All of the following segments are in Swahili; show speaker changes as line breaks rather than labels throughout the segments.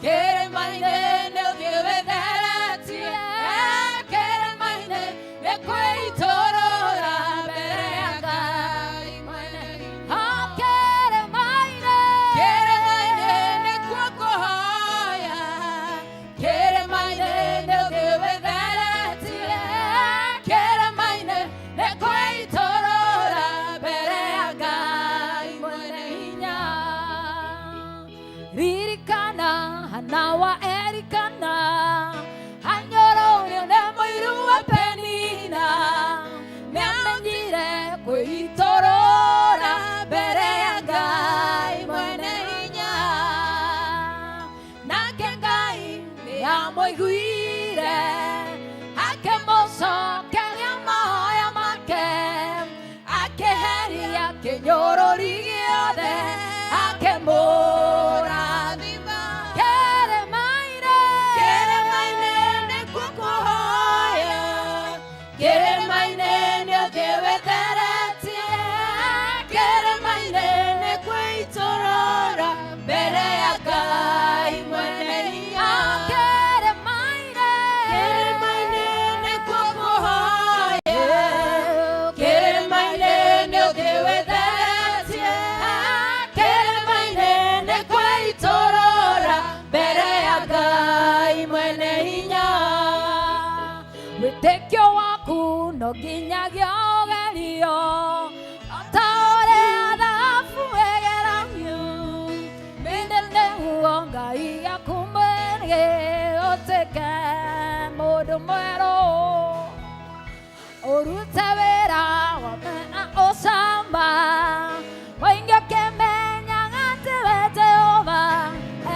Kere maine ne udiwe deratie. Kere maine ne kwei torora bereaga imane. Kere maine ne kwako haya. Kere maine ne udiwe deratie. Kere maine ne kwei torora bereaga imane hinya. Ririkana hanawa erikana hanyoro ne moirua penina me amenyire kwitorora mbere ya Ngai mwene hinya nake Ngai nĩ amũiguire akĩmũcokeria mahoya make akĩheria kĩnyũrũri gĩothe akĩmũrathima. Kere maine nĩ kũkũhoya. Kere maine nĩ ũthiwe theretie. Kere maine nĩ kwĩitũrũra mbere ya Ngai mwene hinya. Kere maine nĩ kũkũhoya. Kere maine nĩ ũthiwe theretie. Kere maine nĩ kwĩitũrũra mbere ya Ngai mwene hinya. Wĩtĩkio waku no nginyagia ũgerio o ta ũrĩa thahabu ĩgeragio. Mĩndĩ nĩguo Ngai akũmũrĩe ũtuĩke mũndũ mwerũ. Ũrute wĩra wa mena ũcamba mũingĩ ũkĩmenyaga atĩ we Jehova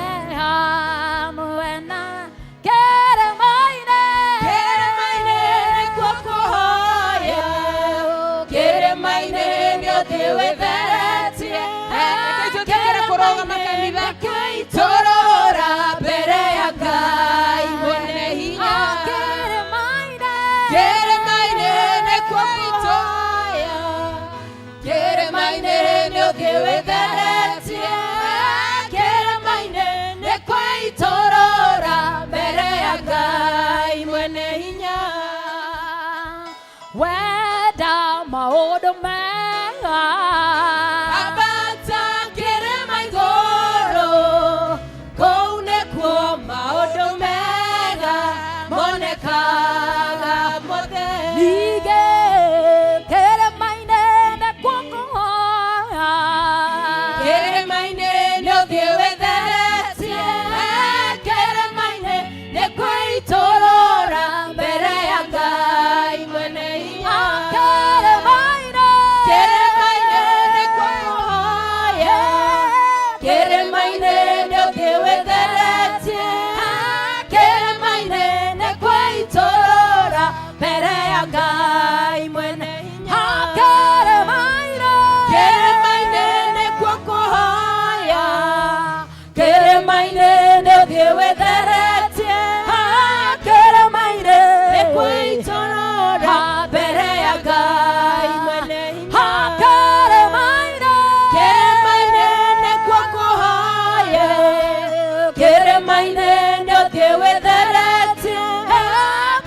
e hamwe na. Kere maine nĩ kũkũhoya. Kere maine nĩ ũthiwe theretie. Kere kũrũgama kanitha kwĩitũrũra mbere ya Ngai mwene hinya. Kere maine nĩ kũkũhoya. Kere maine nĩ ũthiwe theretie. Kere maine nĩ kwĩitũrũra mbere ya Ngai mwene hinya. Wenda maũndũ mega ambata kĩrĩma igũrũ. Kũu nĩkuo maũndũ mega monekaga mothe. Ningĩ kĩrĩma-inĩ nĩ kũkũhoya. Kĩrĩma-inĩ nĩ ũthiwe theretie. Kĩrĩma-inĩ nĩ kwĩitũrũra mbere ya Ngai mwene hinya. Kĩrĩma-inĩ nĩ kũkũhoya. Kĩrĩma-inĩ nĩ ũthiwe theretie. Kĩrĩma-inĩ nĩ kwĩitũrũra mbere ya Ngai mwene hinya. Kĩrĩma-inĩ nĩ kũkũhoya. Kĩrĩma-inĩ nĩ ũthiwe theretie. Kĩrĩma-inĩ nĩ kwĩitũrũra mbere ya Ngai mwene hinya. Kĩrĩma-inĩ nĩ kũkũhoya. Kĩrĩma-inĩ nĩ ũthiwe theretie.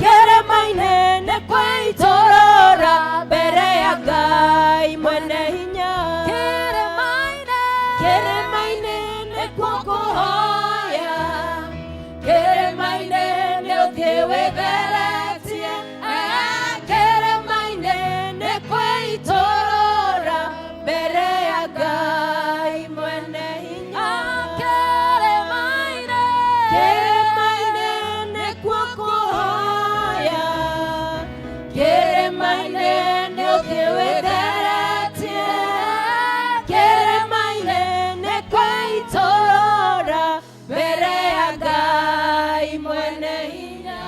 Kĩrĩma-inĩ nĩ kwĩitũrũra mbere ya Ngai mwene hinya. Kĩrĩma-inĩ nĩ kũkũhoya. Kĩrĩma-inĩ nĩ ũthiwe theretie. Kĩrĩma-inĩ nĩ kwĩitũrũra mbere ya Ngai mwene hinya. Kĩrĩma-inĩ nĩ kũkũhoya. Kĩrĩma-inĩ nĩ ũthiwe theretie. Kĩrĩma-inĩ nĩ kwĩitũrũra mbere ya Ngai mwene hinya.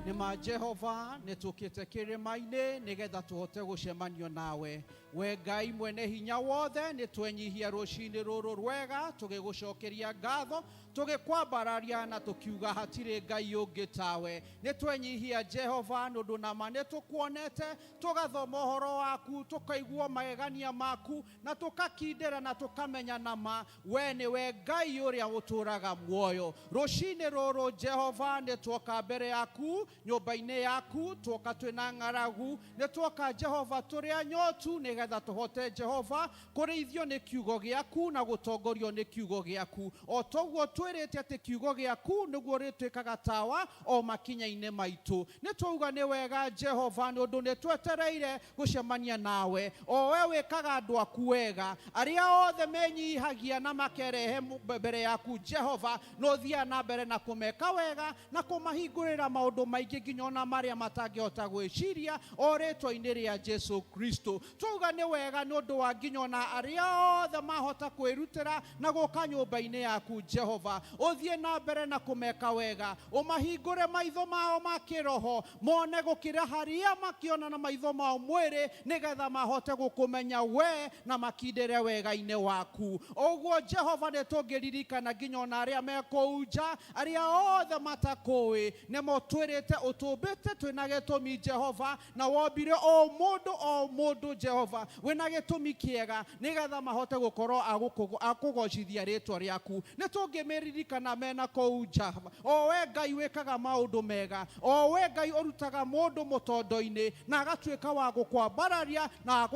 Nĩ ma Jehova nĩ tũkĩte kĩrĩma-inĩ nĩgetha tũhote gũcemanio nawe. we Ngai mwene hinya wothe ni twenyihia rucini ruru rwega tugigucokeria ngatho tugikwambararia na tukiuga hatire Ngai ungi tawe ni twenyihia Jehova nundu nama ni tukuonete tugathoma uhoro waku tukaigua magegania maku na tukakindira na tukamenya nama we ni we Ngai uria uturaga muoyo rucini ruru Jehova ni twoka mbere yaku nyumba-ini yaku twoka twina ng'aragu ni twoka Jehova turi anyotu nigetha tuhote Jehova kurithio ni kiugo giaku na gutongorio ni kiugo giaku o toguo twirite ati kiugo giaku niguo ritwikaga tawa o makinya-ini maitu ni twauga ni wega Jehova nundu ni twetereire gucemania nawe o we wikaga andu aku wega aria othe menyihagia na makerehe mbere yaku Jehova no thia na mbere na kumeka wega na kumahingurira maundu maingi nginya ona maria matangihota gwiciria o ritwa-ini ria Jesu Kristo twauga ni wega nundu wa nginya ona aria othe mahota kwirutira na guka nyumba-ini yaku Jehova uthie na mbere na kumeka wega umahingure maitho mao ma kiroho mone gukira haria makiona na maitho mao mwiri nigetha mahote gukumenya we na makindire wega-ini waku oguo Jehova ni tungiririkana nginya ona aria mekuja aria othe matakui nimo twirite utumbite twina gitumi Jehova na wombire o mundu Jehova wina gitumi kiega nigetha mahote gukorwo akugocithia ritwa riaku ni tungimeririkana mena kuja o we Ngai wikaga maundu mega o we Ngai urutaga mundu mutondo-ini na agatwika wa gukwambararia na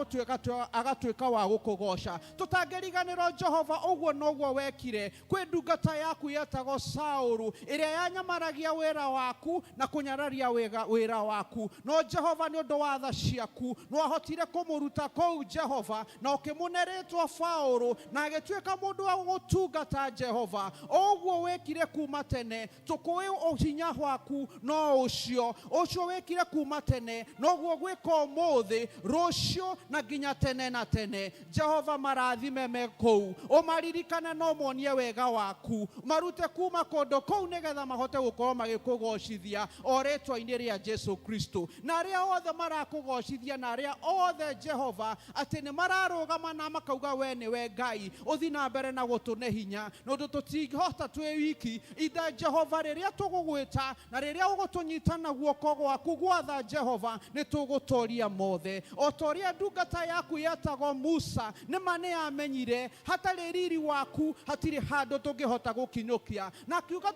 agatwika wa gukugoca tutangiriganirwo Jehova uguo noguo wekire kwi ndungata yaku yetagwo Saulu iria yanyamaragia wira waku na kunyararia wira waku no Jehova ni undu wa tha ciaku no ahotire kumuruta kou Jehova na ukimuneretwo Saulu na agitwika mundu wa gutungata Jehova uguo wekire kuma tene tukui uhinya waku no ucio wekire kuma tene noguo gwika umuthi rucio na nginya tene na tene Jehova marathime mekou umaririkane no monie wega waku marute kuma kondo kou nigetha mahote gukorwo magikugocithia o ritwa-ini ria Jesu Kristo na aria othe marakugocithia na aria othe Jehova ati ni mararugama na makauga we ni we Ngai uthi na mbere na gutune hinya nondu tutingihota twi wiki itha Jehova riria tugugwita na riria ugutunyita na guoko gwaku gwatha Jehova ni tugutoria mothe o toria ndungata yaku yetagwo Musa ni mane amenyire hatari riri waku hatiri handu tungihota gukinyukia na kiuga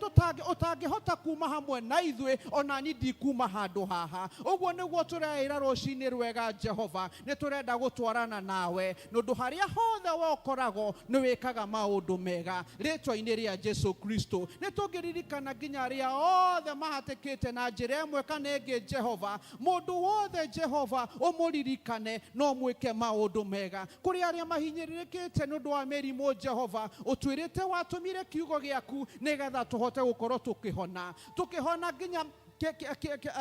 utangihota kuma hamwe na ithwe ona ni ndikuma handu haha uguo niguo tureira rucini rwega Jehova ni turenda gutwarana nawe nondu haria hothe wokorago ni wikaga maundu mega ritwa-ini ria Jesu Kristo ni tungiririkana nginya aria othe mahatikite na njira imwe kana ingi Jehova mundu wothe Jehova umuririkane no mwike maundu mega kuri aria mahinyiririkite nundu wa merimu Jehova utwirite watumire kiugo giaku nigetha tuhote gukorwo tukihona nginya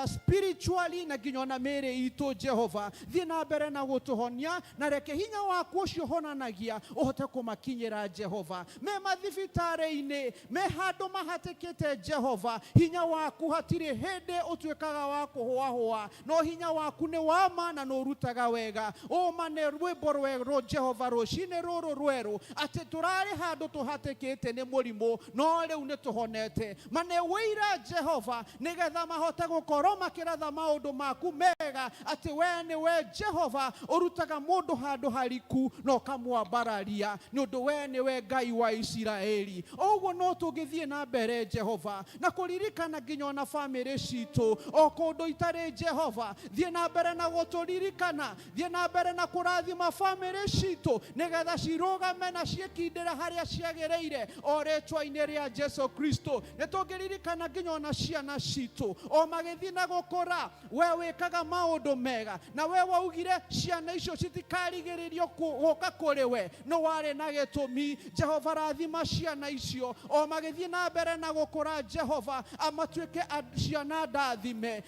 spiritually na nginya na mere itu Jehova thie na mbere na gutuhonia na reke hinya waku ucio honanagia uhote kumakinyira Jehova me mathibitari-ini me handu mahatikite Jehova hinya waku hatiri hinde utwikaga wa kuhua no hinya waku ni wama na no rutaga wega o mane rwimbo rwero Jehova rucini ruru rweru ati turari handu tuhatikite ni murimu no riu ni tuhonete mane wira Jehova nigetha mahote gukorwo makiratha maundu maku mega ati we ni we Jehova urutaga mundu handu hariku no kamwambararia ni undu we ni we Ngai wa Isiraeli uguo no tungithie na mbere Jehova na kuririkana nginya ona family citu o kundu itari Jehova thie na mbere na guturirikana thie na mbere na kurathima family citu nigetha cirugame na ciekindira haria ciagereire o ritwa-ini ria Jesu Kristo ni tungiririkana nginya ona ciana citu o magithii na gukura we wikaga maundu mega na we waugire ciana icio citikarigiririo guka kuri we no wari na gitumi Jehova rathima ciana icio o magithii na mbere na gukura Jehova amatwike ciana ndathime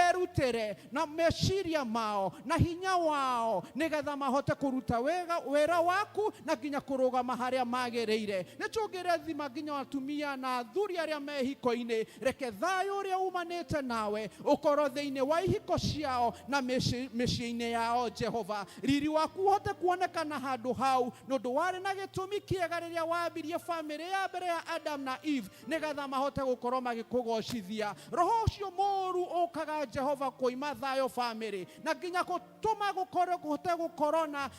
merutire na meciria mao na hinya wao nigetha mahote kuruta wira waku na nginya kurugama haria magiriire ni tungirathima nginya atumia na athuri aria mehiko-ini reke thayo uria uma mareganĩte nawe ũkorwo thĩinĩ wa ihiko ciao na mĩciĩ-inĩ yao Jehova. Riri waku ũhote kuonekana handũ hau nĩ ũndũ warĩ na gĩtũmi kĩega rĩrĩa wambirie famĩlĩ ya mbere ya Adam na Eve nĩgetha mahote gũkorwo magĩkũgocithia. Roho ũcio mũũru ũkaga Jehova kũima thayũ famĩlĩ na nginya gũtũma gũkorwo na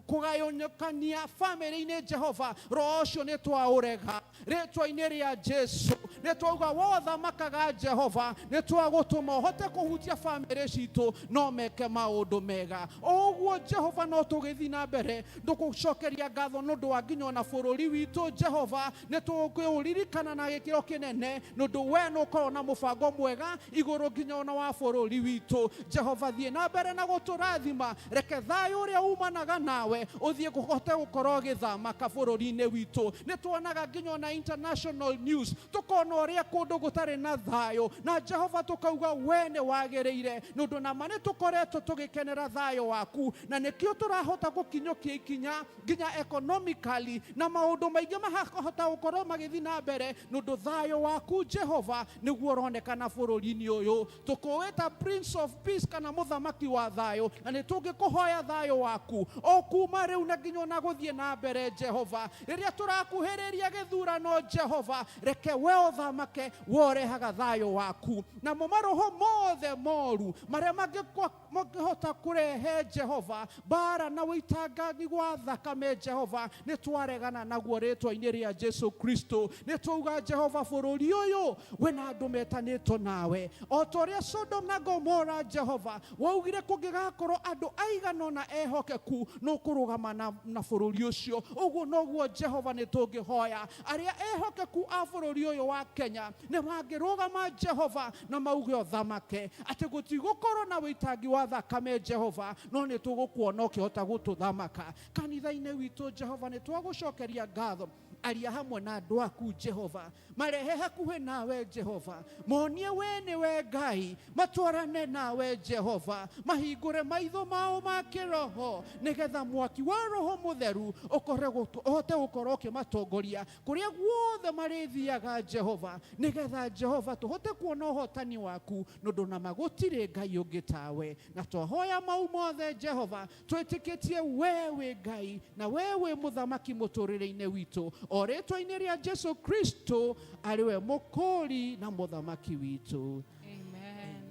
kugayonyokania family-inĩ Jehova. Roho ũcio nĩ twaũrega rĩtwa-inĩ rĩa Jesu. Nĩ twauga wotha makaga Jehova, nĩ twagũtũma ũhote kũhutia family citũ no meke maũndũ mega. Ũguo Jehova no tũgĩthiĩ na mbere ndũgũcokeria ngatho nĩ ũndũ wa nginya na bũrũri witũ Jehova. Nĩ tũkũririkana na gĩkĩro kĩnene nĩ ũndũ we nĩ ũkorwo na mũbango mwega igũrũ nginya ona wa bũrũri witũ Jehova. Thiĩ na mbere na gũtũrathima, reke thayũ ũrĩa umanaga nawe ũthiĩ kũhote gũkorwo gĩthamaka bũrũri-inĩ witũ. Nĩ tuonaga nginya na international news tũkona ũrĩa kũndũ gũtarĩ na thayũ na Jehova tũkauga we nĩ wagĩrĩire nĩ ũndũ nama nĩ tũkoretwo tũgĩkenera thayũ waku na nĩkĩo tũrahota gũkinyũkia ikinya nginya economically na maũndũ maingĩ mahota gũkorwo magĩthiĩ na mbere nĩ ũndũ thayũ waku Jehova nĩguo ũronekana bũrũri-inĩ ũyũ. Tũkũwĩta Prince of Peace kana mũthamaki wa thayũ na nĩ tũngĩkũhoya thayũ waku o kuma rĩu na nginya na gũthiĩ na mbere Jehova. Rĩrĩa tũrakuhĩrĩria gĩthurano Jehova, reke we ũthamake worehaga thayũ waku na maroho mothe moru marĩa mangĩhota kũrehe Jehova bara na wĩitangani wa thakame Jehova nĩ twaregana naguo rĩtwa-inĩ rĩa Jesu Kristo. Nĩ twauga Jehova bũrũri ũyũ wĩna andũ metanĩtwo nawe o ta ũrĩa Sodom na Gomora Jehova waugire kũngĩgakorwo andũ aigana na ehokeku no kũrũgama na bũrũri ũcio. Ũguo noguo Jehova nĩ tũngĩhoya arĩa ehokeku a bũrũri ũyũ wa Kenya nĩ mangĩrũgama Jehova na mauge ũthamake atĩ gũtigũkorwo na wĩitangi wa thakame Jehova no nĩ tũgũkuona ũkĩhota gũtũthamaka kanitha-inĩ witũ Jehova. Nĩ twagũcokeria ngatho aria hamwe na andũ aku Jehova, marehe hakuhĩ nawe Jehova, monie we nĩwe Ngai, matwarane nawe Jehova, mahingũre maitho mao ma kĩroho nĩgetha mwaki wa Roho Mũtheru ũhote gũkorwo ũkĩmatongoria kũrĩa guothe marĩthiaga Jehova, nĩgetha Jehova tũhote kuona ũhotani waku nĩ ũndũ na magũtirĩ Ngai ũngĩ tawe. Na twahoya mau mothe Jehova twĩtĩkĩtie we wĩ Ngai na we wĩ mũthamaki mũtũrĩre-inĩ witũ o rĩtwa-inĩ rĩa Jesu Kristo arĩwe mũkũri na mũthamaki witũ.
Amen.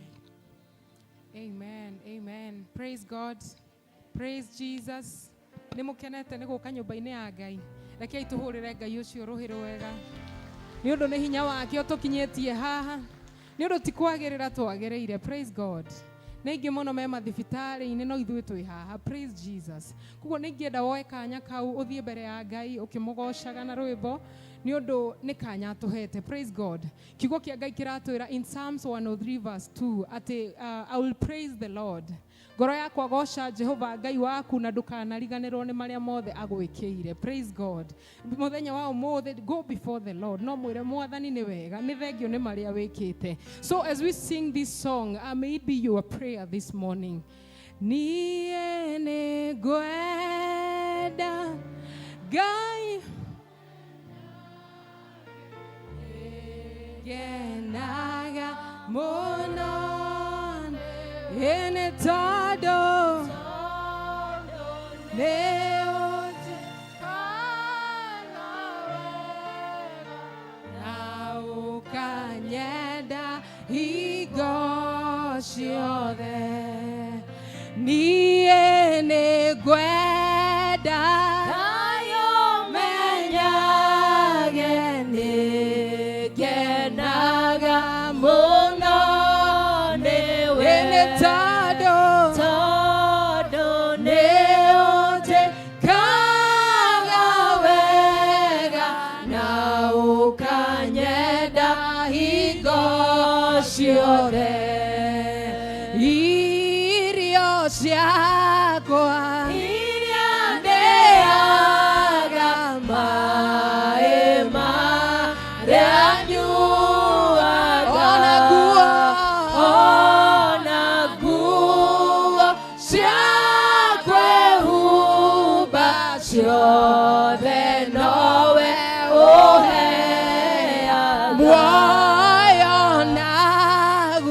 Amen. Amen. Praise God. Praise Jesus. Nĩ mũkenete nĩ gũka nyũmba-inĩ ya Ngai. Rekei tũhũrĩre Ngai ũcio rũhĩ rwega. Nĩ ũndũ nĩ hinya wake ũtũkinyĩtie haha. Nĩ ũndũ ti kwagĩrĩra twagĩrĩire. Praise God. Nĩ ingĩ mũno me mathibitarĩ-inĩ no ithuĩ twĩ haha. Praise Jesus. Kuguo nĩ ingĩenda woe kanya kau ũthiĩ mbere ya Ngai ũkĩmũgocaga na rwĩmbo nĩ ũndũ nĩ kanya tũhete. Praise God. Kiugo kĩa Ngai kĩratwĩra in Psalms 103 verse 2 atĩ I will praise the Lord. Ngoro yakwa goca Jehova Ngai waku na ndũkanariganĩrwo nĩ marĩa mothe agwĩkĩire. Praise God. Mũthenya wa ũmũthĩ go before the Lord. No mwĩre Mwathani nĩ wega, nĩ thengio nĩ marĩa wĩkĩte. So as we sing this song, may it be your prayer this morning. Niĩ nĩ ngwenda Ngai genaga mũno ene tondũ nĩ ũnjĩkana wega na ũkanyenda hingo ciothe. Niĩ nĩ ngwenda menyage nĩ ngenaga mũno nĩwe nĩ tondũ nĩ ũnjĩkaga wega na ũkanyenda hingo ciothe. Irio ciakwa iria ndĩaga maĩ marĩa nyuaga ona nguo cia kwĩhumba ciothe nowe ũheaga. Muoyo naguo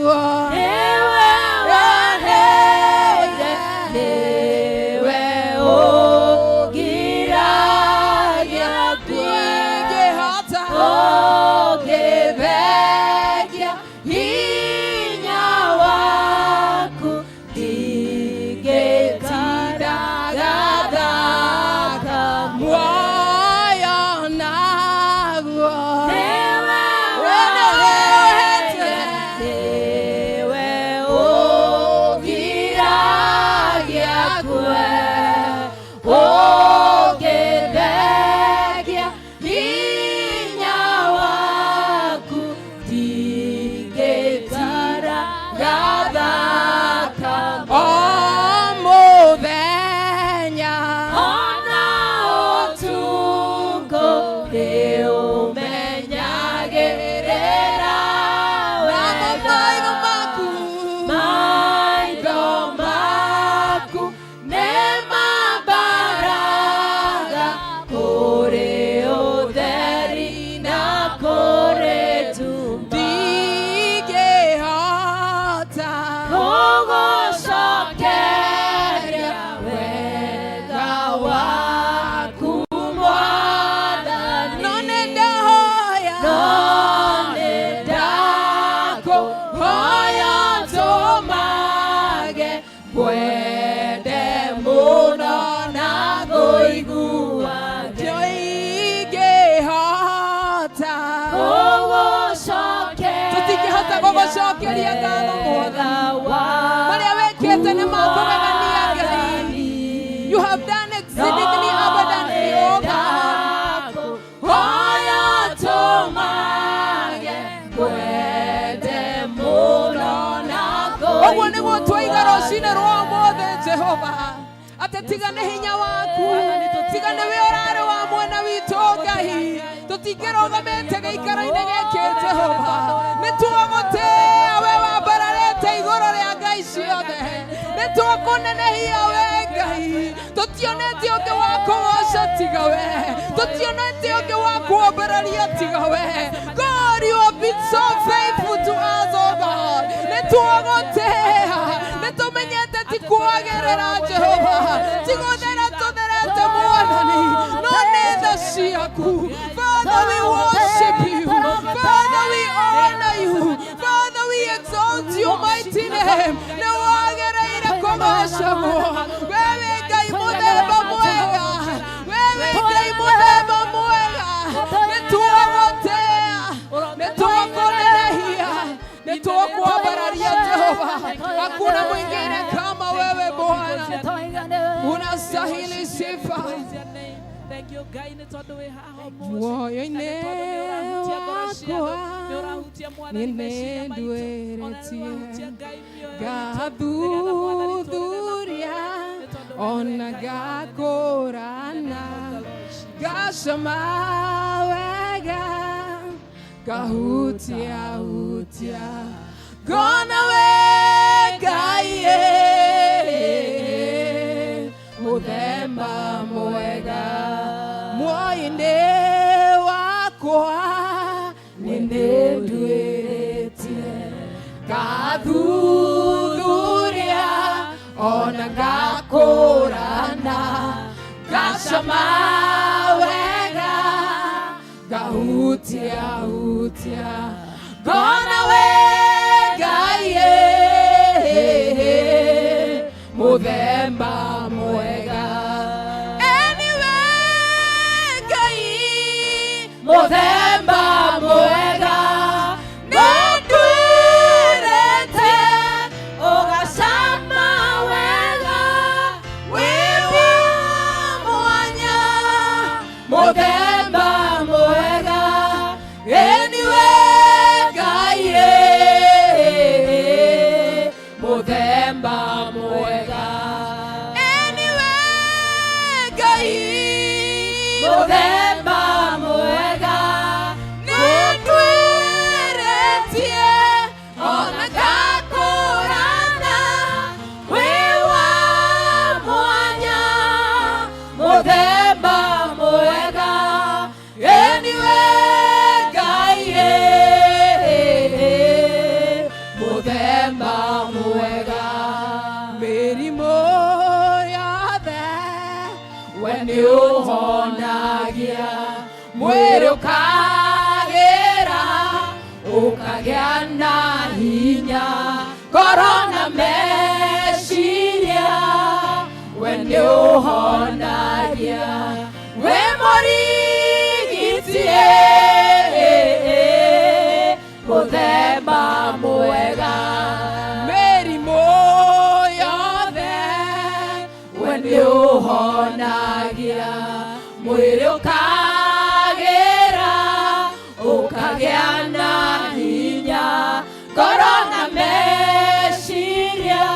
Jehova ate tigane hinya waku tigane we orare wa mwana witũ Ngai tũtingĩrũgamĩte gĩikaro-inĩ gĩkĩ Jehova nĩtuogotea we wambararĩte igũrũ rĩa ngai ciothe nĩtũkũnenehia we Ngai tũtionete ũngĩ wa kũgoca tiga we tũtionete ũngĩ wa kuombereria tiga we God, you have been so faithful to us, oh God. Nĩtuogotea nĩtũmenyete ti kuogerera Jehova tigũthera tũtherete mwathani no nĩ tha ciaku. Father, we worship you. Father, we honor you. Father, we exalt your mighty name. Nĩwagereire kũgocagwo wewe Ngai mũthemba mwega wewe Ngai mũthemba mwega nĩtuogotea nĩtũkũnenehia nĩtũkwambararia Jehova hakuna mwingine kama wewe Bwana unastahili sifa.
Thank you, Ngai nĩ tondũ wĩ haha
muoyo-inĩ wakwa nĩndwĩrĩtie ngathuthuria ona ngakũrana ngacama wega ngahutia ngona we Ngai mũthemba mwega muoyo-inĩ wakwa nĩndwĩrĩtie ngathuthuria ona ngakũrana ngacama wega ngahutia ngona we Ngai mũthemba mwega mũthemba mwega nĩndwĩrĩte ũgacama wega wĩ wa mwanya mũthemba mwega ĩniwe Ngai mũthemba mwega ĩniwe Ngai mũthemba mwega nĩndwĩrĩtie ona ngakũrana wĩ wa mwanya mũthemba mwega ĩniwe Ngai mũthemba mwega mĩrimũ yothe we nĩũhonagia mwĩrĩ ũkagĩra ũkagĩa na hinya ngoro na meciria we nĩũhonagia we mũrigiti mũthemba mwega mĩrimũ yothe we nĩũhonagia mwĩrĩ ũkagĩra ũkagĩa na hinya ngoro na meciria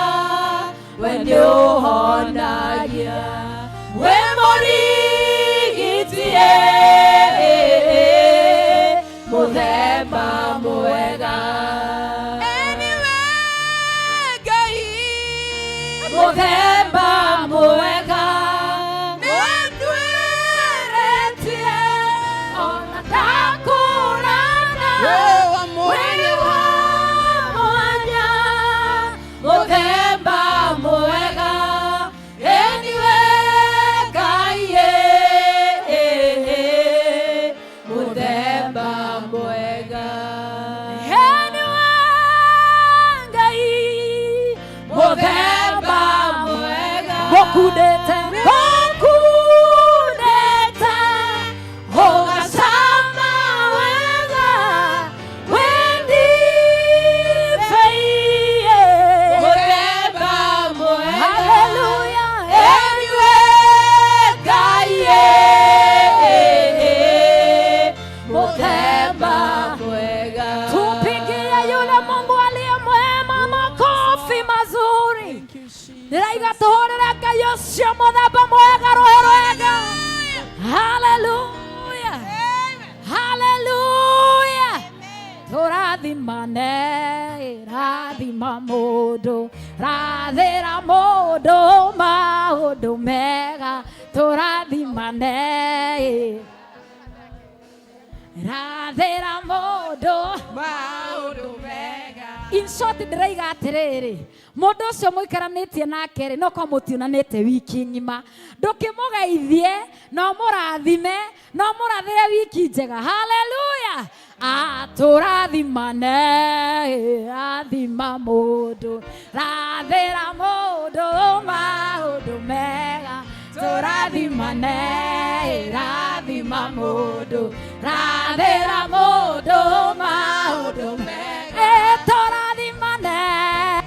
we nĩũhonagia we mũrigiti mũthemba mwega ĩniwe Ngai mũthemba mwega nĩndwĩrĩtie ona ngakũrana wĩ wa mwanya mũthemba mwega ĩniwe Ngai mũthemba mwega ĩniwe Ngai mũthemba mwega gũkundĩte ũgacama wega wendibeiye mũthemba mwega haleluya ĩniwe Ngai mũthemba mwega tupigie yule Mungu aliye mwema makofi mazuri. Thank you, Jesus.
Ndiraiga tuhurire Ngai ucio muthemba mwega roho rwega. Hallelujah. Hallelujah. Turathimane rathima mundu rathira mundu maundu mega. Turathimane rathira mundu
maundu mega.
In short, ndiraiga atiriri mundu ucio muikaranitie nake no kwa mutiunanite wiki ngima ndukimugeithie no murathime no murathire wiki njega. Hallelujah. Turathimane rathima mundu rathira mundu maundu mega. Turathimane rathima mundu rathira mundu maundu mega. Turathimane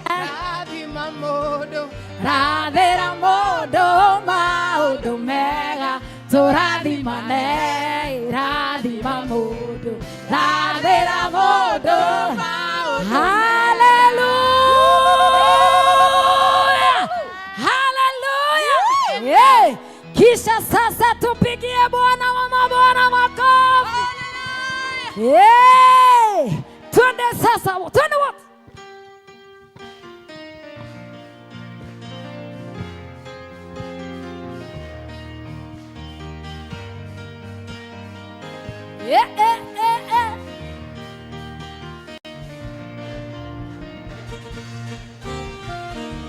Rathima mundu
rathira mundu maundu mega. Turathimane rathima mundu rathira mundu maundu. Hallelujah. Hallelujah. Hey, kisha sasa tupigie Bwana wa mabwana makofi. Hey, twende sasa, twende wote.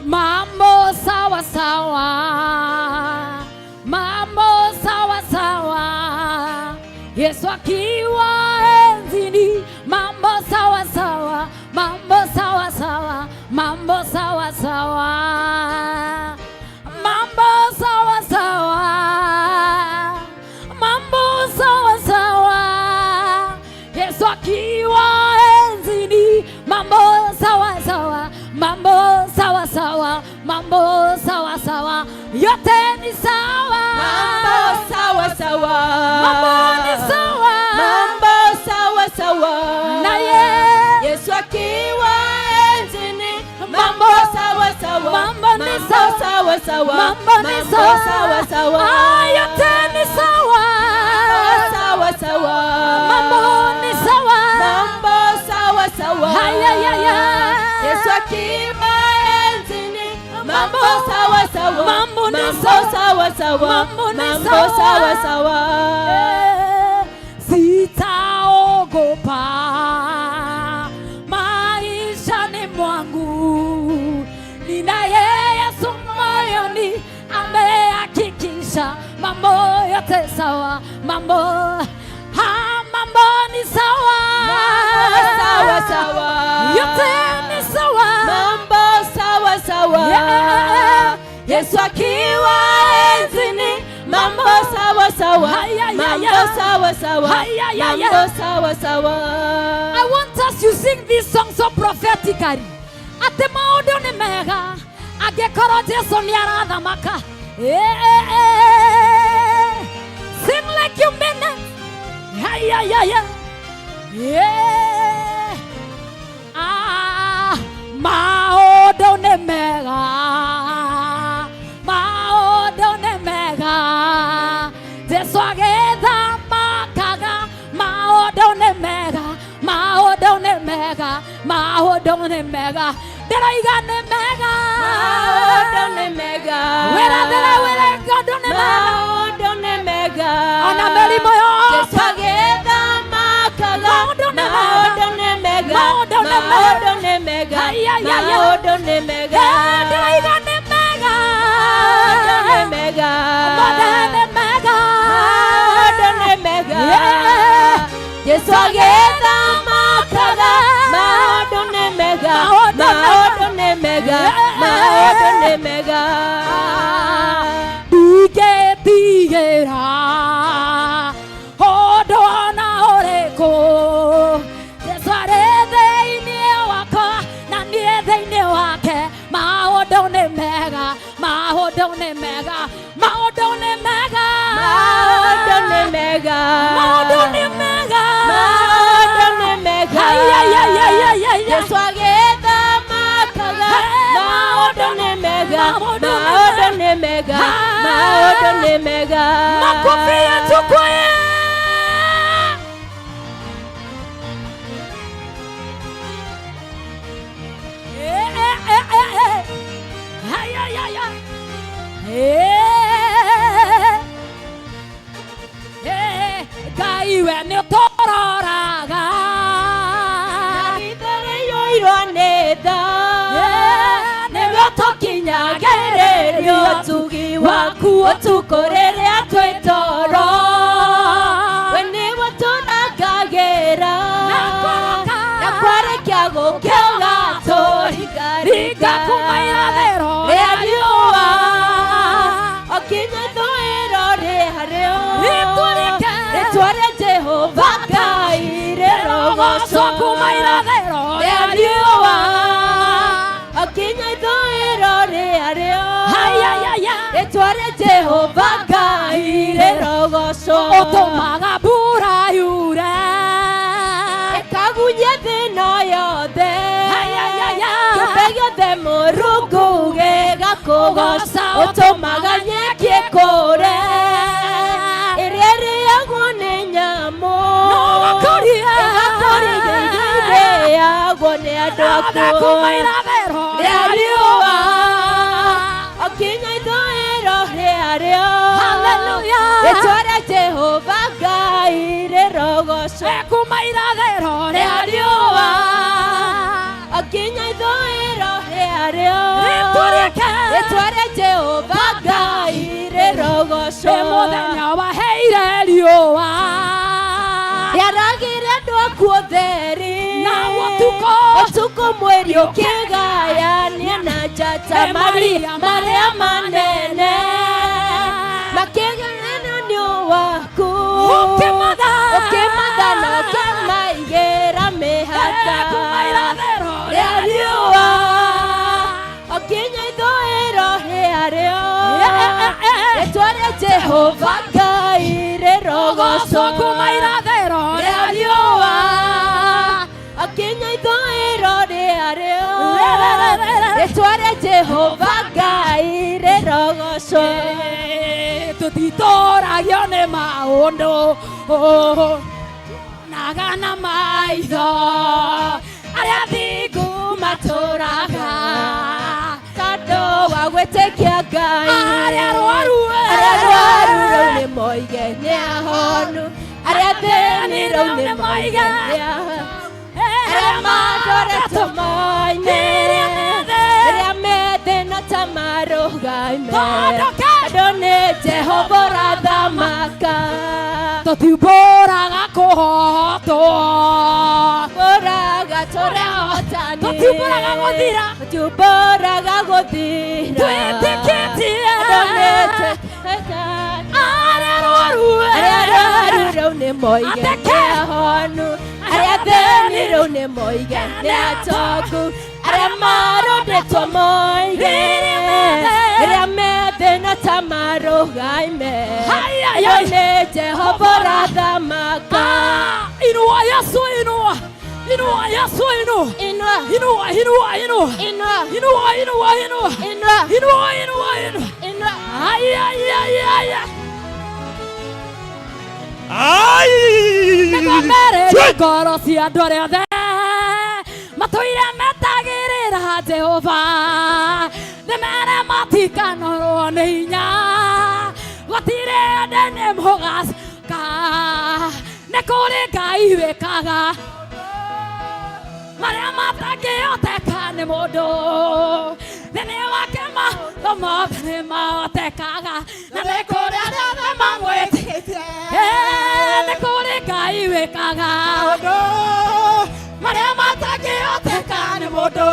Mambo sawa sawa, mambo sawa sawa, Yesu akiwa enzini. Mambo sawa sawa, mambo sawa sawa, mambo sawa sawa, mambo sawa sawa, mambo sawa sawa, Yesu akiwa enzini. Mambo sawa sawa, mambo sawa sawa, mambo sawa sawa, yote ni sawa.
mambo sawa sawa,
Mambo ni sawa,
mambo sawa sawa,
naye
Yesu akiwa enzini.
Mambo
sawa sawa,
mambo ni sawa,
sawa sawa,
mambo ni sawa,
sawa sawa,
yote ni sawa.
sawa sawa,
Mambo ni sawa,
mambo sawa sawa, Yesu akiwa enzini. Mambo sawa sawa,
mambo ni
sawa sawa,
mambo ni
mambo sawa sawa.
Sitaogopa maishani mwangu, ninaye Yesu moyoni, amehakikisha mambo yote sawa. Mambo ni sawa,
Sawa sawa,
yote ni sawa.
mambo sawa sawa, Yesu akiwa enzini. Mambo sawa sawa, mambo sawa sawa, mambo sawa sawa.
I want us to sing this song so prophetically. Ate maundu ni mega, angekoro Jesu ni arathamaka. Sing like you mean it. Maundu ni mega, maundu ni mega, Jesu agithamakaga. Maundu ni mega, maundu ni mega, maundu ni mega, ndiraiga ni mega,
Maundu ni mega,
wirathire Ngai ni mega,
maundu ni mega,
ona mĩrimũ yothe.
Jesu agithamakaga.
Maundu ni mega,
Maundu ni mega,
maundu ni mega,
maundu ni mega, maundu ni mega,
ndiraiga ni mega,
maundu ni mega,
maundu ni mega,
maundu ni mega, Jesu agithamakaga. Maundu ni mega, maundu ni mega, maundu ni mega.
Ndigetigĩra ũndũ ona ũrĩkũ, Jesu arĩ thĩinĩ wakwa na niĩ thĩinĩ wake. Maũndũ nĩ mega, maũndũ nĩ mega, maũndũ nĩ mega,
Maundu ni mega,
maũndũ nĩ mega,
maundu ni mega,
Ai.
Jesu agithamakaga. Maundu ni mega, mega, maũndũ nĩ mega.
Makofi yetu kwaya. Ngai we nĩ ũtũroraga
Itharĩ yũirwo nĩ tha
nĩguo tũkinyagĩrĩrio
ũtugi waku ũtukũ rĩrĩa twĩ toro we nĩwe tũrangagĩra na kwarĩkia gũkĩa ũgatũringaringa
kuma irathĩro
rĩa riũa okinya ithũĩro rĩarĩo rĩtwa rĩa Jehova Ngai rĩrogocwo
kuma irathĩro
rĩa riũa okinya ithũĩro rĩarĩo rĩtwa rĩa Jehova Ngai rĩrogocwo
ũtũmaga mbura yure
ĩkagunyia thĩ ĩno yothe kĩũmbe gĩothe Mũrungu gĩgakũgoca ũtũmaga nyeki ĩkũre ĩrĩa ĩrĩagwo nĩ nyamũ ĩgakũria irĩagwo nĩ andũ akuo rĩa riũa okinya ithũĩro rĩarĩo rĩtwa rĩa Jehova Ngai rĩrogocwo
kuma irathĩro
rĩa riũa okinya ithũĩro rĩarĩo rĩtwa rĩa Jehova Ngai rĩrogocwo
mũthenya waheire riũa
rĩaragĩre andũ akuo theri
na
ũtukũ mweri ũkĩgayania na njata marĩa manene makĩgayana nĩ waku ũkĩmatha na ũkĩmaigĩra mĩhaka rĩa riũa okinya ithũĩro rĩarĩo rĩtwa rĩa Jehova Ngai rĩrogocwo
kuma irathĩro
rĩa riũa okinya ithũĩro rĩarĩo rĩtwa rĩa Jehova Ngai rĩrogocwo
tũtitũragio nĩ maũndũ naga na maitho arĩa athingu matũraga
kando wa gwĩtĩkia Ngai
arĩa arwaru
rĩu nĩ moige nĩ ahonu arĩa athĩni rĩu nĩ moige nĩ ahonu arĩa mandoretwo moine rĩrĩa methĩna ta marũgame tondũ nĩ Jehova ũrathamaka
tũtimbũraga kũhotwo
mbũraga tũrahotani
tũtimbũraga gũthira
tũtimbũraga gũthira
twĩtĩkĩtie
arĩa arwaru rĩu nĩ moige nĩ ahonu arĩa athĩni rĩu nĩ moige nĩ atongu arĩa marũndĩtwo moige rĩrĩa methĩna ta marũgame rĩu nĩ Jehova ũrathamaka
inua Yesu inua inua Yesu inua
inua
inua inua inua
inua
inua inua inua
inua
inua inua inua
inua
ay ay ay ay Nĩgomere ngoro cia andũ arĩa othe matũire metagĩrĩra Jehova nĩmere matikanarwo nĩ hinya gũtirĩ hĩndĩ nĩ mũgacoka nĩ kũrĩ Ngai wĩkaga marĩa matangĩhoteka nĩ mũndũ thĩinĩ wake maũndũ mothe nĩ mahotekaga na nĩ kũrĩ arĩa othe mamwĩtĩkĩtie nĩ kũrĩ Ngai wĩkaga marĩa matangĩhoteka nĩ mũndũ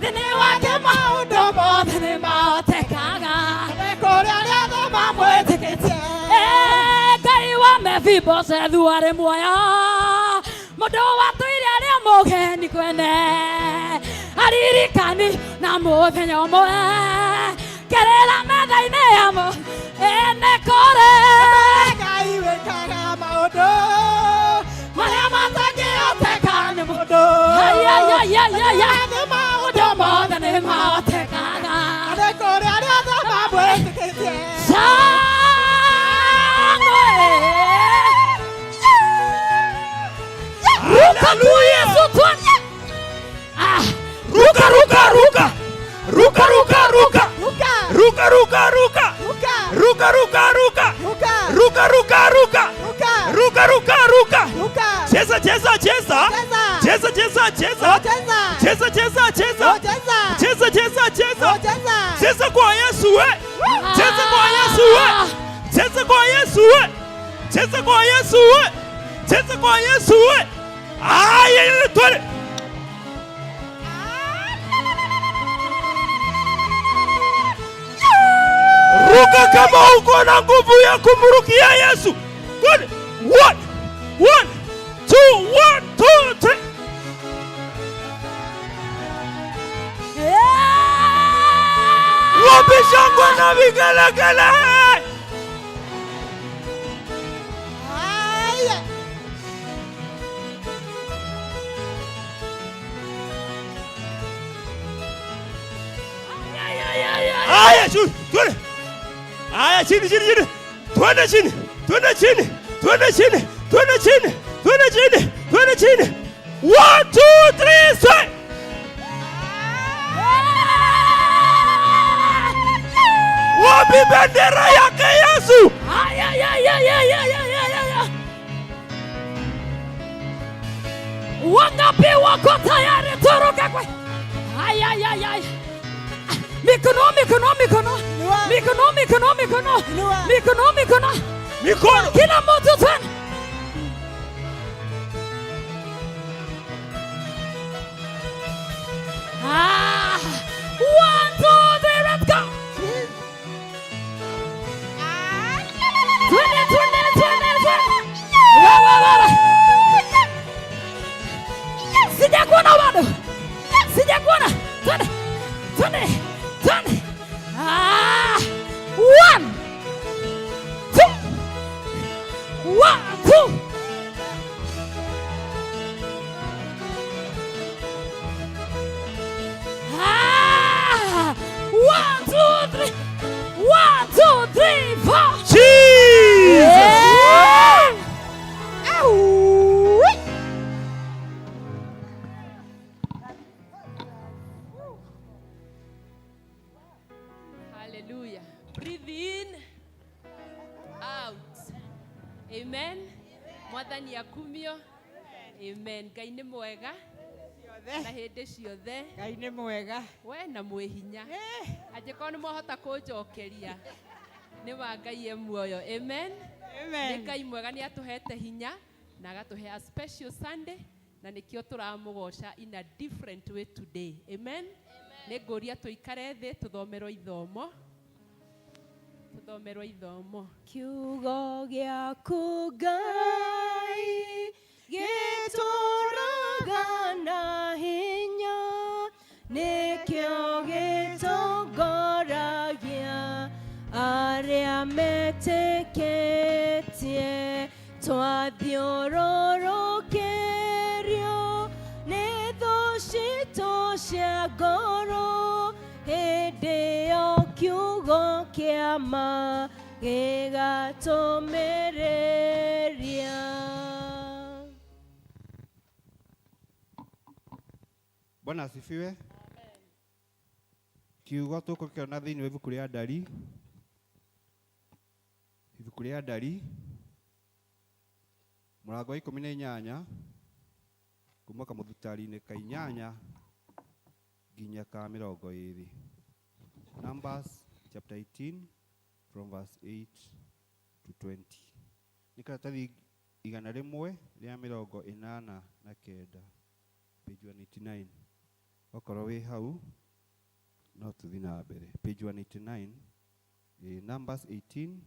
thĩinĩ wake maũndũ mothe nĩ mahotekaga nĩ kũrĩ arĩa othe mamwĩtĩkĩtie Ngai wa Mefiboshethu arĩ muoyo mũndũ watũire arĩa mũgeni kwene aririkani na mũthenya ũmwe kerera metha-inĩ yamo nĩ kũrĩ Ngai wĩkaga maũndũ marĩa matangĩhoteka nĩ mũndũ maũndũ mothe nĩ mahotekaga nĩ kũrĩ arĩa othe kwa Yesu twende.
Ruka ruka ruka. Ruka ruka ruka. Ruka ruka ruka. Ruka ruka ruka. Ruka ruka ruka. Ruka ruka ruka. Cheza cheza cheza. Cheza cheza cheza. Cheza cheza cheza. Cheza cheza cheza. Cheza kwa Yesu we. Cheza kwa Yesu we. Cheza kwa Yesu we. Cheza kwa Yesu we. Cheza kwa Yesu we. Aya twende. Ruka kama uko na nguvu ya kumrukia Yesu. Good. 1 2 1 2 3. Wapi shangwe na vigelegele? Aya, twende. Aya, chini. Twende chini. Twende chini. 1 2 3 straight. Wapi bendera yake Yesu?
Wangapi wako tayari turuke kwa? Mikono. Kila mtu twende. One, two, three, let's go. Sijakuona bado. Twende. 1 2 1 2. One, two, three, 4.
Jesus.
Hallelujah. Breathe in, out. Amen. Mwathani akumio. Amen. Ngai nĩ mwega. Na hĩndĩ ciothe.
Ngai nĩ mwega.
We na mwĩhinya. Angĩkorwo nĩ mwahota kũnjokeria. Nĩ wa Ngai e muoyo. Amen. Nĩ Ngai mwega nĩ atũhete hinya na agatũhe a special Sunday na nĩkĩo tũramũgoca in a different way today. Amen. Nĩ ngũria tũikare thĩ tũthomerwo ithomo. Kiugo gĩaku Ngai gĩtũũraga na hinya, nĩkĩo gĩtongoragia arĩa metĩkĩtie. Twathiũrũrũkĩrio nĩ thũ citũ cia ngoro, hĩndĩ ĩyo kiugo kĩa ma gĩgatũmĩrĩria.
Bwana asifiwe. Kiugo tũkũkĩona thĩinĩ wa ibuku rĩa Ndari. Ibuku rĩa Ndari mũrango wa 18 kuma kamũthutari-inĩ ka 8 nginya ka 20. Numbers chapter 18 from verse 8 to 20. Nĩ karatathi 189 page 189. Okorwo wĩ hau no tũthiĩ na mbere. Page 189, Numbers 18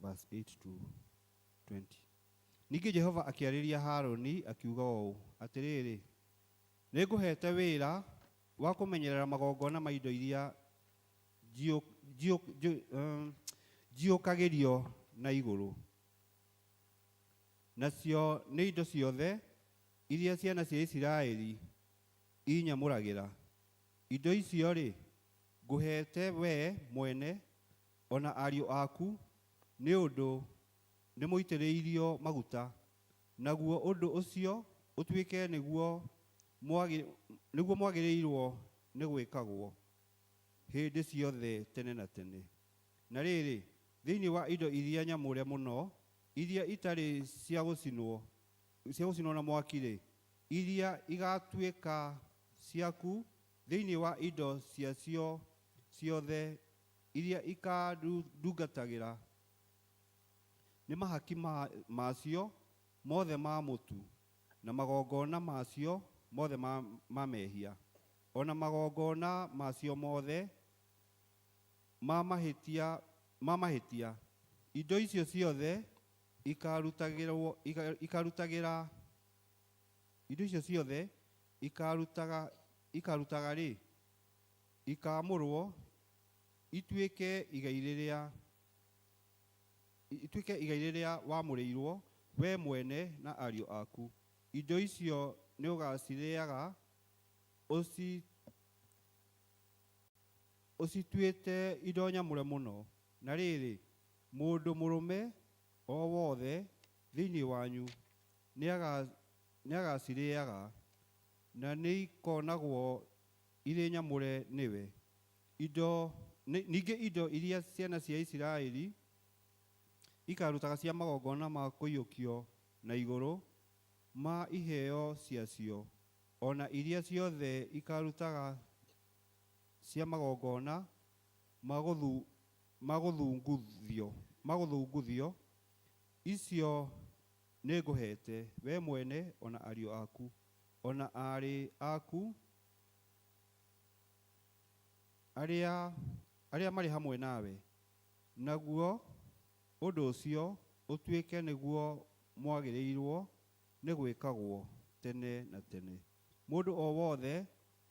verse 8 to 20. Ningĩ Jehova akĩarĩria Harũni akiuga ũũ atĩrĩrĩ, nĩngũhete wĩra wa kũmenyerera magongona ma indo iria njiũkagĩrio na igũrũ. Nacio nĩ indo ciothe iria ciana cia Isiraeli inyamũragĩra. Indo icio rĩ, ngũhete we mwene ona ariũ aku nĩ ũndũ nĩ mũitĩrĩirio maguta, naguo ũndũ ũcio
utuike niguo mwagĩrĩirwo nĩ gwĩkagwo hĩndĩ ciothe tene na tene. Na rĩrĩ, thĩinĩ wa indo iria nyamũre mũno, iria itarĩ cia gũcinwo na mwaki-rĩ, iria igatuĩka ciaku thĩinĩ wa indo ciacio ciothe iria ikandungatagĩra nĩ mahaki macio mothe ma mũtu na magongona macio mothe ma mehia, ona magongona macio mothe ma mahĩtia. Indo icio ciothe ikarutaga-rĩ, ikamũrwo ituĩke igai rĩrĩa wamũrĩirwo we mwene na ariũ aku. Indo icio nĩ ũgacirĩaga ũcituĩte indo nyamũre mũno. Na rĩrĩ, mũndũ mũrũme o wothe thĩinĩ wanyu nĩ agacirĩaga, na nĩ ikonagwo irĩ nyamũre nĩwe. Ningĩ indo iria ciana cia Isiraeli ikarutaga cia magongona ma kũiyũkio na igũrũ ma iheo ciacio, ona iria ciothe ikarutaga cia magongona ma gũthũngũthio, icio nĩ ngũhete we mwene ona ariũ aku ona aarĩ aku arĩa marĩ hamwe nawe, naguo ũndũ ũcio ũtuĩke nĩguo mwagĩrĩirwo nĩ gwĩkagwo tene na tene. Mũndũ o wothe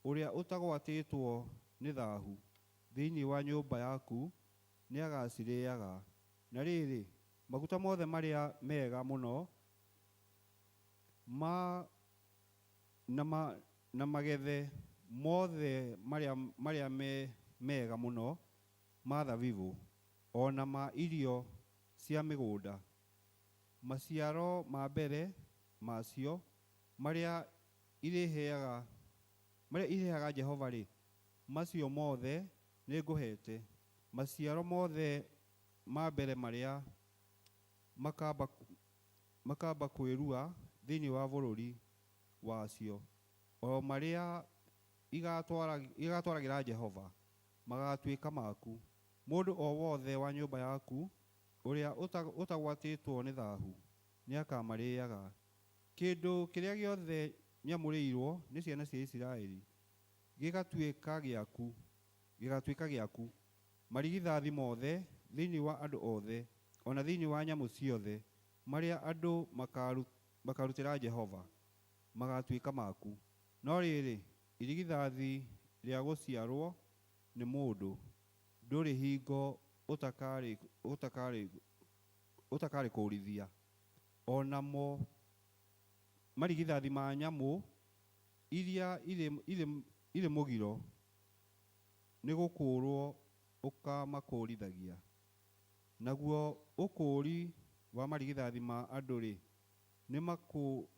ũrĩa ũtagwatĩtwo nĩ thaahu thĩinĩ wa nyũmba yaku nĩ agacirĩaga. Na rĩrĩ, maguta mothe marĩa mega mũno na magethe mothe marĩa mega mũno ma thabibũ ona ma irio cia mĩgũnda, maciaro ma mbere macio marĩa irehaga Jehova-rĩ, macio mothe nĩ ngũhete. Maciaro mothe ma mbere marĩa makamba kwĩrua thĩinĩ wa bũrũri wacio, o marĩa igatwaragĩra Jehova, magatuĩka maku. Mũndũ o wothe wa nyũmba yaku ũrĩa ũtagwatĩtwo nĩ thaahu nĩ akamarĩaga. Kĩndũ kĩrĩa gĩothe nyamũrĩirwo nĩ ciana cia Isiraeli gĩgatuĩka gĩaku. Marigithathi mothe thĩinĩ wa andũ othe ona thĩinĩ wa nyamũ ciothe marĩa andũ makarutĩra Jehova magatuĩka maku. No rĩrĩ, irigithathi rĩa gũciarwo nĩ mũndũ ndũrĩ hingo ũtakarĩ kũrithia. Onamo marigithathi ma nyamũ iria irĩ mũgiro nĩ gũkũũrwo ũkamakũũrithagia. Naguo ũkũũri wa marigithathi ma andũ-rĩ,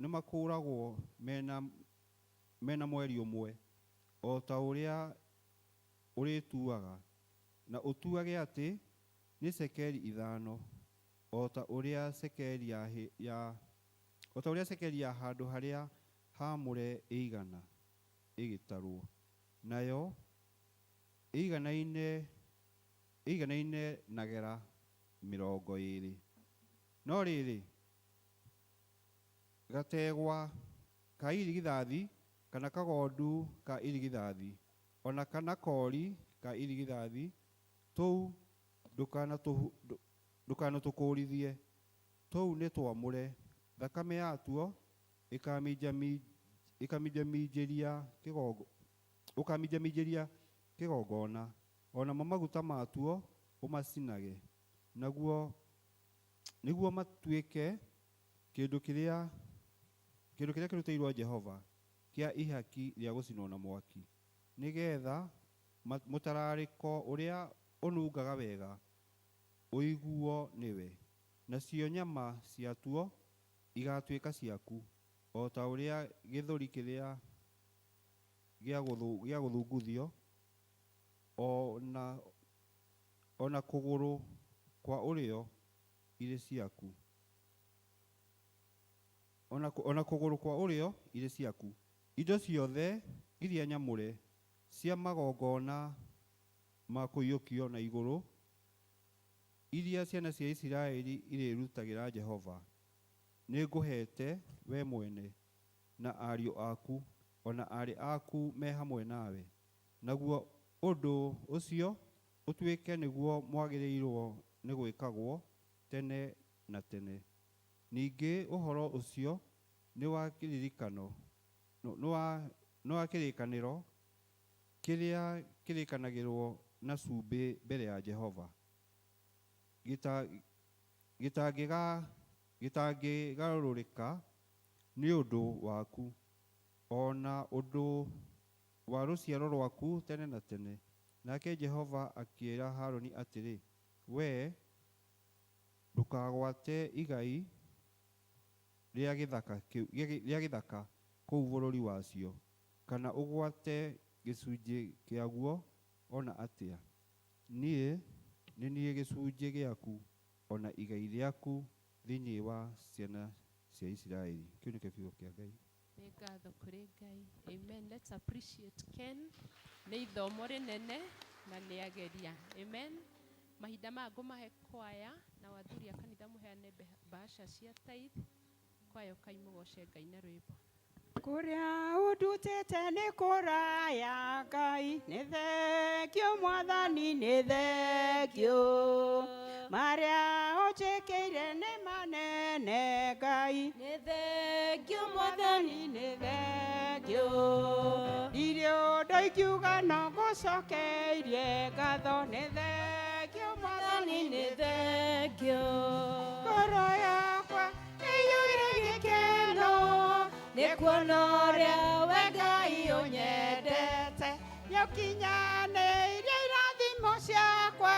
nĩ makũũragwo mena mweri ũmwe, o ta ũrĩa ũrĩtuaga, na ũtuage atĩ nĩ cekeri 5, o ta ũrĩa cekeri ya handũ harĩa haamũre ĩgĩtarwo, nayo ĩiganaine na gera 20. No rĩrĩ, gategwa ka irigithathi kana kagondu ka irigithathi ona kana kori ka irigithathi tou ndũkanatũkũrithie. Tou nĩ twamũre, thakame yatuo ũkaminjaminjĩria kĩgongona, onamo maguta matuo ũmacinage, naguo nĩguo matuĩke kĩndũ kĩrĩa kĩrutĩirwo Jehova kĩa ihaki rĩa gũcinwo na mwaki, nĩgetha mũtararĩko ũrĩa ũnungaga wega ũiguo nĩwe, nacio nyama ciatuo igatuĩka ciaku. o ta ũrĩa gĩthũri kĩrĩa gĩa gũthunguthio, ona kũgũrũ kwa ũrĩo irĩ ciaku. Ona kũgũrũ kwa ũrĩo irĩ ciaku. Indo ciothe iria nyamũre cia magongona ma kũiyũkio na igũrũ, iria ciana cia Isiraeli irĩrutagĩra Jehova, nĩ ngũhete we mwene na ariũ aku, ona arĩ aku me hamwe nawe. Naguo ũndũ ũcio ũtuĩke nĩguo mwagĩrĩirwo nĩ gwĩkagwo tene na tene. Ningĩ ũhoro ũcio nĩ wa kĩririkano, nĩ wa kĩrĩkanĩro kĩrĩa kĩrĩkanagĩrwo na cumbĩ mbere ya Jehova, gĩtangĩgarũrĩka nĩ ũndũ waku, ona ũndũ wa rũciaro rwaku tene na tene. Nake Jehova akĩĩra Harũni atĩrĩ, we ndũkagwate igai rĩa gĩthaka kũu bũrũri wacio, kana ũgwate gĩcunjĩ kĩaguo ona atĩa. Niĩ nĩ niĩ gĩcunjĩ gĩaku ona igai rĩaku thĩinĩ wa ciana cia Isiraeli. Kĩu nĩ kiugo kĩa Ngai.
Nĩ ngatho kũrĩ Ngai. Amen. Let's appreciate Ken. Nĩ ithomo rĩnene na nĩ ageria. Amen. Mahinda maya ngũmahe kwaya na wathuri a kanitha mũheane bahasha cia tithe. Kwaya ũkaimũgoce Ngai na rwĩmbo.
Kũrĩa ũndutĩte nĩ kũraya Ngai, nĩ thengio Mwathani, nĩ thengio. Marĩa ũnjĩkĩire nĩ manene Ngai, nĩ thengio Mwathani, nĩ thengio. Ndirĩ ũndũ ingiuga no ngũcokeirie ngatho, nĩ thengio Mwathani, nĩ thengio. Ngoro yakwa ĩiyũire gĩkeno nĩ kuona ũrĩa we Ngai ũnyendete, nĩũkinyanĩirie irathimo ciakwa,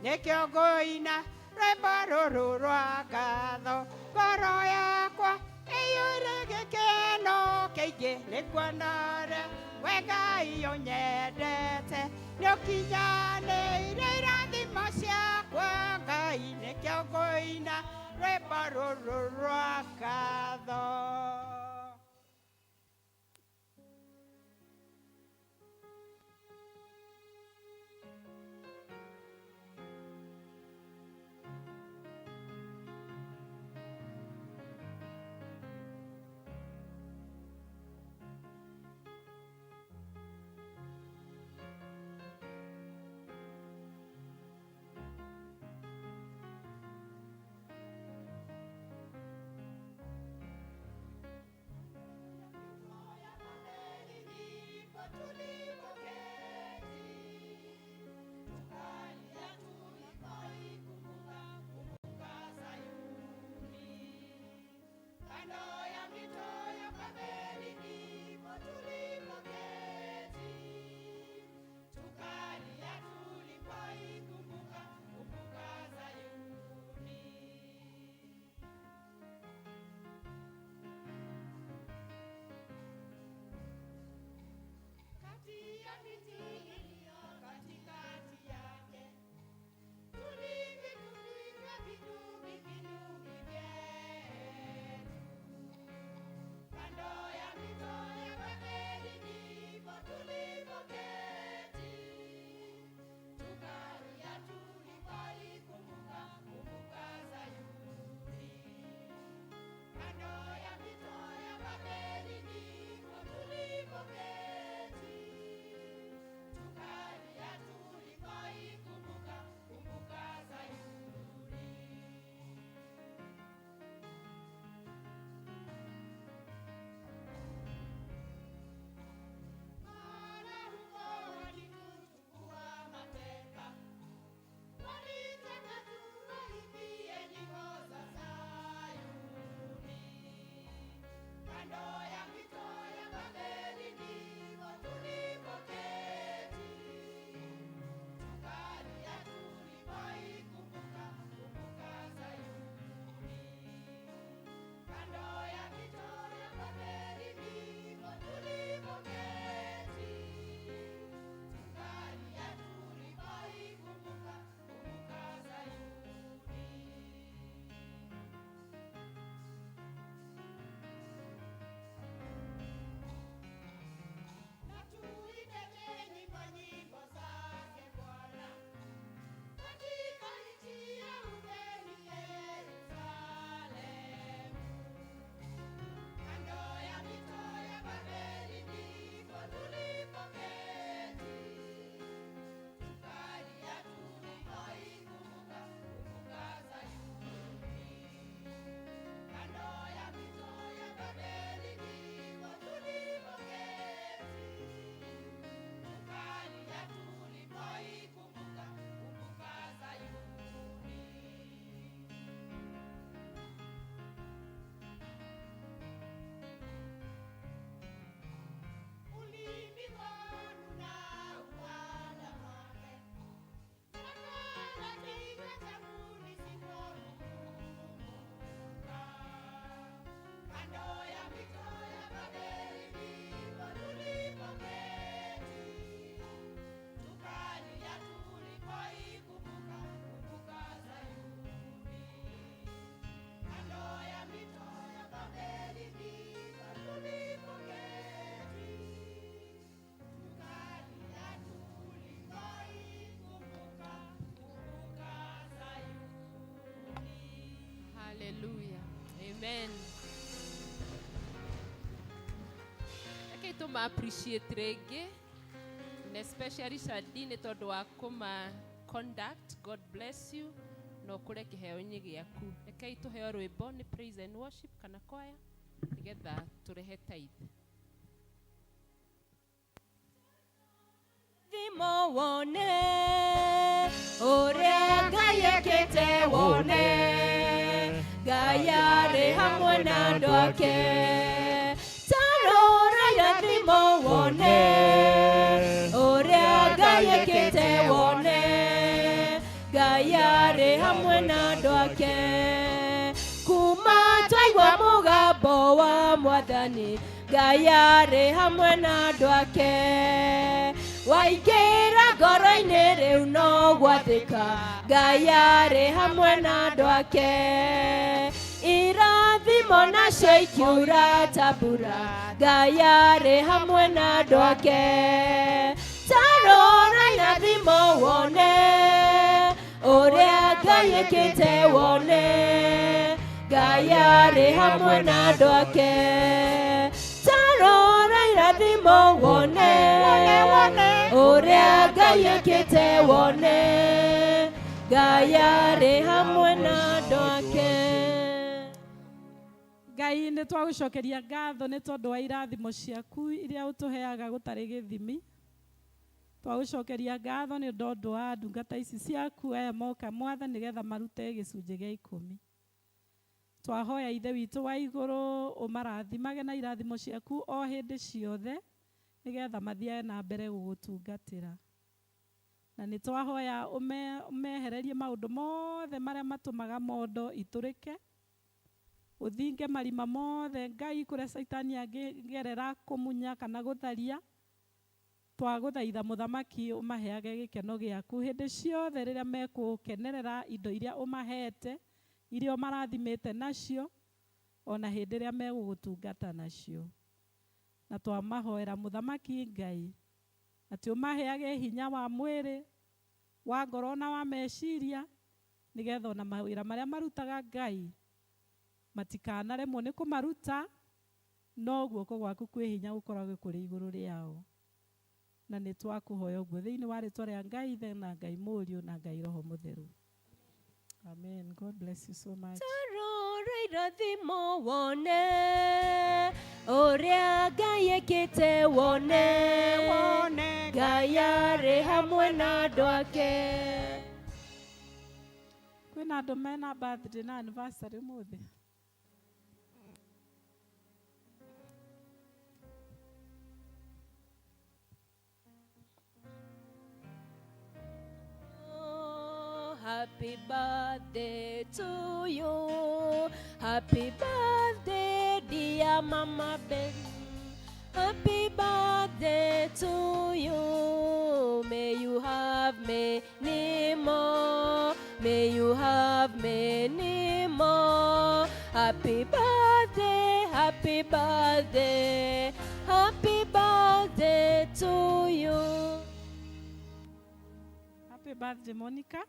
nĩkĩo ngũina rwĩmbo rũrũ rwa ngatho. Ngoro yakwa ĩiyũire gĩkeno kĩingĩ nĩ kuona ũrĩa we Ngai ũnyendete, nĩũkinyanĩirie irathimo ciakwa Ngai, nĩkĩo ngũina rwĩmbo rũrũ rwa ngatho.
Amen. Okay, to ma appreciate rege, and especially Shadine todo wakoma conduct. God bless you. No kure kiheo nyigi yaku. Okay, to heo rwimbo ni praise and worship kana choir. Together turehe tithe.
Thimo wone uria Ngai ekite wone Ngai arĩ hamwe na andũ ake tarora irathimo wone uria Ngai ekite wone Ngai arĩ hamwe na andũ ake kuma twaigua mũgambo wa Mwathani Ngai arĩ hamwe na andũ ake waingĩra ngoro-inĩ rĩu no gwathĩka Ngai arĩ hamwe na andũ ake irathimo nacio ikiura ta mbura Ngai arĩ hamwe na andũ ake tarora irathimo wone ũrĩa Ngai ekĩte wone Ngai arĩ hamwe na andũ ake tarora irathimo wone ũrĩa Ngai ekĩte wone Ngai arĩ hamwe na andũ ake.
Ngai nĩ twagũcokeria ngatho nĩ tondũ wa irathimo ciaku iria ũtũheaga gũtarĩ gĩthimi. Twagũcokeria ngatho nĩ ũndũ wa ndungata ici ciaku aya moka Mwathani nĩgetha marute gĩcunjĩ gĩa 10. Twahoya Ithe witũ wa igũrũ ũmarathimage na irathimo ciaku o hĩndĩ ciothe nĩgetha mathiage na mbere gũgũtungatĩra. Na nĩ twahoya ũmehererie maũndũ mothe marĩa matũmaga mondo itũrĩke. Ũthinge marima mothe Ngai kũrĩa Saitani angĩgerera kũmunya kana gũtharia. Twagũthaitha Mũthamaki ũmaheage gĩkeno gĩaku hĩndĩ ciothe rĩrĩa megũkenerera indo iria ũmahete iria marathimĩte nacio ona hĩndĩ ĩrĩa megũgũtungata nacio. Na twamahoera Mũthamaki Ngai atĩ ũmaheage hinya wa mwĩrĩ wa ngoro na wa meciria nĩgetha ona mawĩra marĩa marutaga Ngai matikanaremwo nĩ kũmaruta no guoko gwaku kwĩ hinya gũkoragwo kũrĩ igũrũ rĩao. Na nĩ twakũhoya ũguo thĩinĩ wa rĩĩtwa rĩa Ngai Ithe na Ngai Mũriũ na Ngai Roho Mũtheru. Amen. God bless you so much.
Tarora irathimo wone ũrĩa Ngai ekĩte wone Ngai arĩ hamwe na andũ ake.
Kwĩna andũ mena birthday na anniversary ũmũthĩ.
Happy birthday to you. Happy birthday, dear Mama Ben. Happy birthday to you. May you have many more. May you have many more. Happy birthday, happy birthday. Happy birthday to you.
Happy birthday Monica.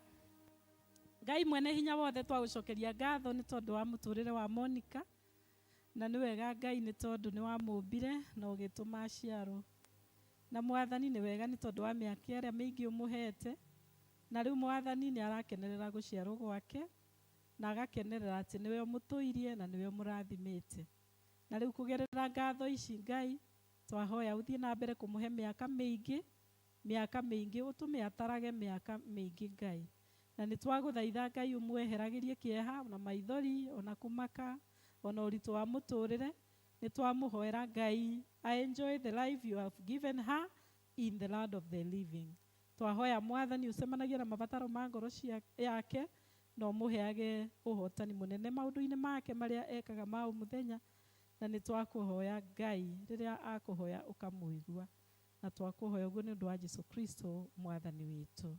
Ngai mwene hinya wothe twagũcokeria ngatho nĩ tondũ wa mũtũrĩre wa Monica na nĩ wega Ngai nĩ tondũ nĩ wamũmbire na ũgĩtũma aciarwo. Na Mwathani nĩ wega nĩ tondũ wa mĩaka ĩrĩa mĩingĩ ũmũhete na rĩu Mwathani nĩ arakenerera gũciarwo gwake na agakenerera atĩ nĩwe ũmũtũirie na nĩwe ũmũrathimĩte. Na rĩu kũgerera ngatho ici Ngai twahoya ũthiĩ na mbere kũmũhe mĩaka mĩingĩ ũtũme atarage mĩaka mĩingĩ Ngai. Na nĩ twagũthaitha Ngai ũmweheragĩrie kĩeha na maithori ona kũmaka ona ũritũ wa mũtũrĩre. Nĩ twamũhoera Ngai I enjoy the life you have given her in the land of the living. Twahoya Mwathani ũcemanagie na mabataro ma ngoro yake na ũmũheage ũhotani mũnene maũndũ-inĩ make marĩa ekaga ma mũthenya. Na nĩ twakũhoya Ngai rĩrĩa akũhoya ũkamũigua. Na twakũhoya ũguo nĩ ũndũ wa Jesũ Kristo Mwathani witũ.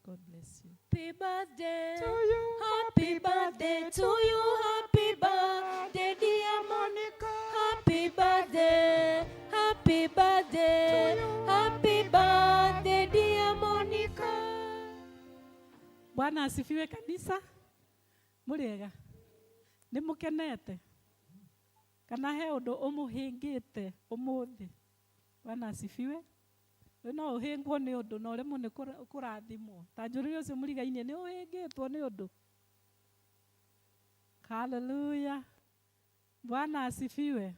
God bless you.
Happy birthday to you. Happy birthday to you. Happy birthday, dear Monica. Happy birthday. Happy birthday. Happy birthday, dear Monica.
Bwana asifiwe kanisa. Mũrĩega.
nĩ mũkenete kana he ũndũ ũmũhĩngĩte ũmũthĩ? Bwana asifiwe. No ũhĩngwo nĩ ũndũ na ũremwo nĩ kũrathimwo. Ta njũrĩre ũcio mũrigainie nĩ ũhĩngĩtwo nĩ ũndũ. Hallelujah. Bwana asifiwe.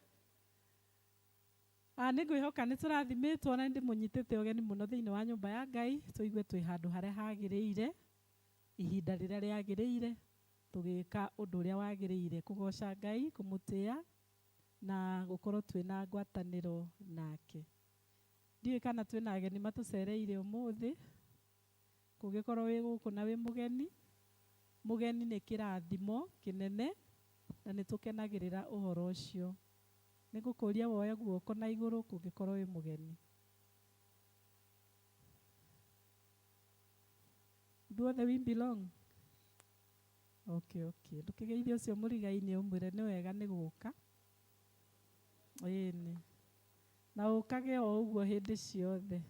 Nĩ ngwĩhoka nĩ tũrathimĩtwo na ndĩmũnyitĩte ũgeni mũno thĩinĩ wa nyũmba ya Ngai, tũigue twĩ handũ harĩa hagĩrĩire, ihinda rĩrĩa rĩagĩrĩire, tũgĩka ũndũ ũrĩa wagĩrĩire, kũgoca Ngai, kũmũtĩĩa na gũkorwo twĩna ngwatanĩro nake. Ndiũĩ kana twĩna ageni matũcereire ũmũthĩ. Kũngĩkorwo wĩ gũkũ na wĩ mũgeni, mũgeni nĩ kĩrathimo kĩnene na nĩ tũkenagĩrĩra ũhoro ũcio. Nĩ ngũkũria woye guoko na igũrũ kũngĩkorwo wĩ mũgeni. Nduothe we belong. Okay. Ndũkĩgeithie ũcio mũrigainĩ ũmwĩre nĩ wega nĩ gũka. Ĩni. Na ũkage o ũguo hĩndĩ ciothe.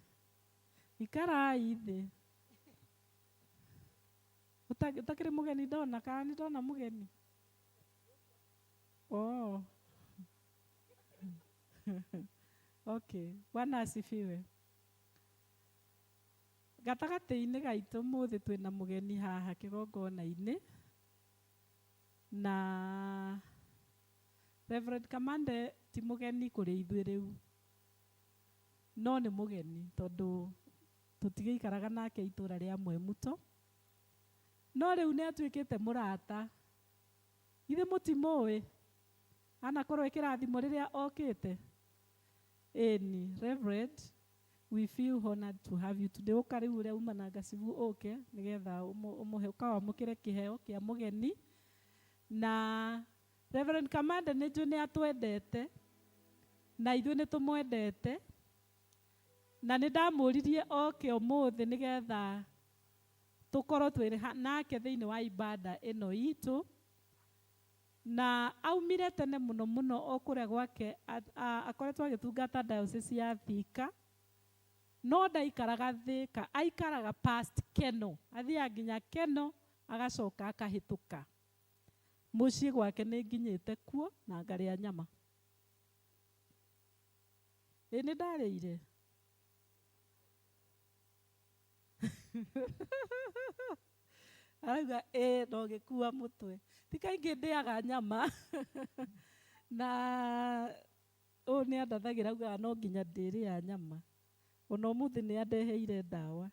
Ikarai thĩ. Utakĩrĩ mũgeni ndona, kana nĩ ndona mũgeni? Oh. Okay. Bwana asifiwe. Gatagatĩ-inĩ gaitũ mũthĩ twĩna mũgeni haha kĩgongona-inĩ. Na Reverend Kamande ti mũgeni kũrĩ ithuĩ rĩu. No nĩ mũgeni tondũ tũtigĩikaraga nake itũra rĩa Mwemuto. No rĩu nĩ atuĩkĩte mũrata. Ithe mũtimũĩ. Anakorwo ĩkĩrathimo rĩrĩa okĩte. Ĩni, Reverend, we feel honored to have you today. Ũka rĩu ũrĩa uma na Gacibũ ũke nĩgetha ũmũhe ũkawamũkĩre kĩheo kĩa mũgeni. Na Reverend Kamande nĩ njũĩ nĩ atwendete na ithuĩ nĩ tũmwendete. Na nĩ ndamũririe oke ũmũthĩ nĩgetha tũkorwo twĩ nake thĩinĩ wa ibada ĩno itũ. Na aumire tene mũno mũno o kũrĩa gwake akoretwo agĩtungata diocese ya Thika. No ndaikaraga Thika, aikaraga past Keno. Athiaga nginya Keno agacoka akahĩtũka. Mũciĩ gwake nĩ nginyĩte kuo na ngarĩa nyama. Nĩ ndarĩire. Arauga no gĩkua mũtwe. Ti kaingĩ ndĩaga nyama. Na ũũ nĩ andathagĩra augaga no nginya ndĩrĩa nyama. Ona ũmũthĩ nĩ andeheire ndawa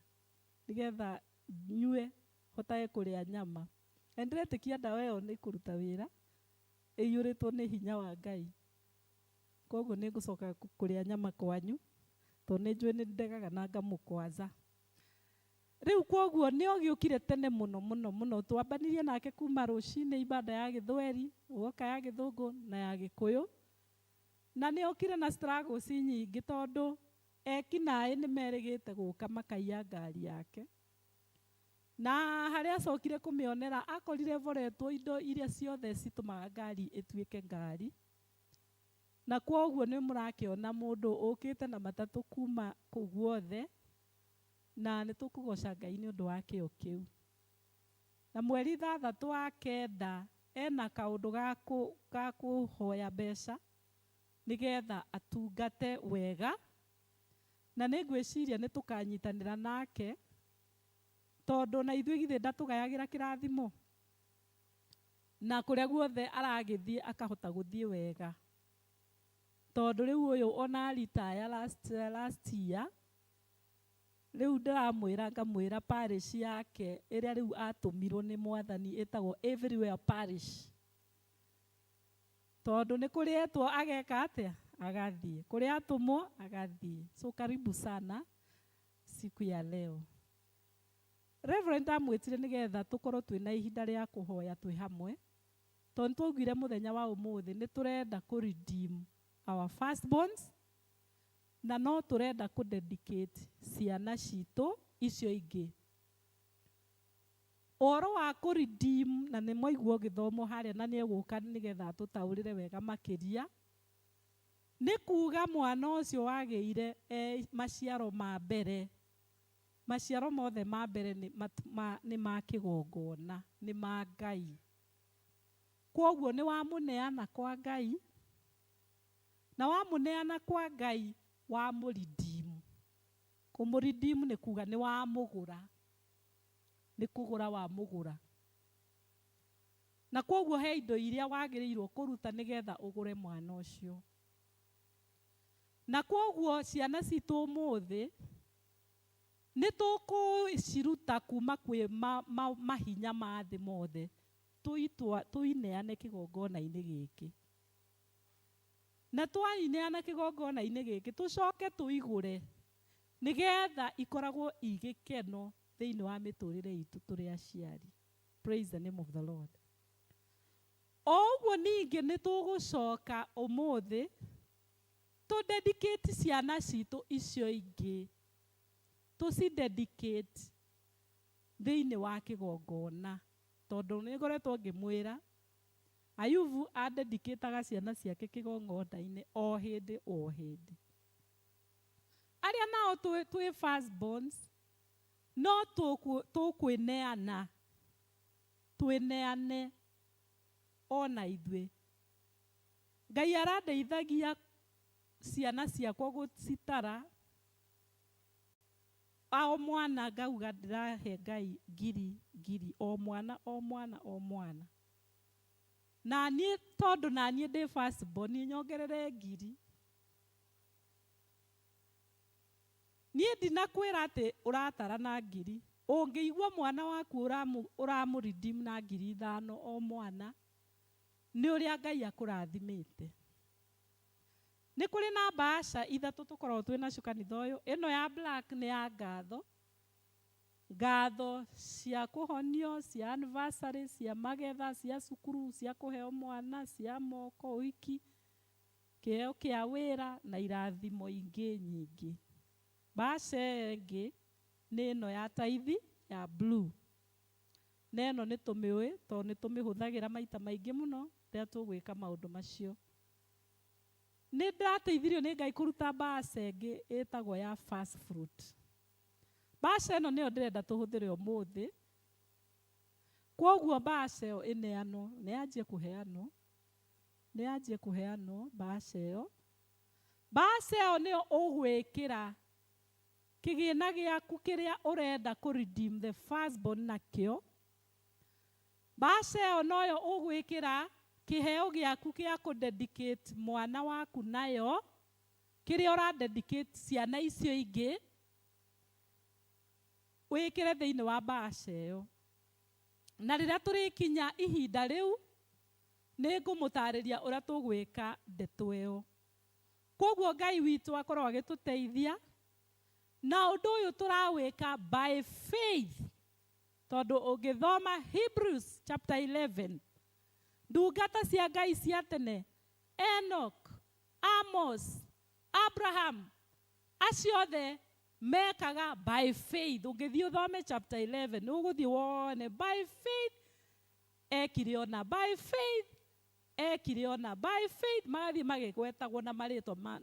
nĩgetha nyue hotage kũrĩa nyama. Na ndĩretĩkia ndawa ĩyo nĩ kũruta wĩra ĩiyũrĩtwo nĩ hinya wa Ngai. Koguo nĩ ngũcoka kũrĩa nyama kwanyu tondũ nĩ njũĩ nĩ ndegaga na ngamũkwaza. Rĩu koguo nĩ ogĩũkire tene mũno mũno mũno. Twambanirie nake kuma rũcinĩ ibada ya Gĩthweri, ũgoka ya Gĩthũngũ na ya Gĩkũyũ. Na nĩ okire na struggles nyingĩ tondũ ekinaĩ nĩ merĩgĩte gũka makaiya ngari yake. Na harĩa acokire kũmĩonera akorire voretwo indo iria ciothe citũmaga ngari ĩtuĩke ngari. Na koguo nĩ mũrakĩona mũndũ ũkĩte na matatũ kuma kũu guothe. Na nĩ tũkũgoca Ngai nĩ ũndũ wa kĩo kĩu. Na mweri 3 wa Kenda ena kaũndũ ga kũhoya mbeca nĩgetha atungate wega. Na nĩ ngwĩciria nĩ tũkanyitanĩra nake tondũ na ithuĩ githĩ ndatũgayagĩra kĩrathimo. Na kũrĩa guothe aragĩthiĩ akahota gũthiĩ wega. Tondũ rĩu ũyũ ona retire last year. Rĩu ndĩramwĩra ngamwĩra parish yake ĩrĩa rĩu atũmirwo nĩ Mwathani ĩtagwo Everywhere Parish. Tondũ nĩ kũrĩ etwo ageka atĩa agathiĩ. Kũrĩ atũmwo agathiĩ. So karibu sana siku ya leo. Reverend amwĩtire nĩgetha tũkorwo twĩna ihinda rĩa kũhoya twĩ hamwe. Tondũ twaugire mũthenya wa ũmũthĩ nĩ tũrenda kũ-redeem our firstborns. Na no tũrenda kũ-dedicate ciana citũ icio ingĩ. Ũhoro wa kũ-redeem na nĩ mwaigua gĩthomo harĩa na nĩ egũka nĩgetha tũtaũrĩre wega makĩria. Nĩ kuuga mwana ũcio wagĩire maciaro ma mbere. Maciaro mothe ma mbere nĩ ma kĩgongona, nĩ ma Ngai. Kwoguo nĩ wamũneana kwa Ngai, na wamũneana kwa Ngai wamũridimu. Kũmũridimu nĩ kuga nĩ wamũgũra, nĩ kũgũra wamũgũra. Na kwoguo he indo iria wagĩrĩirwo kũruta nĩgetha ũgũre mwana ũcio. Na kwoguo ciana citũ ũmũthĩ nĩ tũkũciruta kuma kwĩ mahinya ma thĩ mothe tũineane kĩgongona-inĩ gĩkĩ. Na twaineana kĩgongona-inĩ gĩkĩ tũcoke tũigũre nĩgetha ikoragwo igĩkeno thĩinĩ wa mĩtũrĩre itũ tũrĩ aciari. Praise the name of the Lord. O ũguo ningĩ nĩ tũgũcoka ũmũthĩ tũ-dedicate ciana citũ icio ingĩ, tũci-dedicate thĩinĩ wa kĩgongona. Tondũ nĩ ngoretwo ngĩmwĩra Ayubu a-dedicataga ciana ciake kĩgongona-inĩ o hĩndĩ o hĩndĩ. Arĩa nao twĩ firstborns no tũkwĩneana, twĩneane ona ithuĩ. Ngai arandeithagia ciana ciakwa gũcitara, o mwana ngauga ndĩrahe Ngai ngiri o mwana o mwana o mwana. Na niĩ tondũ na niĩ ndĩ firstborn nyongerere ngiri. Niĩ ndinakwĩra atĩ ũratara na ngiri. Ũngĩigua mwana waku ũramũredeem na 5,000 o mwana, nĩ ũrĩa Ngai akũrathimĩte. Nĩ kũrĩ na mbaca ithatũ tũkoragwo twĩ nacio kanitha ũyũ. Ĩno ya black nĩ ya ngatho. Ngatho cia kũhonio, cia anniversary, cia magetha, cia cukuru, cia kũheo mwana, cia moko, ũhiki, kĩheo kĩa wĩra na irathimo ingĩ nyingĩ. Mbaca ĩngĩ nĩ ĩno ya taithi ya blue. Na ĩno nĩ tũmĩũĩ tondũ nĩ tũmĩhũthagĩra maita maingĩ mũno rĩrĩa tũgwĩka maũndũ macio. Nĩ ndateithirio nĩ Ngai kũruta mbaca ĩngĩ ĩtagwo ya first fruit. Mbaca ĩno nĩyo ndĩrenda tũhũthĩre ũmũthĩ. Kwoguo mbaca ĩyo ĩneanwo, nĩ yanjie kũheanwo mbaca ĩyo. Mbaca ĩyo nĩyo ũgwĩkĩra kĩgĩna gĩaku kĩrĩa ũrenda kũ-redeem the firstborn nakĩo. Mbaca ĩyo noyo ũgwĩkĩra kĩheo gĩaku gĩa kũ-dedicate mwana waku nayo, kĩrĩa ũra-dedicate ciana icio ingĩ, wĩkĩre thĩinĩ wa mbaca ĩyo. Na rĩrĩa tũrĩkinya ihinda rĩu, nĩ ngũmũtarĩria ũrĩa tũgwĩka ndeto ĩyo. Kwoguo Ngai witũ akorwo agĩtũteithia, na ũndũ ũyũ tũrawĩka by faith. Tondũ ũngĩthoma Hebrews chapter 11, ndungata cia Ngai cia tene, Enoch, Amos, Abraham, acio othe mekaga by faith. Ũngĩthiĩ ũthome chapter 11, ũgũthiĩ wone by faith ekire ona, by faith ekire ona, by faith magathiĩ magĩgwetagwo na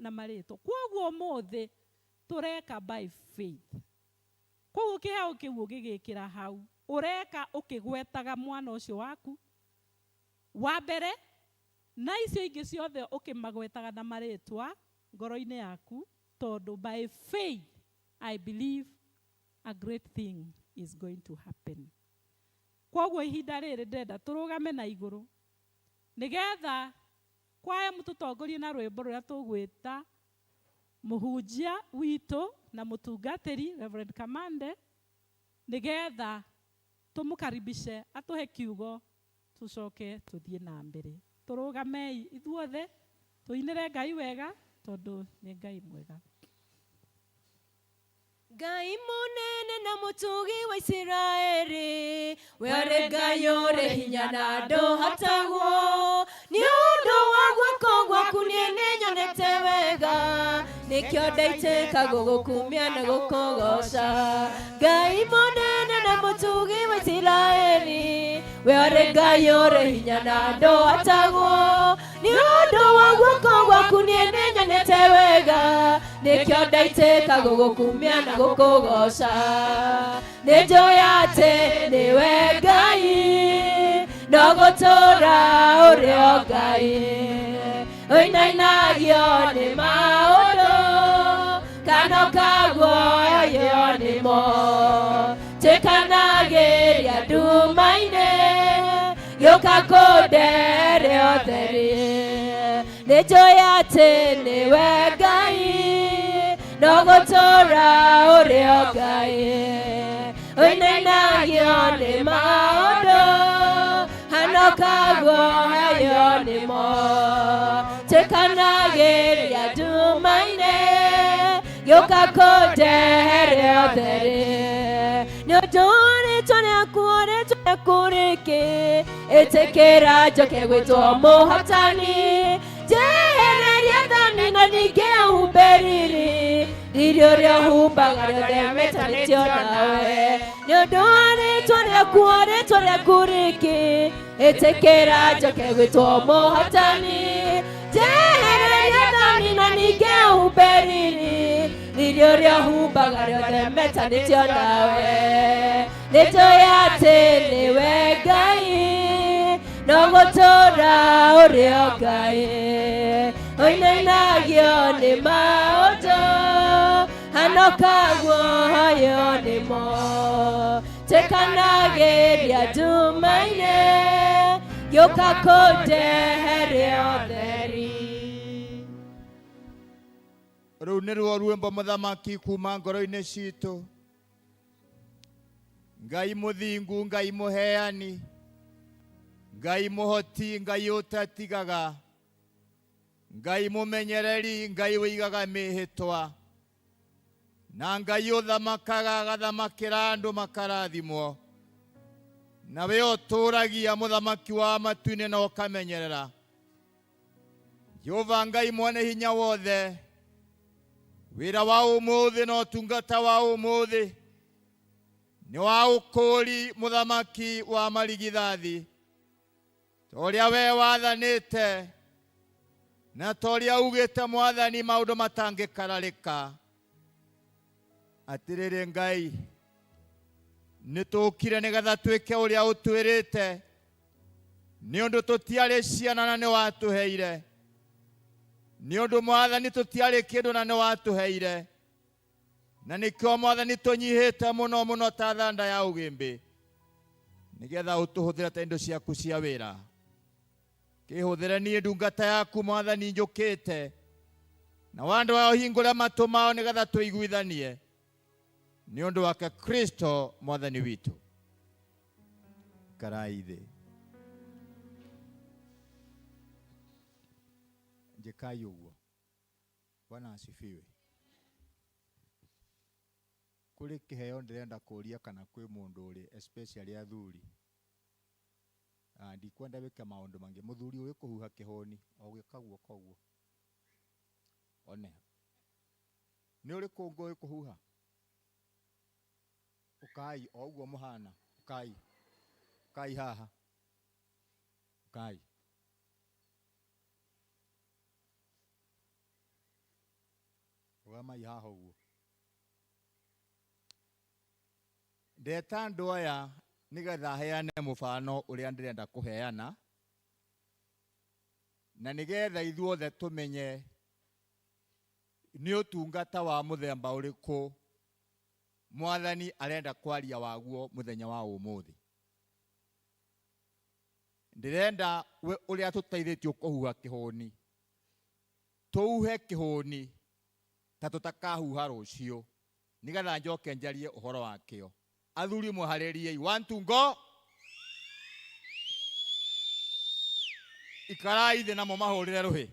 marĩtwa. Kwoguo ũmũthĩ tũreka by faith. Kwoguo kĩheo kĩu ũgĩgĩkĩra hau, ũreka ũkĩgwetaga mwana ũcio waku wa mbere, na icio ingĩ ciothe ũkĩmagwetaga na marĩtwa ngoro-inĩ yaku, tondũ by faith I believe a great thing is going to happen. Kwoguo ihinda rĩrĩ ndĩrenda tũrũgame na igũrũ nĩgetha kwaya mũtũtongorie na rwĩmbo rũrĩa tũgwĩta mũhunjia witũ na mũtungatĩri Reverend Kamande, nĩgetha tũmũkaribishe atũhe kiugo tũcoke tũthiĩ na mbere. Tũrũgamei ithuothe tũinĩre Ngai wega tondũ nĩ Ngai mwega.
Ngai mũnene na mũtugi wa Isiraeli, we arĩ Ngai ũrĩ hinya na ndũhotagwo. Nĩ ũndũ wa guoko gwaku niĩ nĩnyonete wega, nĩkĩo ndaitĩka gũgũkumia na gũkũgoca. Ngai mũnene na mũtugi wa Isiraeli, we arĩ Ngai ũrĩ hinya na ndũhotagwo. Nĩ ũndũ wa guoko gwaku niĩ nĩnyonete wega, nĩkĩo ndaitĩka gũgũkumia na gũkũgoca. Nĩnjũĩ atĩ nĩwe Ngai, no gũtũũra ũrĩ o Ngai ũinainagio nĩ maũndũ kana kaguoyo nĩmo tĩkanagĩria nduma-inĩ gĩũka kũndere ũtheri nĩnjũĩ atĩ nĩwe Ngai no gũtũũra ũrĩ o Ngai ũinainagio nĩ maũndũ hanokaguoyo nĩmo tĩkanagĩria nduma-inĩ gĩũka kũndere ũtheri nĩũndũ rĩtwa rĩaku rĩtwa rĩaku rĩngĩ ĩtĩkĩra njoke gwĩtwo mũhotani njehereria thoni na ningĩ humbe riri ũrĩa humbaga rĩothe metanĩtio nawe nĩũndũ rĩtwa rĩaku rĩngĩ ĩtĩkĩra njoke gwĩtwo mũhotani njehereria thoni na ningĩ humbe riri ũrĩa humbaga rĩothe metanĩtio nawe nĩnjũĩ atĩ nĩwe Ngai no gũtũũra ũrĩ o Ngai ũinainagio nĩ maũndũ hanokaguoyo nĩmo tĩkanagĩria nduma-inĩ gĩũka kũndere ũtheri.
Rĩu nĩruo rwĩmbo mũthamaki kuma ngoro-inĩ citũ. Ngai mũthingu, Ngai mũheani, Ngai mũhoti, Ngai ũtatigaga, Ngai mũmenyereri, Ngai ũigaga mĩhĩtwa, na Ngai ũthamakaga agathamakĩra andũ makarathimwo, nawe ũtũũragia mũthamaki wa matu-inĩ na ũkamenyerera. Jehova Ngai mwene hinya wothe, wĩra wa ũmũthĩ na ũtungata wa ũmũthĩ nĩ wa ũkũũri mũthamaki wa marigithathi, ta ũrĩa we wathanĩte na ta ũrĩa ugĩte Mwathani maũndũ matangĩkararĩka. Atĩrĩrĩ Ngai, nĩtũũkire nĩgetha twĩke ũrĩa ũtwĩrĩte, nĩ ũndũ tũtiarĩ ciana na nĩ watũheire, nĩ ũndũ Mwathani tũtiarĩ kĩndũ na nĩ watũheire, na nĩkĩo Mwathani tũnyihĩte mũno mũno ta thanda ya ũgĩmbĩ, nĩgetha ũtũhũthĩre ta indo ciaku cia wĩra. Kĩhũthĩre niĩ ndungata yaku Mwathani njũkĩte, na andũ ao hingũre matũ mao nĩgetha tũiguithanie, nĩ ũndũ wake Kristo Mwathani witũ. Karai thĩ. Njikai ũguo. Bwana asifiwe. Kũrĩ kĩheo ndĩrenda kũria kana kwĩ mũndũ ũrĩ especially athuri. Ndikwenda wĩke maũndũ mangĩ. Mũthuri ũrĩ kũhuha kĩhoni o gwĩkaguo koguo. One. Nĩ ũrĩ kũngũ ũrĩ kũhuha? Ũkai o ũguo mũhana. Ũkai. Ũkai haha. Ũkai. Ũgamai haha ũguo. Ndeta andũ aya nĩgetha heane mũbano ũrĩa ndĩrenda kũheana, na nĩgetha ithuothe tũmenye nĩ ũtungata wa mũthemba ũrĩkũ Mwathani arenda kwaria waguo mũthenya wa ũmũthĩ. Ndĩrenda ũrĩa tũteithĩtio kũhuha kĩhũni, tũhuhe kĩhũni ta tũtakahuha rũciũ, nĩgetha njoke njarie ũhoro wakĩo. Athuri mũharĩriei. 1 2 go. Ikarai thĩ namo mahũrĩre rũhĩ.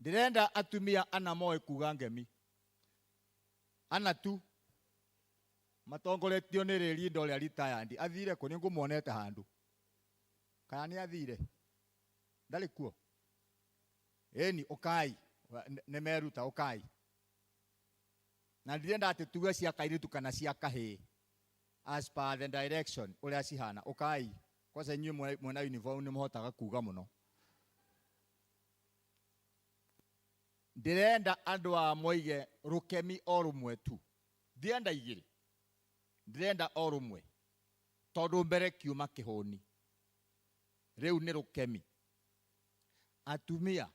Ndĩrenda atumia ana moĩ kuga ngemi. Ana tu. Matongoretio nĩ rĩri ndo rĩa retired. Athire kũ? Nĩ ngũmuonete handũ. Kana nĩ athire? Ndarĩ kuo? Eni, ũkai. Nĩ meruta, ũkai. Na ndirenda atĩ tuge cia kairĩtu kana cia kahĩĩ. As per the direction ũrĩa cihana. Ũkai. Kwanza inyuĩ mwena uniform nĩ mũhotaga kuga mũno. ndirenda andu a moige rukemi o rumwe tu, ndienda igiri, ndirenda o rumwe, tondu mbere kiuma kihuni, riu ni rukemi. Atumia,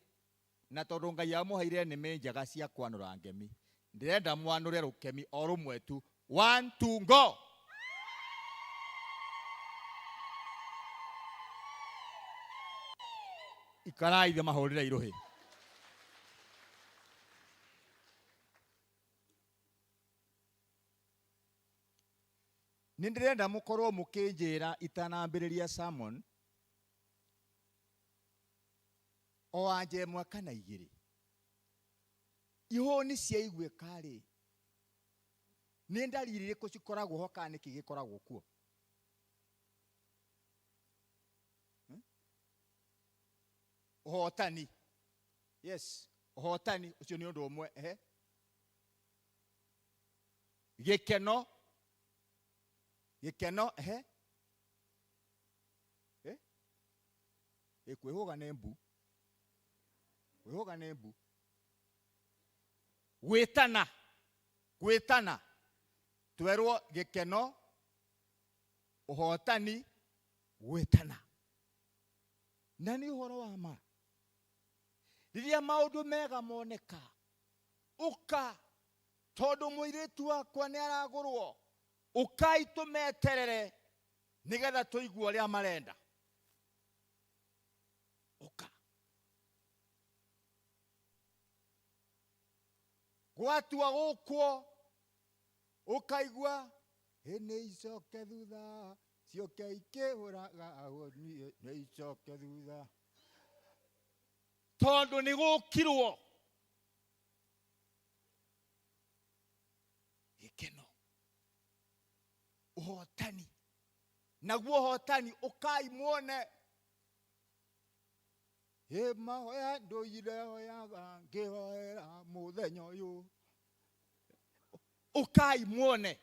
na tondu Ngai amuheire nimi njega cia kwanura ngemi, ndirenda mwanure rukemi o rumwe tu. 1 2 go. Ikarai thia mahurire iruhi. Nindirenda mukorwo mukinjira itanambiriria sermon o anje mwe kana igiri. Ihoni ciaigwe kari ni ndariri iriku cikoragwo ho kana niki gikoragwo kuo? Uhotani. Yes, uhotani ucio ni undu umwe. Gikeno. Gikeno. Kwihuga nembu. Kwihuga nembu. Gwitana. Gwitana. Twerwo gikeno, uhotani, gwitana. Na ni uhoro wa ma. Riria maundu mega moneka, uka tondu muiritu wakwa ni aragurwo, ukai tumeterere nigetha tuigue uria marenda. Uka. Gwatua gukwo ukaigua ni icoke thutha, cioke ikihuraga ahoni, ni icoke thutha, tondu ni gukirwo. Gikeno, uhotani, naguo uhotani ukai muone. Mahoya nduire hoyaga ngihoera muthenya uyu, ukai muone.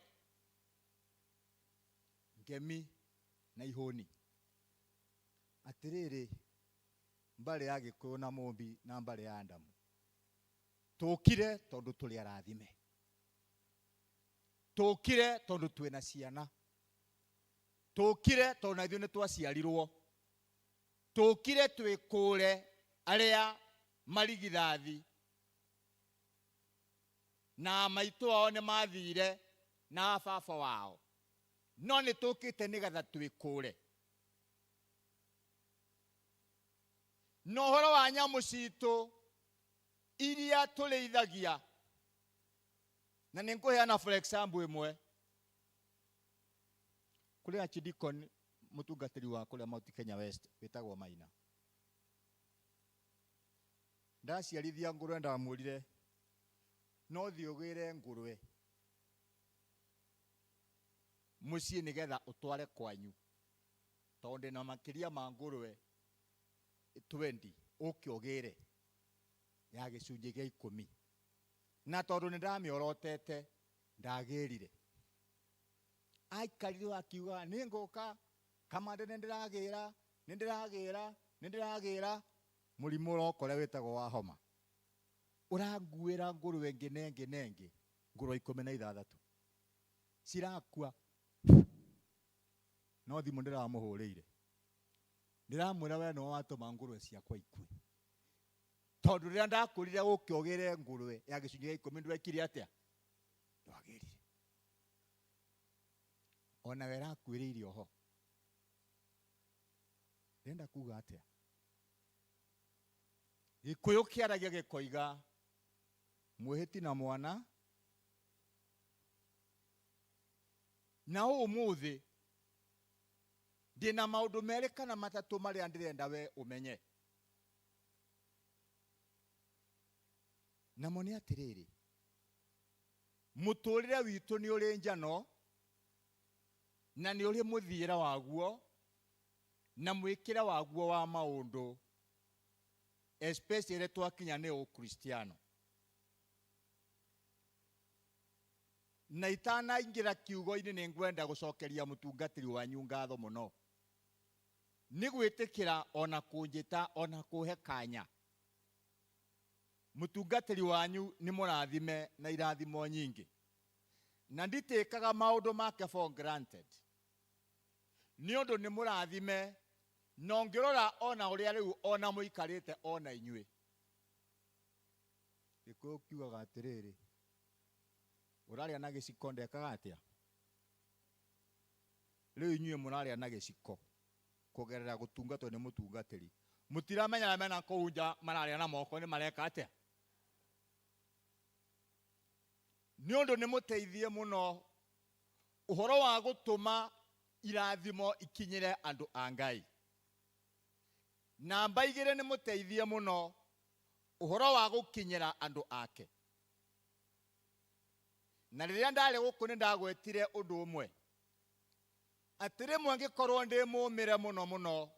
Ngemi na ihoni. Atiriri, mbare ya Gikuyu na Mumbi na mbare ya Andamu, tukire tondu tuli arathime, tukire tondu twina ciana, tukire tondu na ithuĩ nĩ twaciarirwo, tukire twikure aria marigithathi na maitu ao nĩ mathire na baba wao, no nĩ tũkĩte nĩgetha twikure. No horo wa nyamu citu iria tũrĩithagia, na nĩngũheana for example imwe. Kũrĩ Archdeacon mutungatĩri wa kũrĩa Mount Kenya West wĩtagwo Maina. Ndaciarithia ngũrwe ndamũrire no thiĩ ũgĩre ngũrwe mũciĩ nĩgetha ũtware kwanyu, tondũ na makĩria ma ngũrwe 20 ũke ũgĩre ya gĩcunjĩ gĩa 10, na tondũ nĩ ndamĩorotete ndagĩrire. Aikarire akiuga nĩ ngũka kamande nĩ ndĩragĩra mũrimũ ũrokore wĩtagwo wa homa. Ũranguĩra ngũrwe ngenenge, ngũrwe 16 cirakua, no thimũ ndĩramũhũrĩire ndiramwĩra we no watũma ngũrwe ciakwa ikue, tondũ rĩrĩa ndakũrire ũke ũgĩre ngũrwe ya gĩcunjĩ gĩa 10 ndwekire atĩa? Ndwagĩrire. Ona we rakuĩrĩire oho. Ndenda kuga atĩa? Gĩkũyũ kĩaragia gĩkoiga mwĩhĩti na mwana, na ũmũthĩ ndĩna maũndũ merĩ kana matatũ marĩa ndĩrenda we ũmenye. Namo nĩ atĩrĩrĩ, mũtũrĩre witũ nĩ ũrĩ njano na nĩ ũrĩ mũthiĩre waguo na mwĩkĩre waguo wa maũndũ, especially twakinya nĩ ũkristiano. Na itanaingĩra kiugo-inĩ nĩ ngwenda gũcokeria mũtungatĩri wanyu ngatho mũno nĩ gwĩtĩkĩra ona kũnjĩta ona kũhe kanya mutungatiri wanyu ni murathime na irathimo nyingi na nditikaga maundu make for granted ni undu ni murathime na ngirora ona uria riu ona muikarite ona inyue iko kiugaga atiriri uraria na giciko ndekaga atia riu inyue muraria na giciko kugerera gutungatwo ni mutungatiri mutiramenya na mena kuunja mararia na moko ni mareka atia ni undu ni muteithie muno uhoro wa gutuma irathimo ikinyire andu a Ngai na mbaigire ni muteithie muno uhoro wa gukinyira andu ake na riria ndari guku ni ndagwetire undu umwe atire mwangikorwo ndi mumire muno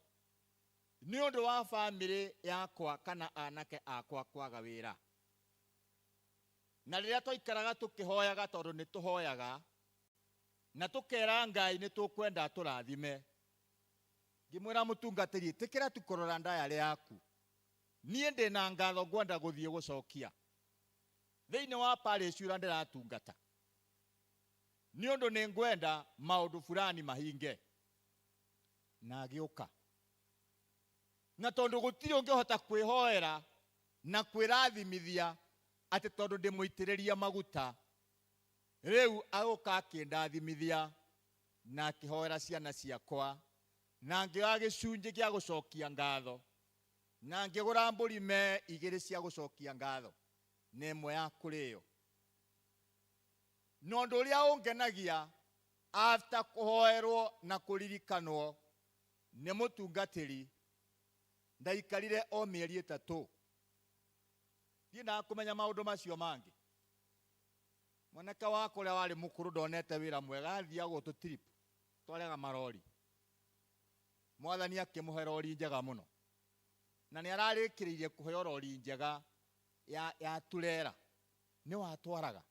ni undu wa family yakwa kana anake akwa kwaga wira na riria twaikaraga tukihoyaga tondu ni tuhoyaga na tukera Ngai ni tukwenda turathime ngimwira mutungatiri tikira tukorora ndayari yaku nie ndi na ngatho ngwenda guthie gucokia thiini wa parish ura ndiratungata ni undu ni ngwenda maundu fulani mahinge na agiuka na tondu gutiri ungihota kwihoera na kwirathimithia ati tondu ndimuitiriria maguta riu aguka akindathimithia na akihoera ciana ciakwa na ngioya gicunji gia gucokia ngatho na ngigura mburi me igiri cia gucokia ngatho ni imwe ya kurio nondu uria ungenagia after kuhoerwo na kuririkanwo ni mutungatiri ndaikarire o mieri 3 ndina kumenya maundu macio mangi mwanake wakwa uria wari mukuru ndonete wira mwega athiaga tu trip twarega marori mwathani akimuhe rori njega muno na ni ararikiririe kuheo rori njega ya turera ni watwaraga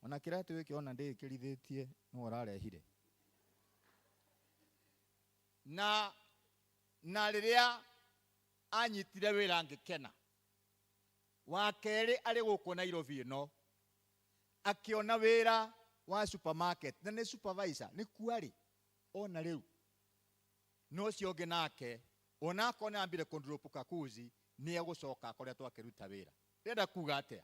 ona kiratu wiki ona ndikirithitie no urarehire na riria anyitire wira ngikena wakeri ari guku Nairobi no akiona wira wa supermarket na ni supervisor ni kuari ona riu no cionge nake ona akona ambire kundropuka kuzi ni egucoka koria twakiruta wira renda kuga atia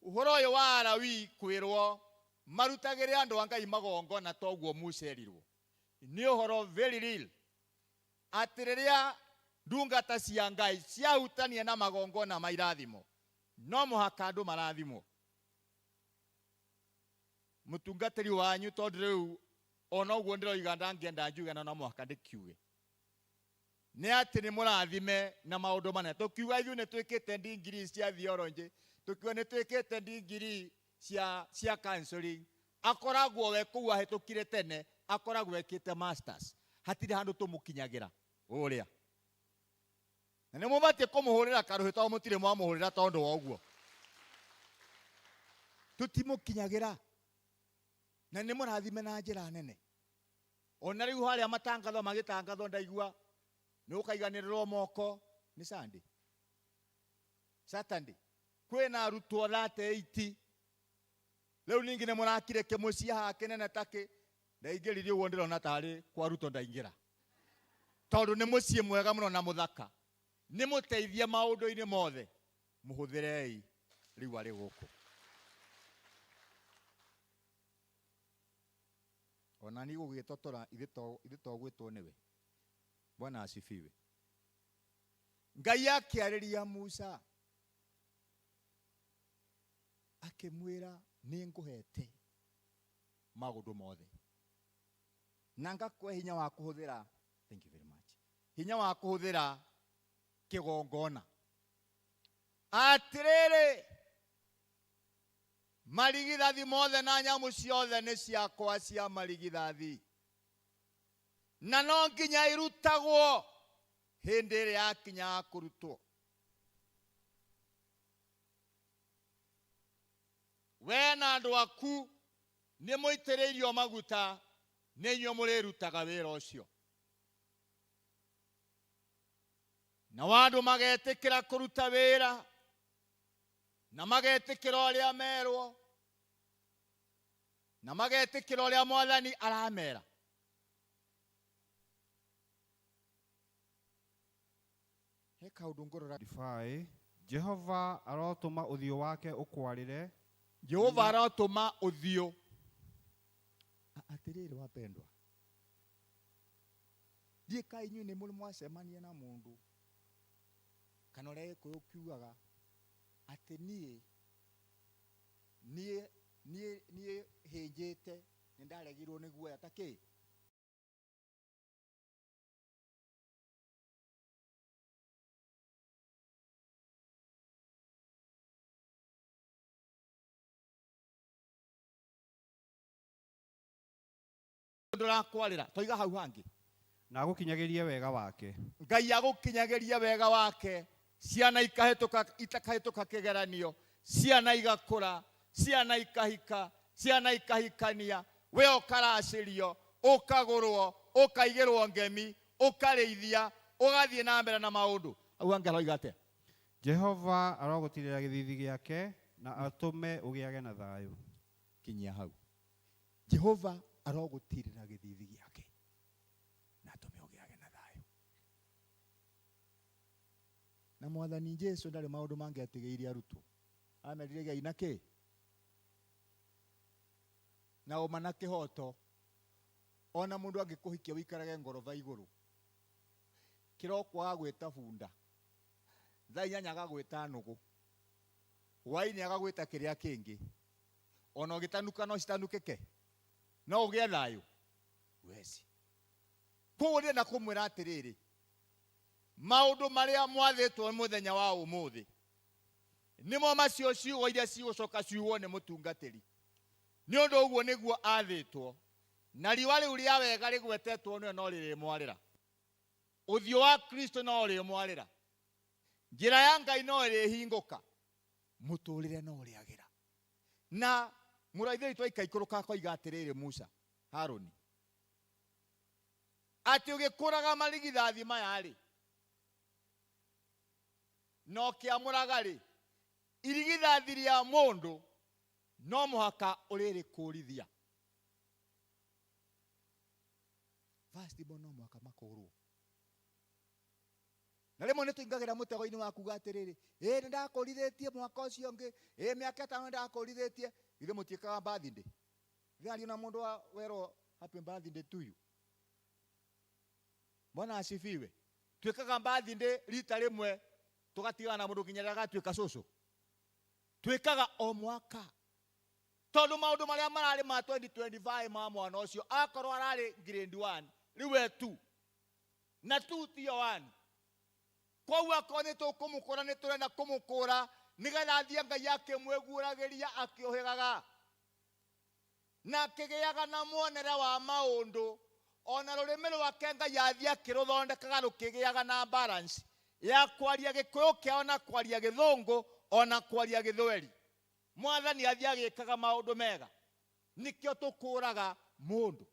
uhoro uyu wa Arawi kwirwo marutagire andu a Ngai magongo na toguo mucerirwo ni uhoro very real atiriria ndungata cia Ngai ciahutania na magongo na mairathimo no muhaka andu marathimo mutungatiri wanyu tondu riu ona uguo ndiroiga ndangienda njuge na no muhaka ndikiuge ni ati ni murathime na maundu manene tukiuga ithu ni twikite degree cia theology tukiuga ni twikite degree cia counseling akoragwo we kuu ahitukire tene akoragwo ekite masters hatire handu tumukinyagira uria na ni mubatie kumuhurira karuhi to mutire mwamuhurira tondu wa uguo tutimukinyagira na ni murathime na njira nene ona riu haria matangatho magitangatho ndaigua ni ukaiganirwo moko ni Sunday Saturday kwena arutwo 38 riu ningi ni murakire kimucia ha kinene take ndaingiririe uguo ndirona tari kwa ruto ndaingira tondu ni mucie mwega muno na muthaka ni muteithie maundu-ini mothe muhuthirei riu ari guku ona ni gugitotora ithito gwitwo niwe Bwana asifiwe Ngai akiariria Musa akimwira ni nguhete maundu mothe na ngakwe hinya wa kuhuthira thank you very much hinya wa kuhuthira kigongona atiriri marigithathi mothe na nyamu ciothe ni ciakwa cia marigithathi na no nginya irutagwo hindi iri yakinya kurutwo we na andu aku ni muitiriirio maguta ni nyo murirutaga wira ucio na wandu magetikira kuruta wira
na magetikira uria merwo na magetikira uria Mwathani aramera. He kaundu ngorora
Ndifai, Jehova arotuma uthio wake ukwarire.
Jehova arotuma uthio. Atiriri wapendwa, ndiä ka inyu nä må rä mwacemania na må ndå kana å rä a gä kå yå kiugaga atä niä hä njä te nä ndaregirwo nä guoya ta kä ndå rakwarä ra toiga hau hangä
na gukinyagirie wega wake.
Ngai agukinyagiria wega wake, ciana ikahituka kigeranio, ciana igakura, ciana ikahika, ciana ikahikania, we ukaracirio, ukagurwo, ukaigirwo ngemi, ukarĩithia, ugathie na mbere na maundu. Au ange aroiga atia?
Jehova arogutirira githithi giake na atume ugiage na thayu.
Kinyia hau. Jehova arogutirira githithi giake na atume ugiage na thayu. Na Mwathani Jesu ndari maundu mangi atigeire arutwo. Amerire Ngai na ki? Na uma na kihoto. Ona mundu angikuhikia wikarage ngorova iguru. Kiroko agwita bunda. Thaa inyanya agagwita nugu. Waini agagwita kiria kingi. Ona ugitanuka no citanukike. No ugie thayu. Wesi. Kuria na kumwira atiriri. Maundu maria mwathitwo muthenya wa umuthi. Nimo macio ciugo iria cigucoka ciugo ni mutungatiri. Ni undu uguo niguo athitwo. Na riwa riu ria wega rigwetetwo no riri mwarira. Uthio wa Kristo no riri mwarira. Njira ya Ngai no riri hinguka. Muturire no riagira. Na muraithiri twaika ikuruka koiga atiriri Musa, Haruni. Ati ugikuraga marigithathi maya ri. No kiamuraga ri. Irigithathi ria mundu no muhaka uriri kurithia. Vasti bono muhaka makurwo. Na rimwe ni tuingagira mutego-ini wa kuga atiriri, ni ndakurithitie mwaka ucio ngi, miaka 5 ndakurithitie, ithe mutiikaga birthday. Gari na mundu wa wero happy birthday to you. Bwana asifiwe. Twikaga birthday rita rimwe tugatigana na mundu kinyara gatwika cucu. Twikaga o mwaka. Tondu maundu maria marari ma 2025 ma mwana ucio akorwo arari grade 1 riwe 2 na 2 tio 1. Kwa uwa kone tukumukura ni turenda kumukura nigetha athie Ngai akimweguragiria akiohegaga na kigiaga na mwonere wa maundu ona rurimi rwake Ngai athie akiruthondekaga rukigiaga na balance ya kwaria Gikuyu kiao na kwaria Githungu ona kwaria Githweri. Mwathani athie agikaga maundu mega nikio tukuraga mundu.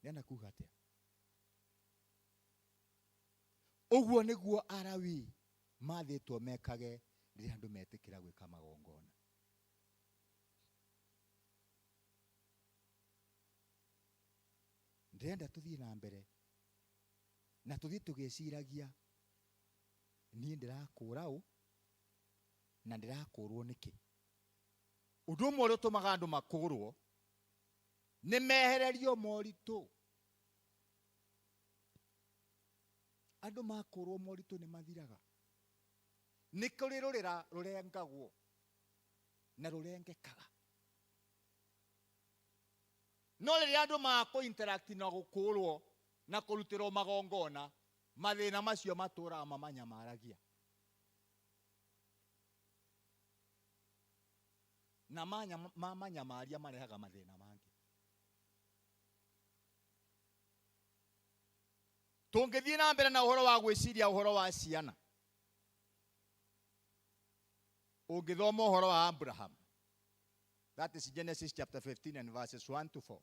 Nenda kuga atia? Uguo niguo Arawi mathitwo mekage riria andu metikira gwika magongona. Ndenda tuthie na mbere na tuthie tugiciragia nie ndirakura u na ndirakurwo niki. Undu umwe uria utumaga andu makurwo ni mehererio moritu. Andu makurwo moritu ni mathiraga. Ni kuri rurira rurengagwo na rurengekaga. No riria andu mako interact na gukurwo na kurutirwo magongona mathina macio matura mamanyamaragia. Na mamanyamaria marehaga mathina mangi. Tungithie na mbere na uhoro wa gwiciria uhoro wa ciana. Ungithoma uhoro wa Abraham. That is Genesis chapter 15 and verses 1 to 4.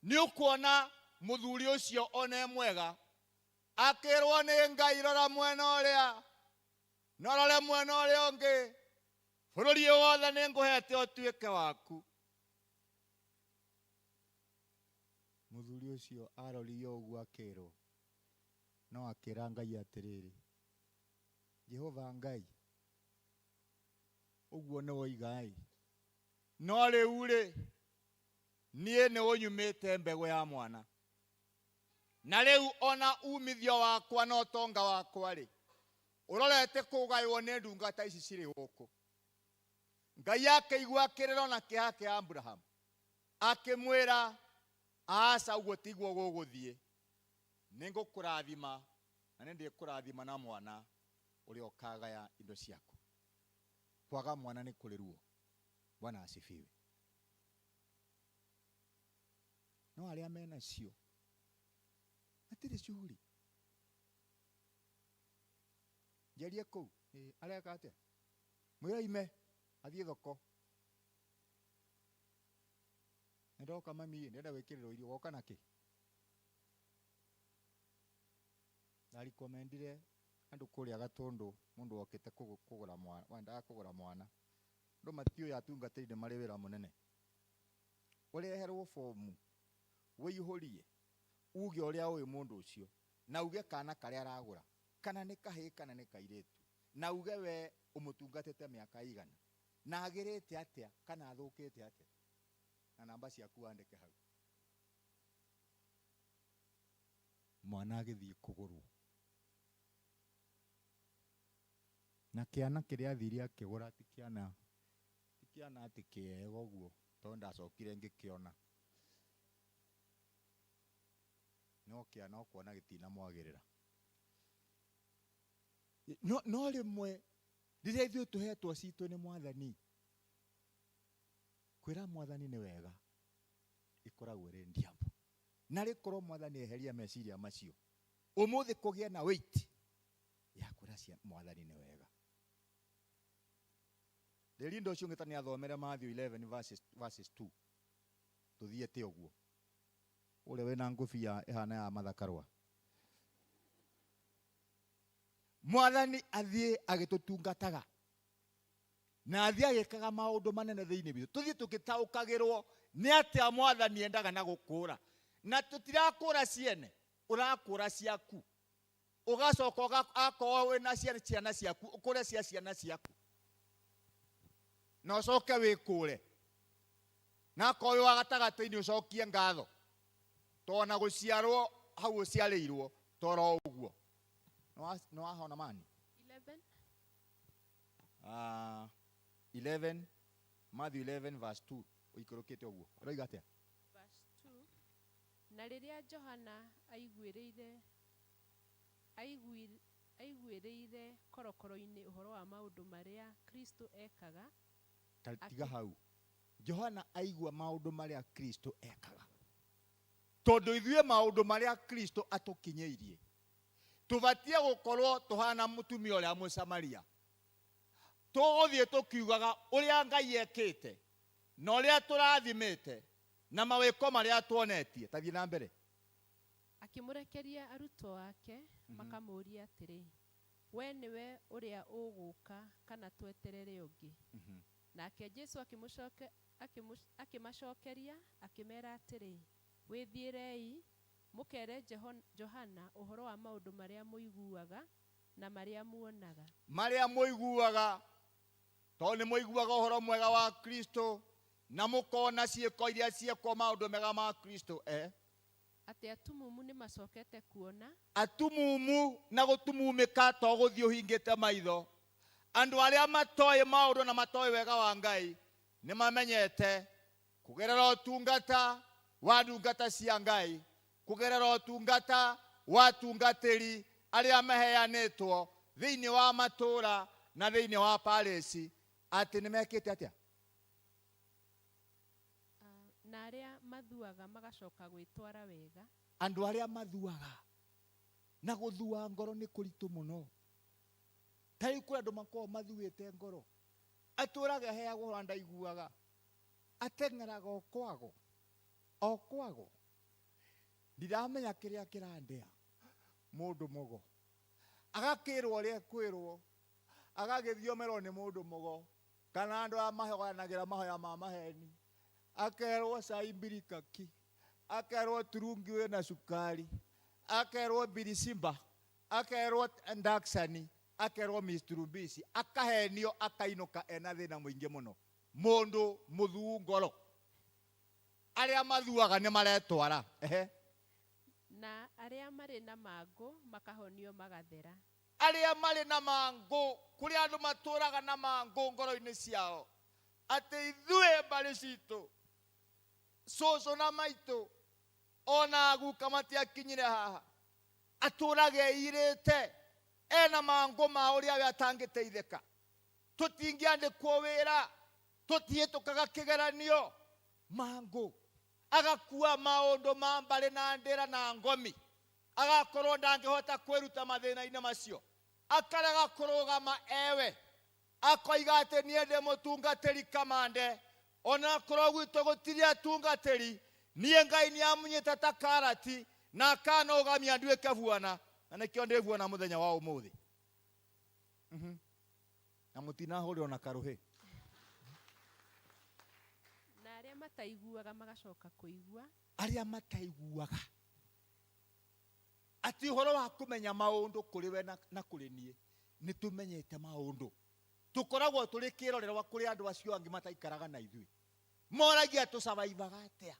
Ni ukuona muthuri ucio one mwega akirwo nĩ Ngai rora mwena ũrĩa na rore mwena ũrĩa ũngĩ, bũrũri ũyũ wothe nĩ ngũhete ũtuĩke waku. Mũthuri ũcio arorire ũguo akĩrwo, no akĩra Ngai atĩrĩrĩ, Jehova Ngai, ũguo nĩ woiga-ĩ, no rĩu-rĩ, niĩ nĩ ũnyumĩte mbegũ ya mwana, na rĩu ona umithio wakwa na ũtonga wakwa-rĩ, ũrorete kũgaywo nĩ ndungata ici cirĩ gũkũ. Ngai akĩigua kĩrĩro na kĩeha kĩa Abrahamu, akĩmwĩra, aca ũguo tiguo gũgũthiĩ, nĩngũkũrathima na nĩndĩkũrathima na mwana ũrĩa ũkagaya indo ciaku. Kwaga mwana nĩ kũrĩ ruo. Bwana asifiwe. No arĩa menacio matirĩ shughuli. Njarie kũu areka atĩa? Mwĩra ime athiĩ thoko. Nĩndoka mami, ndĩrenda gwĩkĩrĩrwo irio, woka nakĩ? Ndarĩkomendire andũ kũrĩa Gatũndũ, mũndũ wokĩte kũgũra mwana, wendaga kũgũra mwana. Andũ matiũĩ atungatĩri nĩ marĩ wĩra mũnene. Ũreherwo fomu, wĩihũrie, uge ũrĩa ũĩ mũndũ ũcio, na uge kana karĩa aragũra, kana nĩ kahĩĩ kana nĩ kairĩtu, na uge we ũmũtungatĩte mĩaka igana, na agĩrĩte atĩa kana athũkĩte atĩa, na namba ciaku wandĩke hau. Mwana agĩthiĩ kũgũrwo, na kĩana kĩrĩa athire akĩgũra ti kĩana atĩ kĩega ũguo, tondũ ndacokire ngĩkĩona, no kĩana ũkuona gĩtinamwagĩrĩra. No rĩmwe rĩrĩa ithuĩ tũhetwo citũ nĩ Mwathani, kwĩra Mwathani nĩ wega ĩkoragwo ĩrĩ ndiambo, na rĩkorwo Mwathani eheria meciria macio, ũmũthĩ kũgĩa na weight ya kwĩra Mwathani nĩ wega. Rĩrĩ ũcio ũngĩ ta nĩ athomere Matthew 11 verses 2, tũthiĩte ũguo. Ũrĩa wĩna ngũbia ĩhana ya mathakarwa. Mwathani athiĩ agĩtũtungataga, na athiĩ agĩkaga maũndũ manene thĩinĩ witũ. Tũthiĩ tũgĩtaũkagĩrwo nĩ atĩa Mwathani endaga na gũkũra. Na tũtirakũra ciene, ũrakũra ciaku. Ũgacoka akorwo wĩna ciana ciaku, ũkũre cia ciana ciaku. Na ũcoke wĩkũre. Na akorwo wa gatagatĩ-inĩ ũcokie ngatho. Tondũ na gũciarwo hau ũciarĩirwo toro ũguo. No wahona mani? 11 Matthew 11 verse 2 ũikũrũkĩte ũguo. Ũroiga atĩa?
Verse 2. Na rĩrĩa Johana aiguĩrĩire korokoro-inĩ ũhoro wa maũndũ marĩa Kristo ekaga.
Tiga hau. Johana aigua maũndũ marĩa Kristo ekaga. Tondũ ithuĩ maũndũ marĩa Kristo atũkinyĩirie, tũbatie gũkorwo tũhana mũtumia ũrĩa Mũsamaria. Tũgũthiĩ tũkiugaga ũrĩa Ngai ekĩte, na ũrĩa tũrathimĩte, na mawĩko marĩa tuonetie. Tathiĩ na mbere.
Akĩmũrekeria arutwo ake, makamũũria atĩrĩ, we nĩwe ũrĩa ũgũka kana tweterere ũngĩ? Nake Jesũ akĩmacokeria akĩmera atĩrĩ, wĩthiĩrei mũkere Johana ũhoro wa maũndũ marĩa mũiguaga na marĩa muonaga.
Marĩa mũiguaga, tondũ nĩ mũiguaga ũhoro mwega wa Kristo, na mũkona ciĩko iria ciĩkwo maũndũ mega ma Kristo.
Atĩ atumumu nĩ macokete kuona.
Atumumu na gũtumumĩka to gũthiĩ ũhingĩte maitho. Andũ arĩa matoĩ maũndũ na matoĩ wega wa Ngai nĩ mamenyete kũgerera ũtungata wa ndungata cia Ngai, kũgerera ũtungata wa tungatĩri arĩa maheanĩtwo thĩinĩ wa matũũra na thĩinĩ wa palace, atĩ nĩ mekĩte atĩa?
Na arĩa mathuaga magacoka gwĩtwara wega.
Andũ arĩa mathuaga, na gũthua ngoro nĩ kũritũ mũno. Tarĩ kũrĩ andũ makoragwo mathuĩte ngoro, atũraga heagwo ũhoro ndaiguaga, ateng'eraga o kwago. Ndiramenya kĩrĩa kĩrandĩa. mundu mugo agakirwo ria kwirwo agagithiomerwo ni mundu mugo kana andu amahoyanagira mahoya ma maheni akerwo cai mbirikaki akerwo turungi wina sukari akerwo birisimba akerwo ndaksani akerwo mistrumbisi akahenio akainuka ena thina muingi muno mundu muthu ngoro aria mathuaga ni maretwara
na aria mari na mangu makahonio magathera
aria mari na mangu kuri andu maturaga na mangu ngoro-ini ciao ati ithue mbari citu coco na maitu ona guka matiakinyire haha aturage irite ena mangu ma uria we atangiteithika tutingiandikwo wira tutihitukaga kigeranio mangu agakua maundu ma mbari na ndira na ngomi agakorwo ndangihota kwiruta mathina-ini macio akarega kurugama ewe akoiga ati nie ndi mutungatiri kamande ona korwo gwitu gutiri atungatiri nie Ngai ni amunyite ta karati na akanogamia nduike vuana na nikio ndi vuana muthenya wa umuthi na mutina huri ona karuhi
na aria mataiguaga magacoka kuigua
aria mataiguaga ati horo wa kumenya maundu kuri we na kuri nie ni tumenyete maundu tukoragwo turi kirorerwa kuri andu acio angi mataikaraga na ithui moragia tu survive atia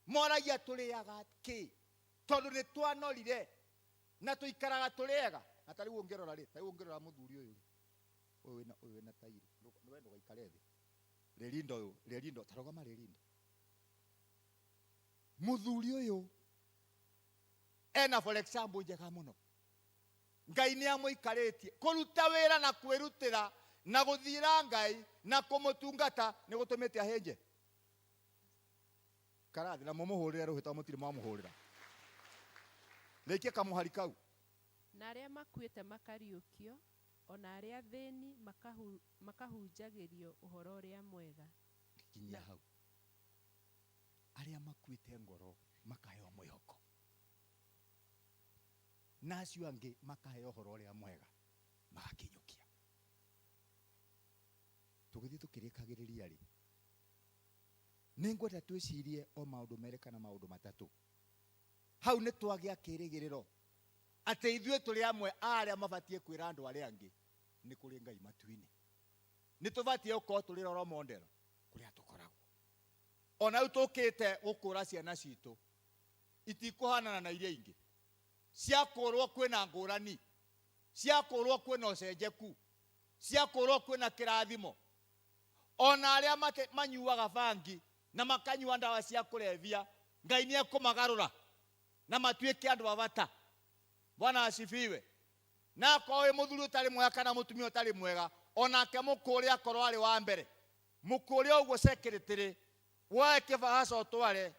moragia turiaga ki tondu ni twanorire na tuikaraga turiega atari wongerora ri tari wongerora muthuri uyu na tairi ni wendo gaikare thi Lelindo tarogama Lelindo muthuri uyu ena for example njega muno Ngai ni amuikaritie kuruta wira na kwirutira na guthira Ngai na kumutungata ni gutumite ahenje karathi na mumuhurire ruhita mutiri mwamuhurira lekia kamuhari kau
na aria makuite makariukio ona aria thini makahunjagirio uhoro uria mwega
kinya hau aria makuite ngoro makaheo mwihoko na acio angi makaheo uhoro uria mwega magakinyukia tugithi tukirikagiriria ri ningwenda twicirie o maundu mere kana maundu matatu hau ni twagia kirigiriro ati ithue turi amwe aria mabatie kwira andu aria angi ni kuri Ngai matuini ni tubatie uko turi roro mondero kuri atukoragwo ona utukite gukura ciana citu itikuhanana na iria ingi ciakurwo kwina ngurani ciakurwo kwina ucenjeku ciakurwo kwina kirathimo ona aria manyuaga bangi na makanyua ndawa cia kulevya Ngai ni akumagarura na matuike andu abata Bwana asifiwe na kowe muthuri utari mwega kana mutumia utari mwega onake mukuri akorwo ari wa mbere mukuri uguo secretary wa kibahaso tware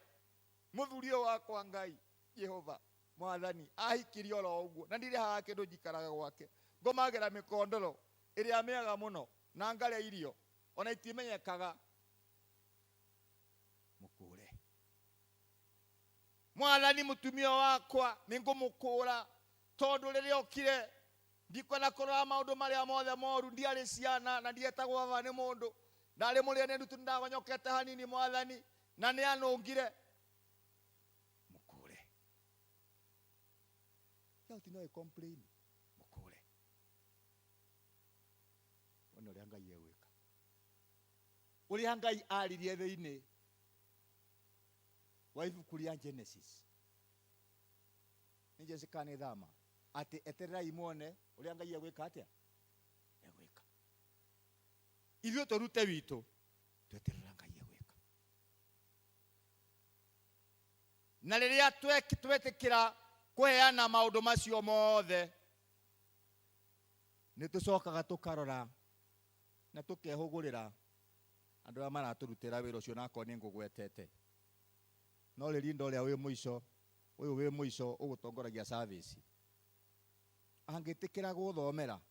muthuri wakwa Ngai Jehova mwathani ahikirio ro uguo na ndire haha kindu njikaraga gwake ngomagira mikondoro iria mega muno na ngare irio ona itimenyekaga mukure mwathani mutumia wakwa ningumukura tondu riria okire ndikona korora maundu maria mothe moru ndiari ciana na ndietagwo baba ni mundu ndari muriene ndutu ndagonyokete hanini mwathani na ni anungire mukure yauti no complain mukure ono ria Ngai egwika uria Ngai aririe thiini wa ibuku ria Genesis ni Jessica ni thama ati etererai muone uria Ngai egwika atia egwika ithio turute witu tweterera Ngai egwika na riria twetikira kuheana maundu macio mothe ni tucokaga tukarora na tukehugurira andu aria maraturutira wira ucio nako ni ngugwetete no Lelindo uria wi muico uyu wi muico ugutongoragia service angitikira guthomera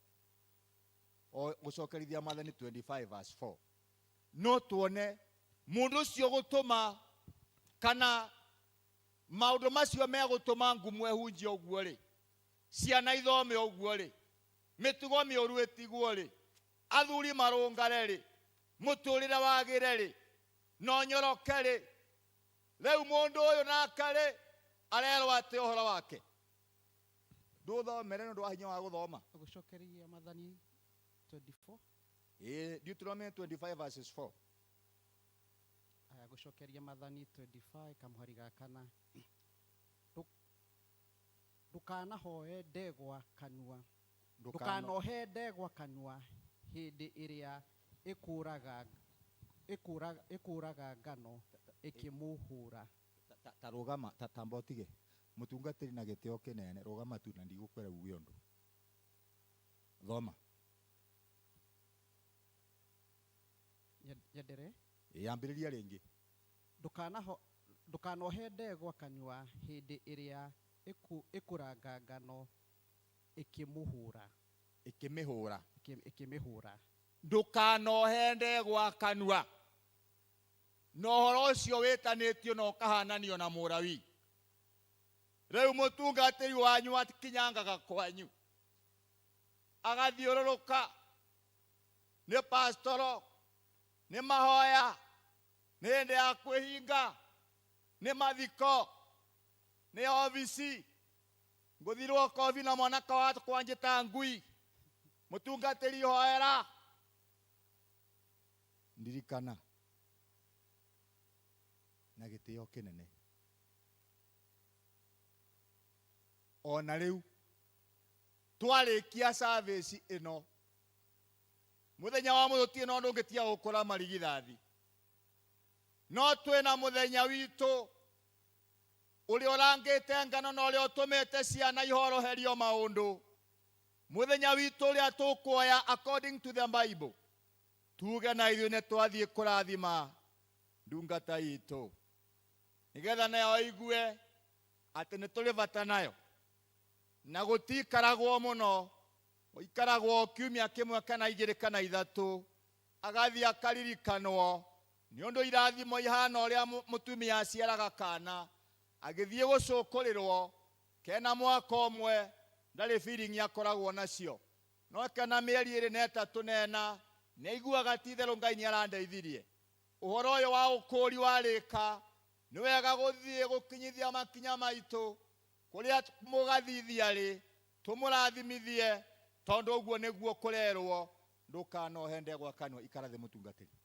o gucokerithia Mathani 25 verse 4 no tuone mundu ucio gutuma kana maundu macio me gutuma ngumu ehunjia uguo ri ciana ithome uguo ri mitugo mioru itigwo ri athuri marungare ri muturire wagire ri no nyoroke ri riu mundu uyu nake ri arerwa ati uhoro wake nduthomere nundu wa hinya wa guthoma
Gucokeria Mathani 24
Deuteronomy 25 verses 4
aya gucokeria Mathani 25 kamuhari ga kana ndukanahoe ndegwa kanua ndukanohe ndegwa kanua hindi iria ikuraga ngano ikimuhura
ta rugama tatamba utige mutungatiri na gitio kinene rugama tu na ndigukwera uge undu thoma
yendere
yambiriria ringi
ndukanohe ndegwa kanua hindi iria ikuranga ngano ikimihura
ndukanohe ndegwa kanua no horo ucio witanitio no kahananio na Murawi riu mutungatiri wanyu atikinyangaga kwanyu agathiururuka ni pastoro ni mahoya ni hinde ya kwihinga ni mathiko ni ofisi nguthirwo kobi na mwanaka wa kwanjita ngui mutungatiri hoera ndirikana na gitio kinene ona riu twarikia service ino muthenya wa muthutio no ndungitia gukora marigithathi no twina muthenya witu uri orangite ngano no uri otumite ciana ihoroherio maundu muthenya witu uri atukuoya according to the Bible tuge na ithuĩ nĩ twathiĩ kũrathima ndungata itũ nigetha nayo igue atĩ nĩ tũrĩ bata nayo na gũtikaragwo mũno gũikaragwo kiumia kĩmwe kana igĩrĩ kana ithatũ agathiĩ akaririkanwo nĩ ũndũ irathimo ihana ũrĩa mũtumia aciaraga kana agĩthiĩ gũcũkũrĩrwo kena mwaka ũmwe ndarĩ feeling akoragwo nacio no kana mĩeri ĩrĩ na ĩtatũ na ĩna nĩ aiguaga ti itherũ Ngai nĩ arandeithirie ũhoro ũyũ wa ũkũri warĩka nĩ wega gũthiĩ gũkinyithia makinya maitũ kũrĩa mũgathithia rĩ tũmũrathimithie tondũ ũguo nĩguo kũrerwo ndũkanohe ndegwa kanua ikara thĩ mũtungatĩri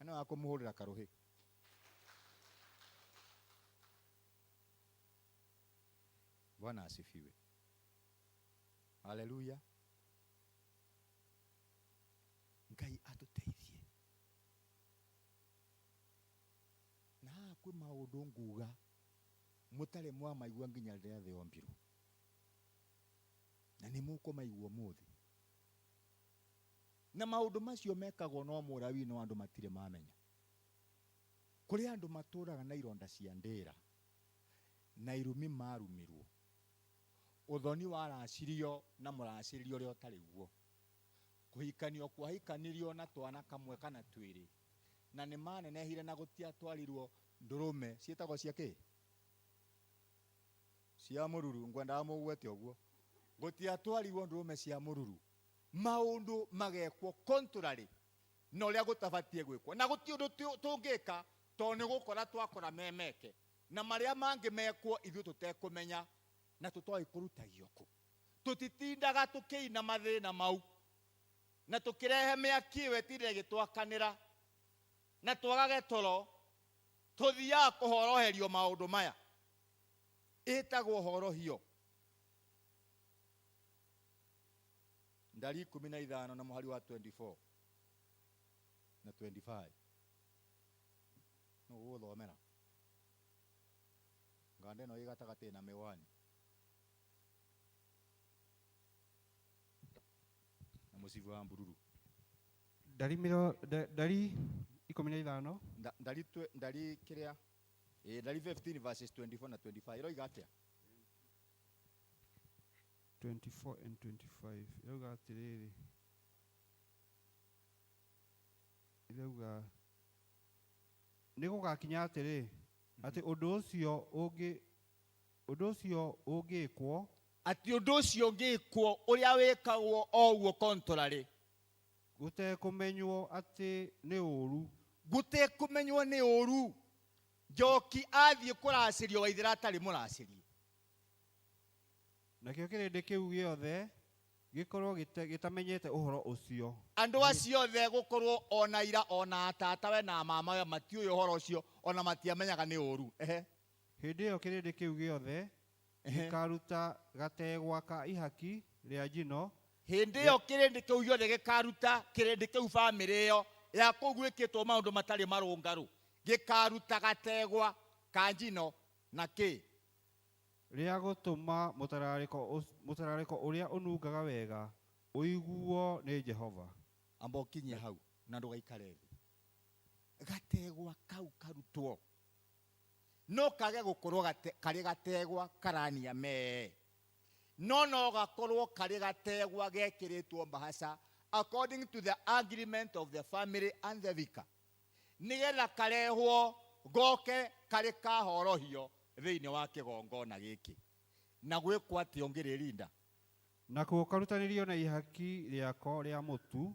ana wa kũmũhũrĩra karũhĩ Bwana asifiwe haleluya Ngai atuteithie na kwĩ maũndũ nguga mũtarĩ mwamaigua nginya rĩrĩa thĩ yombirwo na nĩ mũkũmaigua ũmũthĩ na maũndũ macio mekagwo no Mũrawi no andũ matirĩ mamenya kũrĩ andũ matũraga na ironda cia ndĩra na irumi marumirwo uthoni waracirio na mũracĩrio ũrĩa ũtarĩ guo kuhikanio kwahikanirio na twana kamwe kana twĩrĩ na nĩ manenehire na gũtiatwarirwo ndũrũme ciĩtagwo cia kĩ cia mũruru ngwendaga mũgwete ũguo gũtiatwarirwo ndũrũme cia mũruru maũndũ magekwo contrary na ũrĩa gũtabatie gwĩkwo na gũti ũndũ tũngĩka tondũ nĩ gũkora twakora memeke na marĩa mangĩ mekwo ithuĩ tũtekũmenya na tũtoĩ kũrutagio kũ tũtitindaga tũkĩina mathĩna mau na tũkĩrehe mĩaki ĩyo ĩtindire ĩgĩtwakanĩra na twagage toro tũthiaga kũhoroherio maũndũ maya ĩtagwo horohio ndari 15 na mũhari wa 24 na 25 no gũthomera nganda ĩno ĩgatagatĩ na mĩwani na mũcibi wa mbururu
Ndari 15
ndari kĩrĩa ndari 15 verses 24 na 25 ĩroiga atĩa
24 and 25 irauga atĩrĩrĩ irauga nĩ gũgakinya atĩrĩ atĩ ũndũ ũcio ũngĩkwo
ati undu ucio ngikwo uria wikagwo o uo contrary
gutekumenywo ati ni uru
gutekumenywo ni uru njoki athie kuracirio waithira atari muracirie
nakio kirindi kiu giothe gikorwo gitamenyete uhoro ucio
andu acio othe gukorwo ona ira ona atatawe na mama we matiuĩ uhoro ucio ona matiamenyaga ni uru
hindi iyo kirindi kiu giothe gikaruta gategwa ka ihaki ria njino
hindi iyo kirindi kiu giothe gikaruta kirindi kiu family iyo ya kugwikitwo maundu matari marungaru gikaruta gategwa ka njino na ki
ria gutuma mutarariko uria unungaga wega uiguo ni Jehova
amba ukinye hau na ndugaikare thi gategwa kau karutwo no kage gukorwo kari gategwa karania me no gakorwo kari gategwa gekiritwo bahasa according to the agreement of the family and the vicar nigetha karehwo goke kari kahorohio thiini wa kigongona giki na gwikwo ati ongiririnda
na kukarutanirio na ihaki riako ria mutu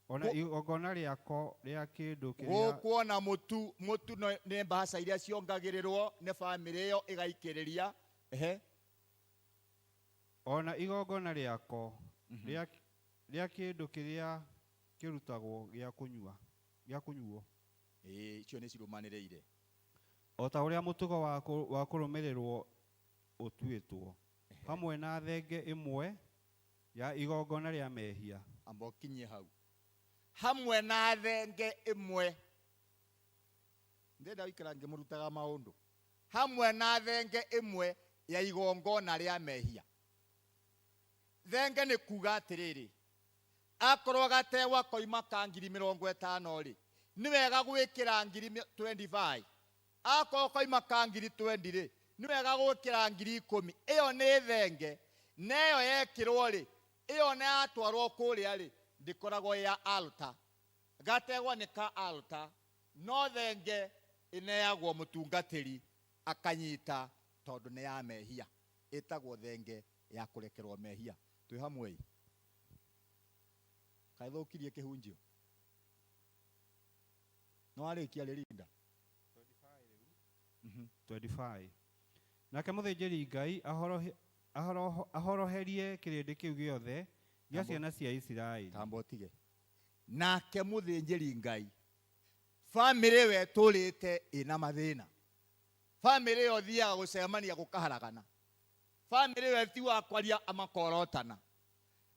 ona igongona riako ria kindu kiria
kuona mutu ne bahasa iria ciongagirirwo ne family iyo igaikiriria
ona igongona riako ria kindu kiria kirutagwo gia kunyuo
icio ni cirumaniriire
o ta uria mutugo wa kurumirirwo utuitwo hamwe na thenge imwe ya igongona ria mehia
amba ukinyie hau hamwe na thenge imwe ndenda wikara ngimurutaga maundu hamwe na thenge imwe ya igongona ria mehia thenge ni kuga atiriri akorwo gategwa koima ka ngiri 50 ri ni wega gwikira ngiri 25 akorwo koima ka ngiri 20 ri ni wega gwikira ngiri 10 iyo ni thenge neyo yekirwo ri iyo na atwarwo kuria ri ndikoragwo ya altar gategwa ni ka altar no thenge ineagwo mutungatiri akanyita tondu ni ya mehia itagwo thenge ya kurekerwo mehia twi hamwe kaithukirie kihunjio no arikia ririnda
25 nake muthinjiri Ngai ahoroherie kirindi kiu giothe gia ciana cia Isiraeli
tambotige nake muthinjiri Ngai family we turite ina mathina family yo thia gucemania gukaharagana family we ti wa kwaria amakorotana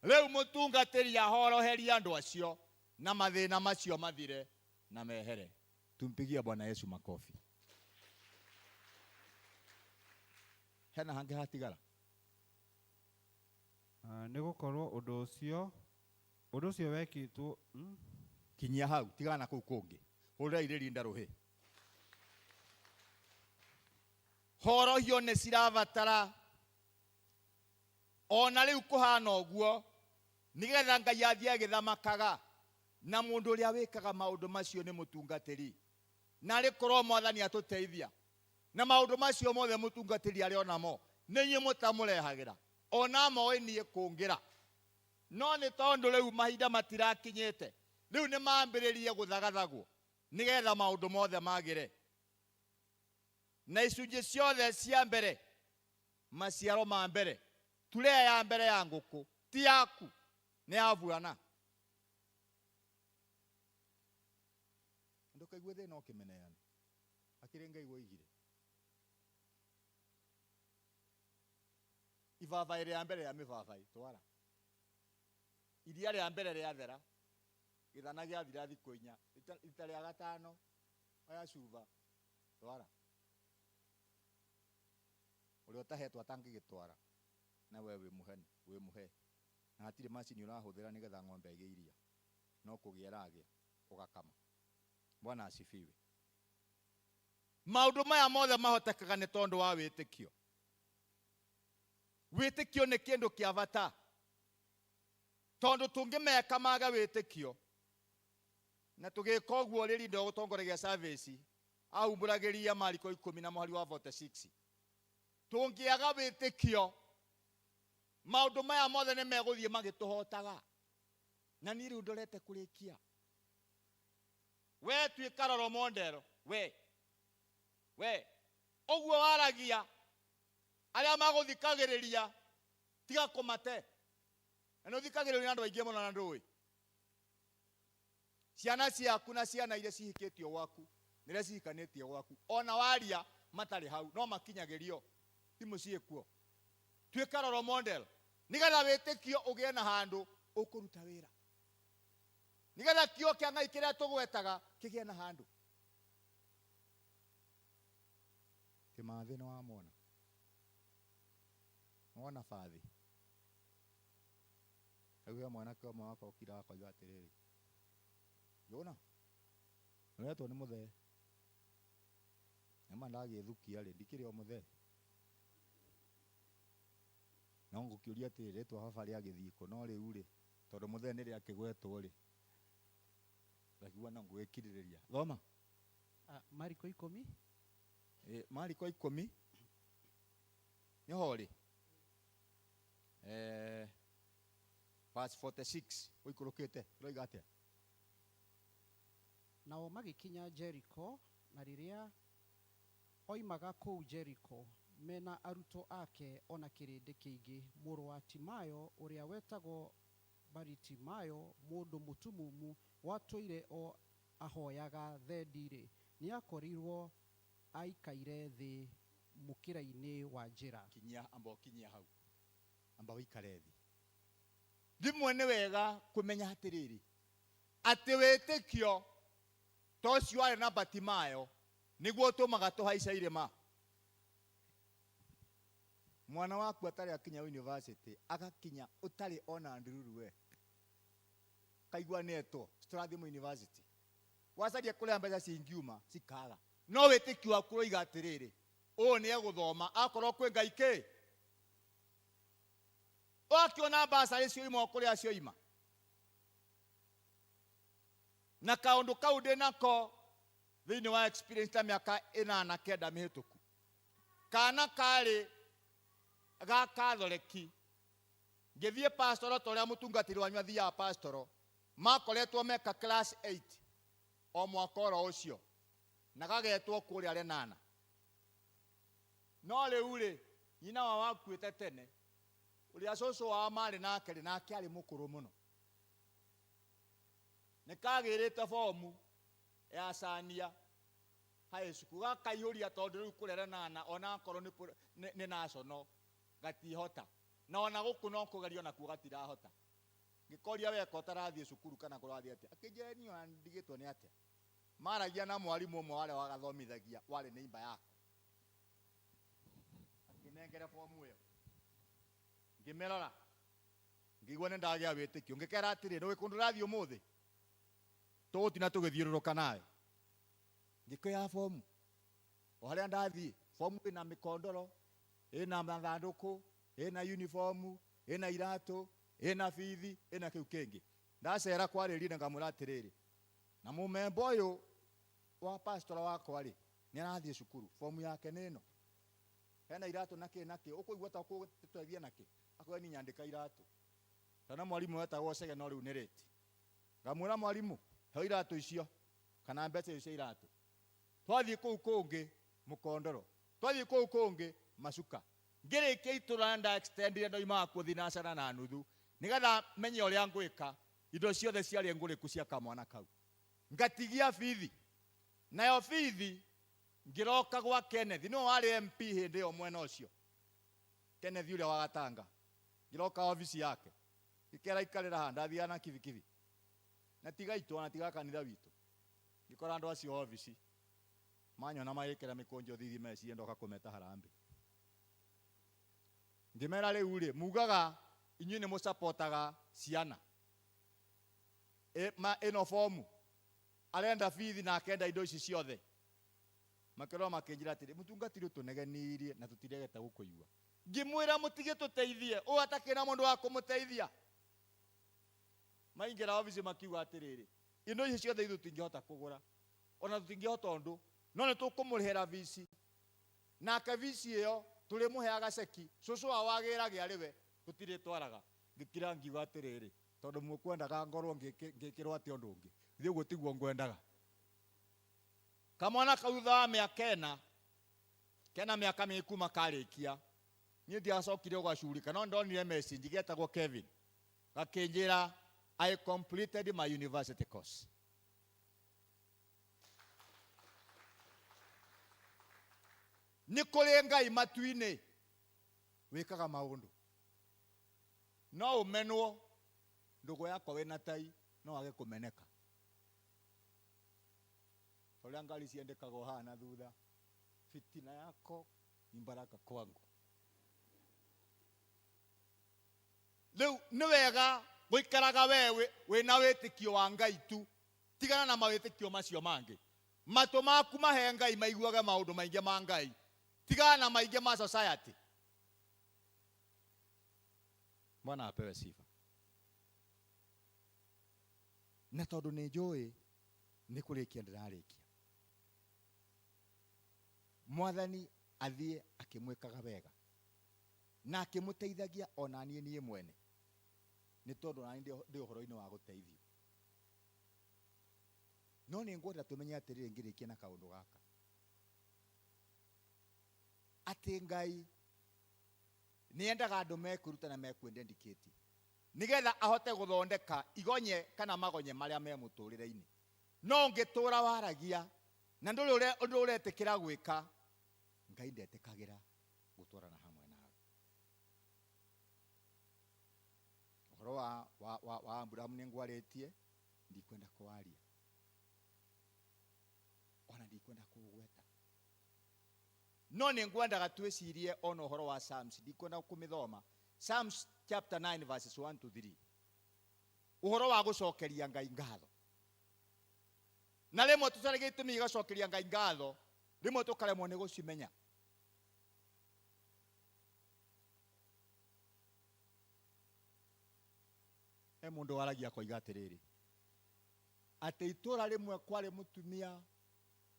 leo mutungatiri ahoroheria andu acio na mathina macio mathire na mehere tumpigie Bwana Yesu makofi hena hange hatigara
nigukorwo undu ucio wekitwo
kinyia hau tigana kuu kungi hurira iririnda ruhi horohio ne cirabatara ona riu kuhana uguo nigetha Ngai athie agithamakaga na mundu uria wikaga maundu macio ni mutungatiri na rikorwo Mwathani atuteithia na maundu macio mothe mutungatiri ari onamo ninyi mutamurehagira ona moe nie kungira no ni tondu riu mahinda matirakinyete riu ni maambiririe guthagathagwo nigetha maundu mothe magire na icunji ciothe cia mbere maciaro ma mbere turea ya mbere ya nguku ti yaku ni avuana ndokaigwe thina ukimeneana akirenga igwe igire ivavai ya mbere ya mivavai twara iria rĩa mbere rĩa thera githana gĩa thira thikũ 4 ita rĩa gatano aya cuva twara uri utahetwo atangigitwara na wewe wi muhe na hatire macini urahuthira nigetha ng'ombe ige iria no kugiera agia ugakama Bwana asifiwe maundu maya mothe mahotekaga ni tondu wa witikio witikio ni kindu kia bata tondu tungimeka maga witikio na tugika uguo riri ndo gutongoregia service aumburagiria Mariko 10 na mwari wa 46 tungiaga witikio maundu maya mothe nĩ megũthiĩ magĩtũhotaga na niĩ rĩu ndorete kũrĩkia. We tuĩka role model, we ũguo waragia arĩa magũthikagĩrĩria tiga kũmate. Na nĩũthikagĩrĩrio nĩ andũ aingĩ mũno na ndũĩ. Ciana ciaku na ciana iria cihikĩtio gwaku nĩrĩa cihikanĩtie gwaku, ona waria matarĩ hau no makinyagĩrio, thimũ ciĩkuo. Tuĩka role model nĩgetha wĩtĩkio ũgĩe na handũ ũkũruta wĩra, nĩgetha kĩo kĩa Ngai kĩrĩa tũgwetaga kĩgĩe na handũ. Kĩmathi nĩ wamona, wona bathi auga mwanake ũmwe wako ũkira akoiga atĩrĩrĩ, Jona nĩwetwo nĩ mũthee, nama ndagĩthukia rĩ ndikĩrĩ o mũthee, no ngũkĩũria atĩrĩ rĩtwa baba rĩagĩthiĩ kũ, no rĩu rĩ tondũ mũthee nĩ rĩakĩgwetwo rĩ ngakiuga no ngũgĩkirĩrĩria. Thoma
Mariko 10
Mariko 10 nĩho rĩ verse 46 ũikũrũkĩte ũroiga atĩa?
Nao magĩkinya Jericho, na rĩrĩa oimaga kũu Jericho mena arutwo ake ona kĩrĩndĩ kĩingĩ, mũrũ wa Timayo ũrĩa wetagwo Baritimayo, mũndũ mũtumumu watũire o ahoyaga thendi-rĩ, nĩakorirwo aikaire thĩ mũkĩra-inĩ wa njĩra.
Kinyia hau, amba ũikare thĩ. Rĩmwe nĩ wega kũmenya atĩrĩrĩ atĩ wĩtĩkio ta ũcio warĩ na Batimayo nĩguo ũtũmaga tũhaice irĩma. Mwana waku atarĩ akinya university agakinya ũtarĩ ona ndururu we kaigua nĩetwo tũrathiĩ university, wacaria kũrĩa mbeca cingiuma cikaga, no wĩtĩkio waku ũroiga atĩrĩrĩ ũũ nĩ egũthoma akorwo kwĩ Ngai kĩ, ũgakĩona basarĩ cioima kũrĩa cioima. Na kaũndũ kau ndĩ nako thĩinĩ wa experience ta mĩaka 8-9 mĩhĩtũku, kana karĩ ga Kathoreki ngĩthiĩ pastor ta ũrĩa mũtungatĩri wanyu athiaga pastor, makoretwo meka class 8 o mwaka oro ũcio na gagetwo kũrĩa Lenana. No rĩu rĩ nyina wa wakuĩte tene, ũrĩa cũcũ wa marĩ nake rĩ nake arĩ mũkũrũ mũno, nĩkagĩrĩte fomu ya Sania high school gakaihũria tondũ rĩu kũrĩa Lenana ona akorwo nĩ national gatihota, na ona gũkũ no kũgerio nakuo gatirahota. Ngĩkoria weka ũtarathiĩ cukuru kana kũrathiĩ atĩa, akĩnjĩra niĩ ona ndigĩtwo nĩ atĩa. Maragia na mwarimũ ũmwe warĩa wagathomithagia warĩ nĩimba yako, akĩnengere fomu ĩyo, ngĩmĩrora ngĩigua nĩ ndagĩa wĩtĩkio, ngĩkera atĩrĩ nĩũĩ kũndũ ũrathiĩ ũmũthĩ tũgũtina tũgĩthiũrũrũka nawe. Ngĩkĩoya fomu o harĩa ndathiĩ, fomu ĩna mĩkondoro, ĩna mathandũkũ, ĩna uniform, ĩna iratũ, ĩna bithi, ĩna kĩu kĩngĩ. Ndacera kwarĩria ngamwĩra atĩrĩrĩ, na mũmemba ũyũ wa pastor wakwa rĩ nĩ arathiĩ cukuru, fomu yake nĩ ĩno, hena iratũ nakĩ ũkũigua ta kũtũteithia nakĩ, akoya ni nyandĩka iratũ. Kana mwarimũ wetagwo Cege no rĩu nĩ rĩti. Ngamwĩra mwarimũ heo iratũ icio kana mbeca icio iratũ. Twathiĩ kũu kũngĩ mũkondoro, twathiĩ kũu kũngĩ macuka. Ngĩrĩkia itũra nda extendire ndoimaga kuo thinacara na nuthu, nĩgetha menye ũrĩa ngwĩka, indo ciothe ciarĩ ngũrĩku cia kamwana kau. Ngatigia bithi, nayo bithi ngĩroka gwa Kenneth, no warĩ MP hĩndĩ ĩyo mwena ũcio, Kenneth ũrĩa wa Gatanga. Ngĩroka ofici yake, ngĩkera ikarĩra haha, ndathiaga na kibikibi, na tiga itũ ona tiga kanitha witũ. Ngĩkora andũ acio ofici manyona magĩkĩra mĩkũnjo thithi meciria ndoka kũmeta harambĩ. Ngĩmera rĩu rĩ mugaga inyuĩ nĩ mũsapotaga ciana ĩno fomu, arenda bithi na akenda indo ici ciothe. Makĩrora makĩnjĩra atĩrĩ mũtungatĩri ũtũnegenirie na tũtiregete gũkũigua. Ngĩmwĩra mũtige tũteithie, ũũ atakĩrĩ na mũndũ wa kũmũteithia. Maingĩra ofici makiuga atĩrĩrĩ, indo ici ciothe ithuĩ tũtingĩhota kũgũra, ona tũtingĩhota ũndũ, no nĩ tũkũmũrĩhĩra bici. Nake bici ĩyo tũrĩmũheaga ceki, cũcũ wao wagĩrage arĩwe gutire twaraga ngikira ngiuga atiriri tondu mukwendaga ngorwo ngikirwo ati undu ungi ithuĩ ũguo tiguo ngwendaga. Kamwana kau thutha wa mĩaka ĩna kena mĩaka mĩingĩ kuma karĩkia niĩ ndiacokire ũgacurika no ndonire message getagwo Kevin gakĩnjĩra I completed my university course. Nĩ kũrĩ Ngai matu-inĩ wĩkaga maũndũ no ũmenwo ndũgũ yakwa wĩna tai no wage kũmeneka. Ũrĩa ngari ciendekagwo hana thutha fitina yako ni baraka kwangu. Rĩu nĩ wega gũikaraga wewe wĩna wĩtĩkio wa Ngai tu tigana na mawĩtĩkio macio mangĩ. Matũ maku mahe Ngai maiguage maũndũ maingĩ ma Ngai tigana na maingĩ ma society. Bwana apewe sifa. Na tondũ nĩ njũĩ nĩ kũrĩkia ndĩrarĩkia. Mwathani athiĩ akĩmwĩkaga wega na akĩmũteithagia ona niĩ mwene nĩ tondũ nani ndĩ ũhoro-inĩ wa gũteithio. No nĩ ngwenda tũmenye atĩrĩrĩ ngĩrĩkia na kaũndũ gaka atĩ Ngai nĩ endaga andũ mekũruta na mekwĩndedicate nĩgetha ahote gũthondeka igonye kana magonye marĩa me mũtũrĩre-inĩ. No ngĩtũra waragia na ndũrĩ ũretĩkĩra gwĩka Ngai ndetĩkagĩra gũtwarana hamwe nawe. Ũhoro wa Abraham nĩ ngwarĩtie ndikwenda kũwaria ona ndikwenda kũgweta no nĩ ngwendaga twĩcirie ona ũhoro wa Psalms ndikwenda kũmĩthoma. Psalms chapter 9 verses 1 to 3 ũhoro wa gũcokeria Ngai ngatho. Na rĩmwe tũtarĩ gĩtũmi gĩgacokeria Ngai ngatho rĩmwe tũkaremwo nĩ gũcimenya. He mũndũ waragia koiga atĩrĩrĩ atĩ itũra rĩmwe kwarĩ mũtumia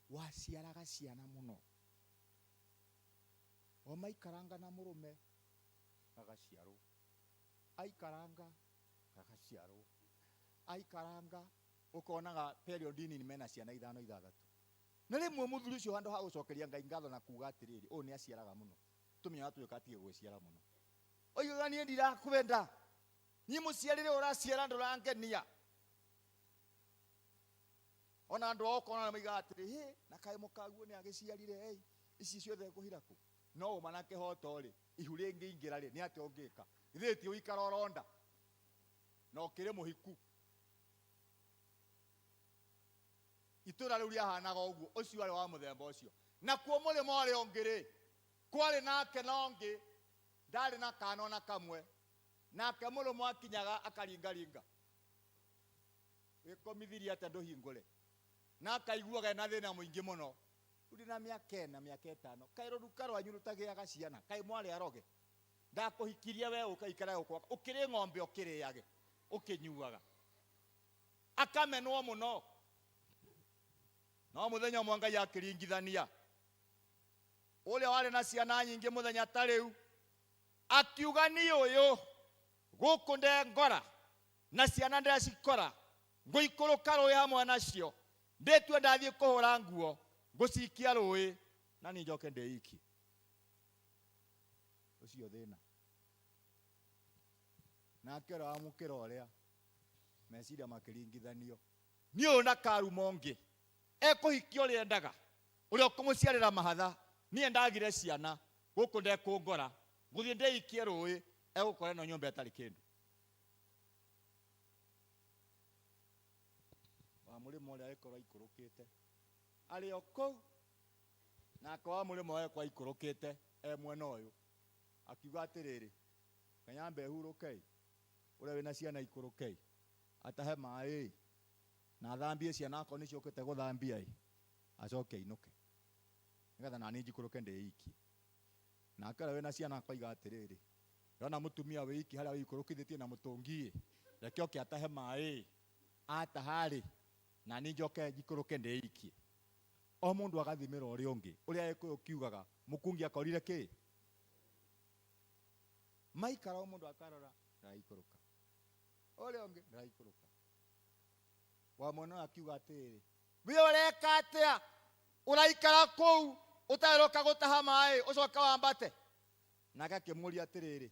waciaraga ciana mũno o maikaranga na mũrũme gagaciarwo aikaranga gagaciarwo aikaranga ũkonaga period-inĩ nĩ mena ciana 5 6. Na rĩmwe mũthuri ũcio handũ ha gũcokeria Ngai ngatho na kuuga atĩrĩrĩ ũũ nĩ aciaraga mũno tumia watuĩka atige gwĩciara mũno oigaga niĩ ndirakwenda niĩ mũciarĩre ũraciara ndũrangenia. Ona andũ okona moigaga atĩrĩ na kaĩ mũkaguo nĩ agĩciarire ici ciothe kũhira kũ. No ũma na kĩhoto rĩ ihu rĩngĩingĩra rĩ nĩ atĩ ũngĩka ithuĩ ti ũikara ũronda na ũkĩrĩ mũhiku. Itũra rĩu rĩahanaga ũguo ũcio arĩ wa mũthemba ũcio. Na kuo mũrĩmo ũrĩa ũngĩ rĩ kwarĩ nake na ũngĩ ndarĩ na kana ona kamwe nake mũrũmo akinyaga akaringaringa wĩkomithirie atĩ ndũhingũre na akaiguaga ena thĩna mũingĩ mũno. Rĩu na mĩaka 4 mĩaka 5 kaĩ rũruka rwanyu rũtagĩaga ciana kaĩ mwarĩ aroge ndakũhikirie we ũkaikara gũkwa ũkĩrĩ ng'ombe ũkĩrĩage ũkĩnyuaga akamenwo mũno. No mũthenya ũmwe Ngai akĩringithania ũrĩa warĩ na ciana nyingĩ mũthenya ta rĩu akiuga niĩ ũyũ gũkũ ndengora na ciana ndecikora ngũikũrũka rũĩ hamwe nacio ndĩtue ndathiĩ kũhũra nguo ngũcikia rũĩ na niĩ njoke ndĩikie. Ũcio thĩna nake ũrĩa wamũkĩra ũrĩa meciria makĩringithanio niĩ ũyũ na karuma ũngĩ ekũhikia ũrĩa endaga ũrĩa ũkũmũciarĩra mahatha niĩ ndagire ciana gũkũ ndekũngora gũthiĩ ndĩikie rũĩ egũkora ĩno nyũmba ĩtarĩ kĩndũ. Wa mũrĩmo ũrĩa agĩkorwo aikũrũkĩte arĩ o kũu nake wa mũrĩmo agĩkorwo aikũrũkĩte mwena ũyũ akiuga atĩrĩrĩ kanyambe hurũke ũrĩa wĩna ciana ikũrũke atahe maĩ na thambie ciana akorwo nĩ ciũkĩte gũthambia acoke ainũke nĩgetha naniĩ njikũrũke ndĩikie. Nake ũrĩa wĩna ciana akoiga atĩrĩrĩ ndona mũtumia wĩiki harĩa wĩikũrũkithĩtie na mũtũngi reke oke atahe maĩ ataharĩ na niĩ njoke njikũrũke ndĩikie. O mũndũ agathimĩra ũrĩa ũngĩ ũrĩa Gĩkũyũ kiugaga mũkungi akorire kĩ. maikara o mundu akarora ndaikũrũka ũrĩa ũngĩ ndaikũrũka wa mwana akiuga atĩrĩ we ũreka atĩa ũraikara kũu ũtaroka gũtaha maĩ ũcoka wambate nake akĩmũria atĩrĩrĩ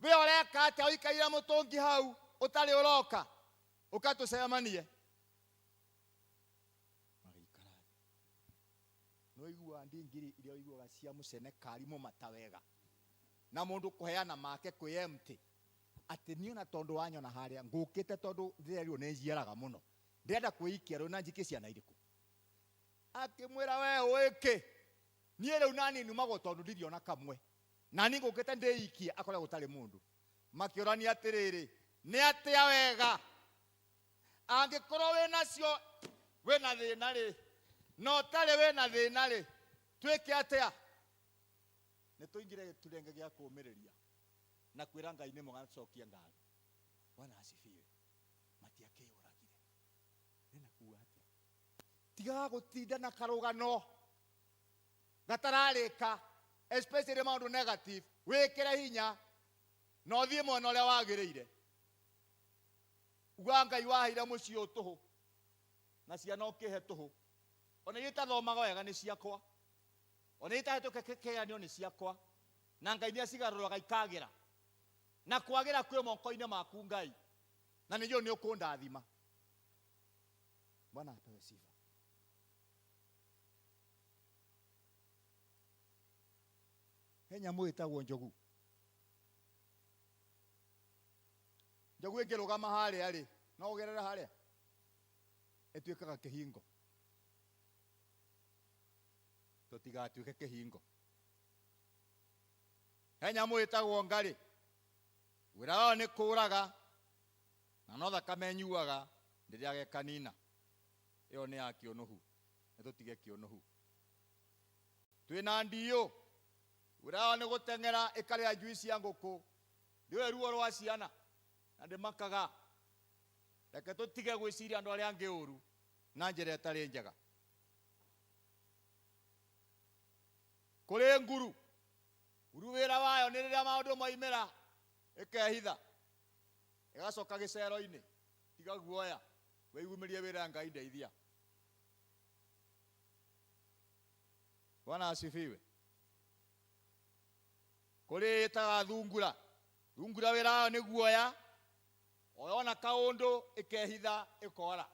we ũreka atĩa ũikaire mũtũngi hau ũtarĩ ũroka ũkatũcemanie magĩikara no igua ndingiri iria iguaga cia mũcene karimũ matawega na mũndũ kũheana make kwĩ empty atĩ niĩ na tondũ wanyona harĩa ngũkĩte tondũ ndĩrerirwo nĩ njiaraga mũno ndĩrenda kwĩikia rĩu na njikie ciana irĩkũ akĩmwĩra we ũĩkĩ niĩ rĩu nani numagwo tondũ ndiriona kamwe nani ngũkĩte ndĩikie akore gũtarĩ mũndũ makĩorania atĩrĩrĩ nĩ atĩa wega angĩkorwo wĩnacio wĩna thĩna rĩ no ũtarĩ wĩna thĩna rĩ twĩke atĩa nĩ tũingĩre gĩturenge gĩa kũũmĩrĩria na kwĩra Ngai nĩ mwega tũcokie ngatho Bwana asifiwe matiakĩyũragire nĩ kuuga atĩa tigaga gũtinda na karũgano gatararĩka especially maũndũ negative wĩkĩre hinya na ũthiĩ mwena ũrĩa wagĩrĩire uga Ngai waheire mũciĩ ũyũ tũhũ na ciana ũkĩhe tũhũ ona iria itathomaga wega nĩ ciakwa ona iria itahetũke kĩgeranio nĩ ciakwa na Ngai nĩ acigarũraga ikagĩra na kwagĩra kwĩ moko-inĩ maku Ngai na nĩyo nĩ ũkũndathima Bwana apewe sifa he nyamũ ĩtagwo njogu njogu ĩngĩrũgama harĩa rĩ no ũgerere harĩa ĩtuĩkaga kĩhingo tũtigatuĩke kĩhingo he nyamũ ĩtagwo ngarĩ wĩra wao nĩ kũũraga na no thakame nyuaga rĩrĩa gekanina ĩyo nĩ ya kĩũnũhu nĩ tũtige kĩũnũhu twĩna ndiũ wĩra wao nĩ gũteng'era ĩkarĩa njui cia ngũkũ ndiũĩ ruo rwa ciana na ndĩmakaga reke tũtige gwĩciria andũ arĩa angĩ ũru na njĩra ĩtarĩ njega kũrĩ nguru nguru wĩra wayo nĩ rĩrĩa maũndũ moimĩra ĩkehitha ĩgacoka gĩcero-inĩ tiga guoya wĩigumĩrie wĩra Ngai ndeithia Bwana asifiwe kũrĩ ĩtaga thungura thungura wĩra wayo nĩ guoya oyona kaũndũ ĩkehitha ĩkora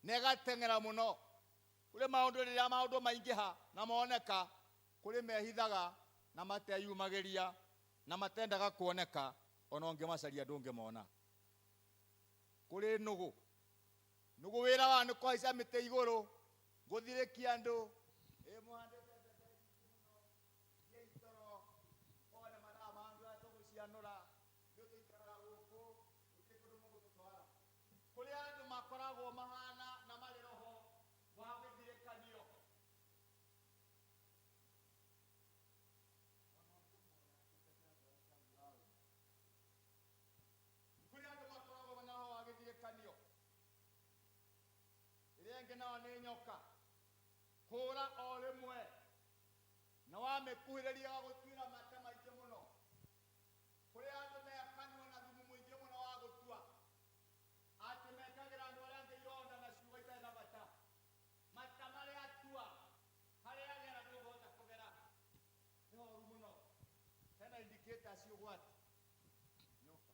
na ĩgateng'era mũno kũrĩ maũndũ rĩrĩa maũndũ maingĩha na moneka kũrĩ mehithaga na mateyumagĩria na matendaga kuoneka ona ũngĩmacaria ndũngĩmona kũrĩ nũgũ nũgũ wĩra wao nĩ kũhaica mĩtĩ igũrũ gũthirĩkia andũ ĩmũhandĩte itoro one mathaa ma andũ aya tũgũcianũra nĩ tũikaraga gũkũ gũtirĩ kũndũ mũgũtũtwara kũrĩ andũ makoragwo mahana na marĩ roho wa gũthirĩkanio Irenge nao nĩ nyoka hũra o rĩmwe na wamĩkuhĩrĩria gũtuĩra mate maingĩ mũno kũrĩ andũ mekanua na thumu mũingĩ mũno wa gũtua atĩ mekagĩra andũ arĩa angĩ ironda na ciugo itarĩ na bata mata marĩa atua harĩa agera ndũgũhota kũgera nĩ horu mũno hena indicator ciũgwati nyoka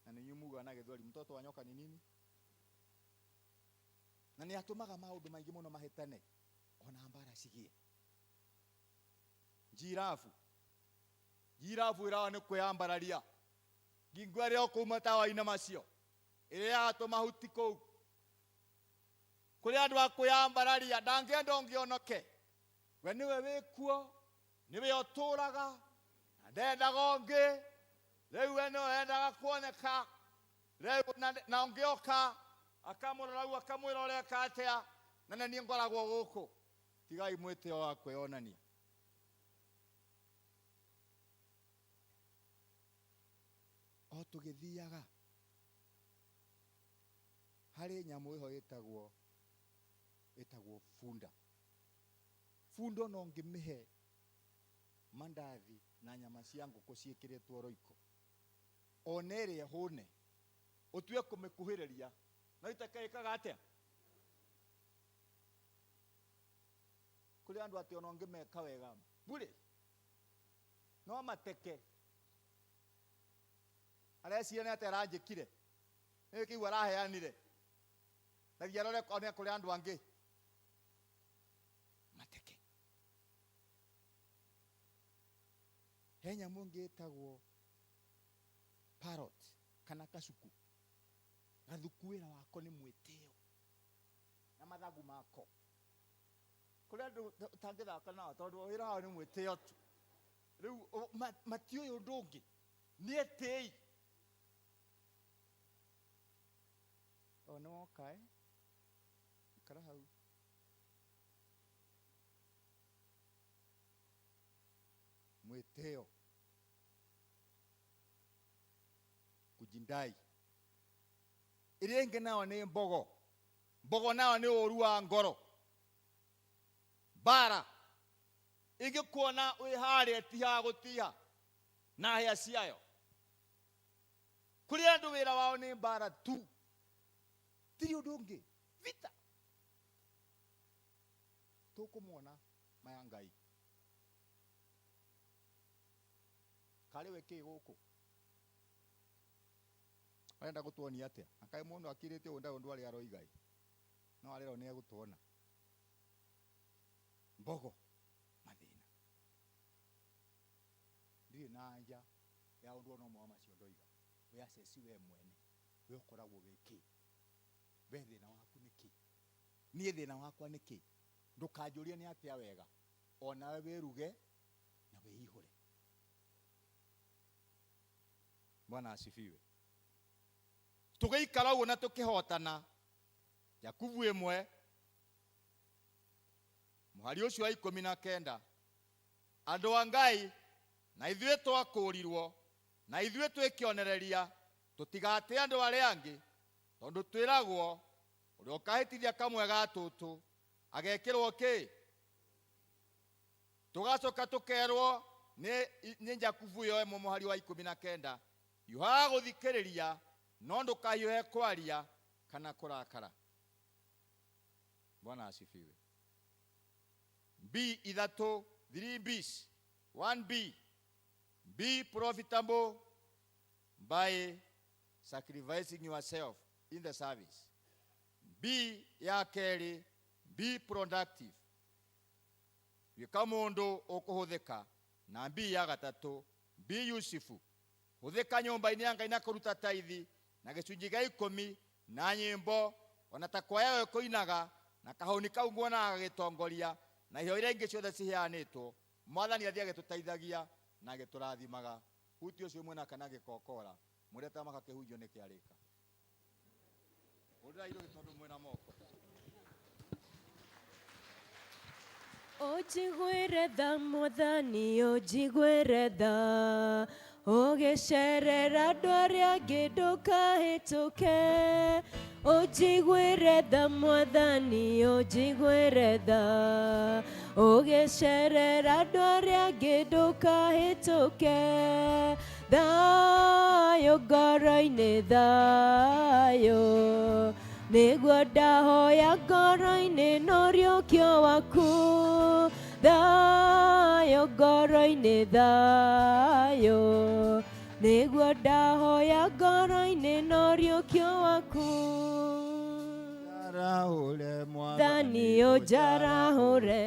na nĩ nyumuga na gĩthweri mtoto wa nyoka ni nini na nĩ atũmaga maũndũ maingĩ mũno mahĩtane ona mbara cigie njirafu wĩra wao nĩ kwĩyambararia ngingua rĩo kũu matawa-inĩ macio ĩrĩa yatũma huti kũu kũrĩ andũ a kwĩyambararia ndangĩenda ũngĩonoke we nĩwe wĩkuo nĩwe ũtũraga na ndendaga ũngĩ rĩu we nĩwe wendaga kuoneka rĩu na ũngĩoka akamũrora u akamwĩra ũreka atĩa na niĩ ngoragwo gũkũ tigai mwĩtĩo wa kwĩyonania o tũgĩthiaga harĩ nyamũ ĩho ĩtagwo bunda bunda no ngĩmĩhe mandathi na nyama cia ngũkũ ciĩkĩrĩtwo roiko one ĩrĩa hũne ũtue kũmĩkuhĩrĩria no itakĩkaga atĩa kũrĩ andũ atĩ ona ũngĩmeka wega bure no mateke areciria nĩ atĩ aranjĩkire nĩ kĩigua araheanire thagia arore one kũrĩ andũ angĩ mateke he nyamũ ĩngĩ ĩtagwo parrot kana kacuku gathuku wĩra wako nĩ mwĩtĩo na mathagu mako kũrĩ andũ ũtangĩthaka nao tondũ wĩra wao nĩ mwĩtĩo tu rĩu matiũĩ ũndũ ũngĩ nĩ etĩi o nĩ woka ikara hau mwĩtĩo kujindai ĩrĩa ĩngĩ nayo nĩ mbogo nayo nĩ ũru wa ngoro bara ingĩkuona wĩ harĩa ti ha gũtiha na hĩa ciayo kũrĩ andũ wĩra wao nĩ bara tu tiri ũndũ ũngĩ vita tũkũmuona maya Ngai karĩ we kĩ gũkũ arenda gũtuonia atĩa akaĩ mũndũ akirĩte ũndũ arĩa aroigai no arĩro nĩ egũtuona mbogo mathĩna ndirĩ na nja ya ũndũ ona ũmwe macio ndoiga we aceci we mwene we ũkoragwo wĩkĩ we thĩna waku nĩkĩ niĩ thĩna wakwa nĩkĩ ndũkanjũrie nĩ atĩa wega onawe wĩruge na wĩihũre Bwana asifiwe tũgĩikara ũguo na tũkĩhotana Jakubu 1 mũhari ũcio wa 19 andũ a Ngai na ithuĩ twakũrirwo na ithuĩ twĩkĩonereria tũtigate andũ arĩa angĩ tondũ twĩragwo ũrĩa ũkahĩtithia kamwe ga tũtũ agekĩrwo kĩ tũgacoka tũkerwo nĩ Jakubu 1 mũhari wa 19 yuha gũthikĩrĩria no ndũkahiũhe kwaria kana kũrakara Bwana asifiwe B 3 B's 1B be profitable by sacrificing yourself in the service B ya kerĩ be productive wĩka mũndũ ũkũhũthĩka na B ya gatatũ be useful hũthĩka nyũmba-inĩ ya Ngai na kũruta taithi na gĩcunjĩ gĩa 10 na nyĩmbo ona ta kwaya we kũinaga na kahũni kau nguonaga gagĩtongoria na iheo iria ingĩ ciothe ciheanĩtwo Mwathani athiĩ agĩtũteithagia na agĩtũrathimaga huti ũcio mwena kana gĩkokora mũreta makakĩhunjio nĩ kĩarĩka ũrĩa irũgĩ tondũ mwena moko
Ojigwere tha Mwathani ojigwere tha ũgĩcerera andũ arĩa angĩ ndũkahĩtũke ojigwere tha Mwathani ojigwere tha ũgĩcerera andũ arĩa angĩ ndũkahĩtũke thayũ ngoro-inĩ thayũ nĩguo ndahoya ngoro-inĩ n'ũriũkio waku thayũ ngoro-inĩ thayũ nĩguo ndahoya ngoro-inĩ n'ũriũkio waku Mwathani ũnjarahũre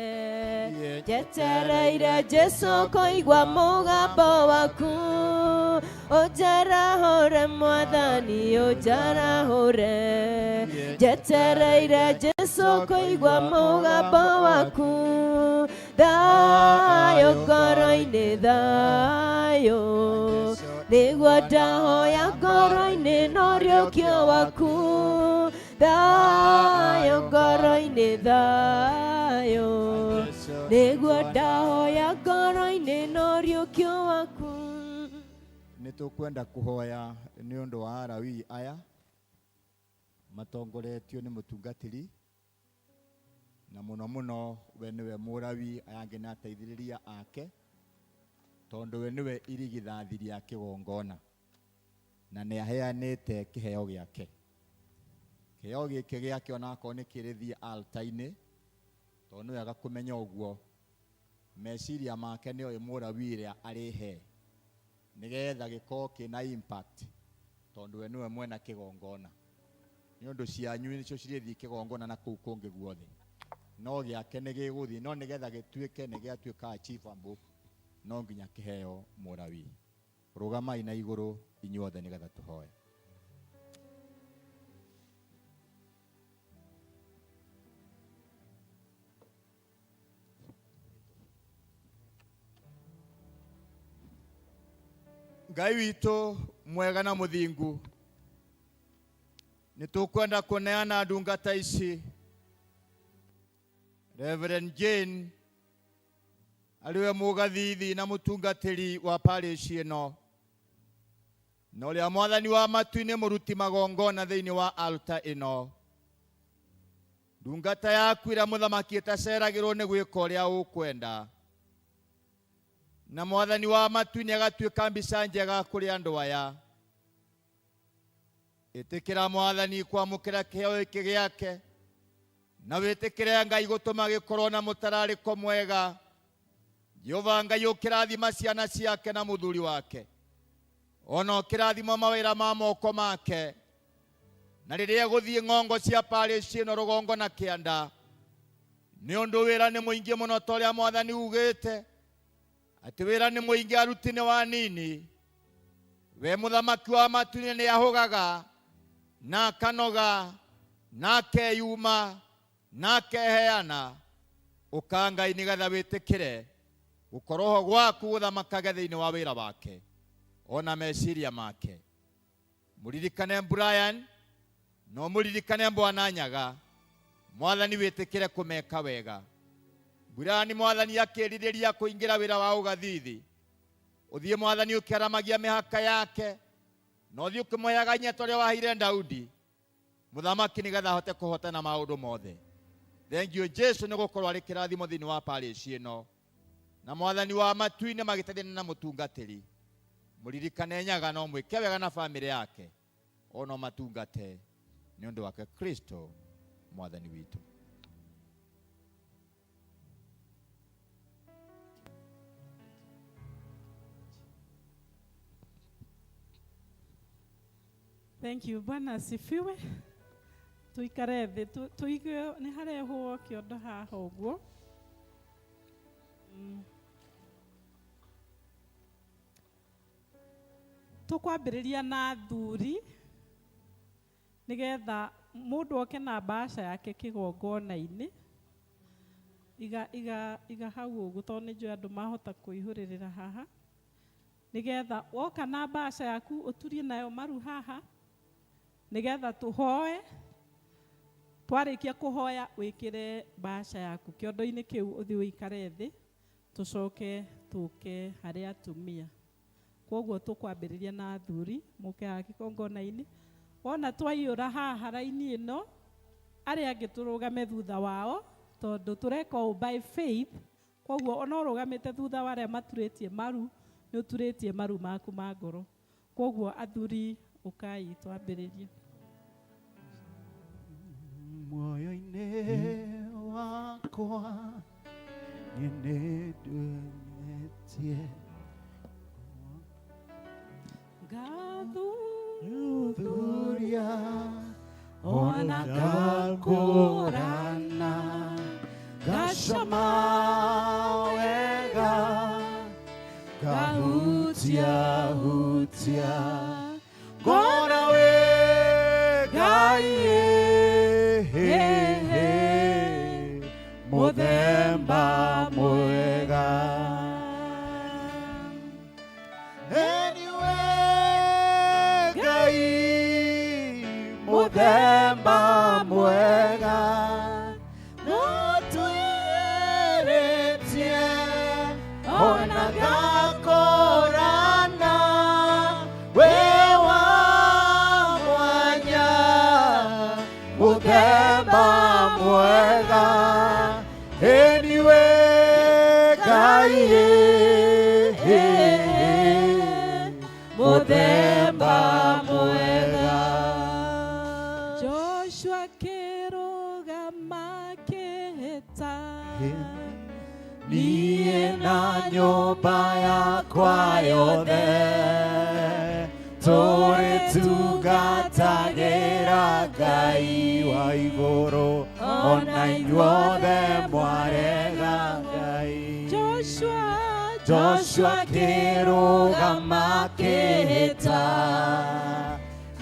njetereire Jesũ kũigua mũgambo waku ũnjarahũre Mwathani ũnjarahũre njetereire Jesũ kũigua mũgambo waku thayũ ngoro-inĩ thayũ nĩguo ndahoya ngoro-inĩ n'ũriũkio waku thayũ ngoro-inĩ thayũ nĩguo ndahoya ngoro-inĩ n'ũriũkio waku
nĩtũkwenda kũhoya nĩ ũndũ wa Alawii aya matongoretio nĩ mũtungatĩri na mũno mũno we nĩwe Mũlawii aya angĩ nĩ ateithĩrĩria ake tondu we niwe irigithathi ria kigongona na nĩ aheanĩte kĩheo gĩake. Kĩheo gĩkĩ gĩake onako nĩ kĩrĩthiĩ altar-inĩ, tondũ nĩ wega kũmenya ũguo. Meciria make nĩo Mũlawii ũrĩa arĩhe nĩgetha gĩkorwo kĩna impact, tondũ we nĩwe mwena kĩgongona. Nĩ ũndũ cianyu nĩcio cirĩthiĩ kĩgongona na kũu kũngĩ guothe, no gĩake nĩ gĩgũthiĩ, no nĩgetha gĩtuĩke nĩ gĩatuĩka achievable, no nginya kĩheo Mũlawii. Rũgamai na igũrũ inyuothe nĩgetha tũhoe. Ngai witũ mwega na mũthingu, nĩ tũkwenda kũneana ndungata ici. Reverend Jane ariwe mũgathithi na mũtungatĩri wa parish ĩno, na ũrĩa mwathani wa matu-inĩ mũruti magongona thĩinĩ wa altar ĩno. Ndungata yaku ĩrĩa mũthamaki ĩtaceragĩrwo nĩ gwĩka ũrĩa ũkwenda, na mwathani wa matu-inĩ agatuĩka mbica njega kũrĩ andũ aya. Ĩtĩkĩra mwathani kwamũkĩra kĩheo gĩkĩ gĩake, na wĩtĩkĩre Ngai gũtũma gĩkorwo na mũtararĩko mwega. Jehova Ngai ũkĩrathima ciana ciake na mũthuri wake, ona ũkĩrathima mawĩra ma moko make, na rĩrĩa gũthiĩ ng'ongo cia parish ĩno rũgongo na kĩanda, nĩ ũndũ wĩra nĩ mũingĩ mũno ta ũrĩa mwathani ugĩte atĩ wĩra nĩ mũingĩ aruti nĩ wanini. We mũthamaki wa matu-inĩ nĩ ahũgaga na akanoga na akeyuma na akeheana. Ũka Ngai nĩgetha wĩtĩkĩre gũkorwo ho gwaku gũthamakage thĩinĩ wa wĩra wake ona meciria make. Mũririkane Brian no mũririkane Bwana Nyaga, mwathani wĩtĩkĩre kũmeka wega. Brian mwathani akĩrirĩria kũingĩra wĩra wa ũgathithi, ũthiĩ mwathani ũkĩaramagia mĩhaka yake, na ũthiĩ ũkĩmũheaga hinya ta ũrĩa waheire Daudi mũthamaki nĩgetha ahote kũhotana maũndũ mothe. Thank you Jesu nĩ gũkorwo arĩ kĩrathimo thĩinĩ wa parish ĩno, na mwathani wa matu-inĩ magĩteithania na mũtungatĩri. Mũririkane Nyaga no mwĩke wega na bamĩrĩ yake, ono matungate nĩ ũndũ wake Kristo mwathani witũ.
Thank you. Bwana asifiwe. Tuikare thĩ tuigue nĩ harehwo kĩondo haha ũguo. Tũkwambĩrĩria na athuri nĩgetha mũndũ oke na mbaca yake kĩgongona-inĩ. Iga hau ũguo tondũ nĩ njũĩ andũ mahota kũihũrĩrĩra haha. Nĩgetha woka na mbaca yaku ũturie nayo maru haha, nĩgetha tũhoe. Twarĩkia kũhoya wĩkĩre mbaca yaku kĩondo-inĩ kĩu ũthiĩ ũikare thĩ, tũcoke tũke harĩ atumia. Koguo tũkwambĩrĩria na athuri mũke haha kĩgongona-inĩ. Wona twaiyũra haha raini ĩno, arĩa angĩ tũrũgame thutha wao tondũ tũreka ũũ by faith. Koguo ona ũrũgamĩte thutha wa arĩa maturĩtie maru, nĩ ũturĩtie maru maku ma ngoro. Koguo athuri ũkai twambĩrĩrie.
Moyo-inĩ wakwa nĩndwenetie gathuthuria ona ngakũrana, ngacama wega ngahutia ngona wĩ Ngai mũthemba mwega. Ngai mũthemba mwega, notwĩrĩtie ona ngakũrana, wĩ wa mwanya mũthemba mwega. Anyway, Ngai
muthemba mwega.
Joshua kĩrũgama kĩhĩta
niĩ na nyũmba yakwa yothe tũrĩtungatagĩra Ngai wa igũrũ, ona inyuothe mwarega Ngai. Joshua kĩrũgama kĩhĩta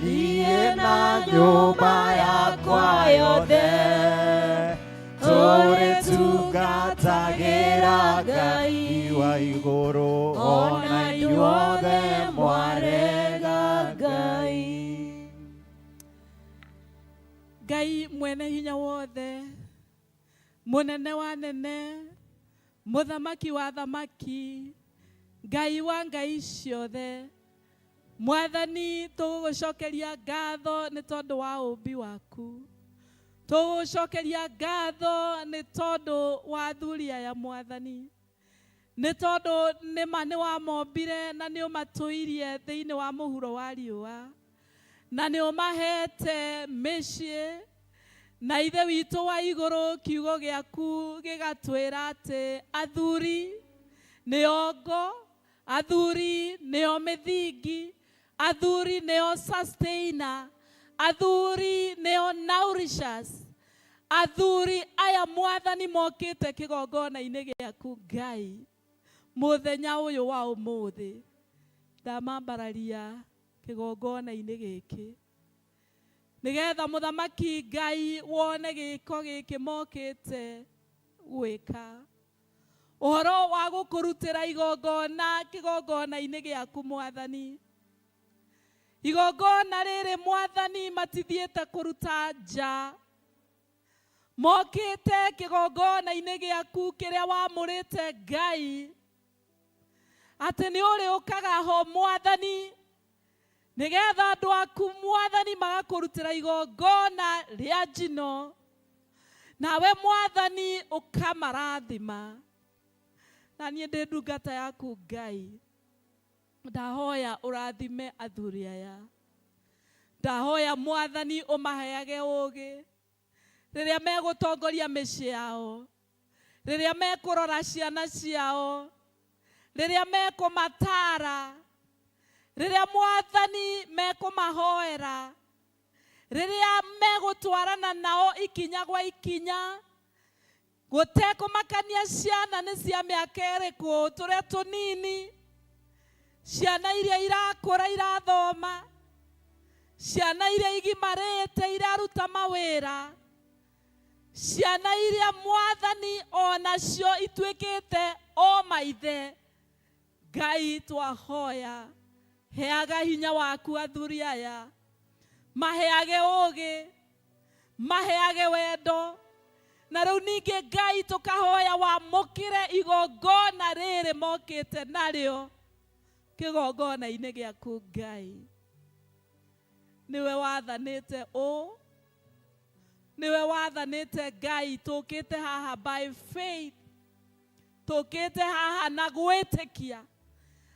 niĩ na nyũmba yakwa yothe tũrĩtungatagĩra Ngai wa igũrũ, ona inyuothe mwarega Ngai.
Ngai mwene hinya wothe, mũnene wa nene, mũthamaki wa thamaki, Ngai wa ngai ciothe, Mwathani tũgũgũcokeria ngatho nĩ tondũ wa ũmbi waku. Tũgũgũcokeria ngatho nĩ tondũ wa athuri aya Mwathani. Nĩ tondũ nĩma nĩ wamombire na nĩ ũmatũirie thĩinĩ wa mũhuro wa riũa. Na nĩ ũmahete mĩciĩ. Na ithe witũ wa igũrũ kiugo gĩaku gĩgatwĩra atĩ athuri nĩo ngo, athuri nĩo mĩthingi, athuri nĩo sustainer, athuri nĩo nourishers. Athuri aya Mwathani mokĩte kĩgongona-inĩ gĩaku Ngai. Mũthenya ũyũ wa ũmũthĩ ndamambararia kĩgongona-inĩ gĩkĩ, nĩgetha mũthamaki Ngai wone gĩko gĩkĩ mokĩte gwĩka. Ũhoro wa gũkũrutĩra igongona kĩgongona-inĩ gĩaku Mwathani. Igongona rĩrĩ Mwathani matithiĩte kũruta nja. Mokĩte kĩgongona-inĩ gĩaku kĩrĩa wamũrĩte Ngai. Atĩ nĩ ũrĩũkaga ho Mwathani, nĩgetha andũ aku Mwathani magakũrutĩra igongona rĩa njino. Nawe Mwathani ũkamarathima. Na niĩ ndĩ ndungata yaku Ngai, ndahoya ũrathime athuri aya. Ndahoya Mwathani ũmaheage ũũgĩ rĩrĩa megũtongoria mĩciĩ yao, rĩrĩa mekũrora ciana ciao, rĩrĩa mekũmatara, rĩrĩa Mwathani mekũmahoera, rĩrĩa megũtwarana nao ikinya gwa ikinya, gũtekũmakania ciana nĩ cia mĩaka ĩrĩkũ, tũrĩa tũnini, ciana iria irakũra irathoma, ciana iria igimarĩte iraruta mawĩra, ciana iria Mwathani onacio ituĩkĩte o maithe. Ngai twahoya, heaga hinya waku athuri aya, maheage ũũgĩ, maheage wendo. Na rĩu ningĩ Ngai tũkahoya wamũkĩre igongona rĩrĩ mokĩte narĩo kĩgongona-inĩ gĩaku Ngai. Nĩwe wathanĩte ũũ, nĩwe wathanĩte Ngai, tũkĩte haha by faith, tũkĩte haha na gwĩtĩkia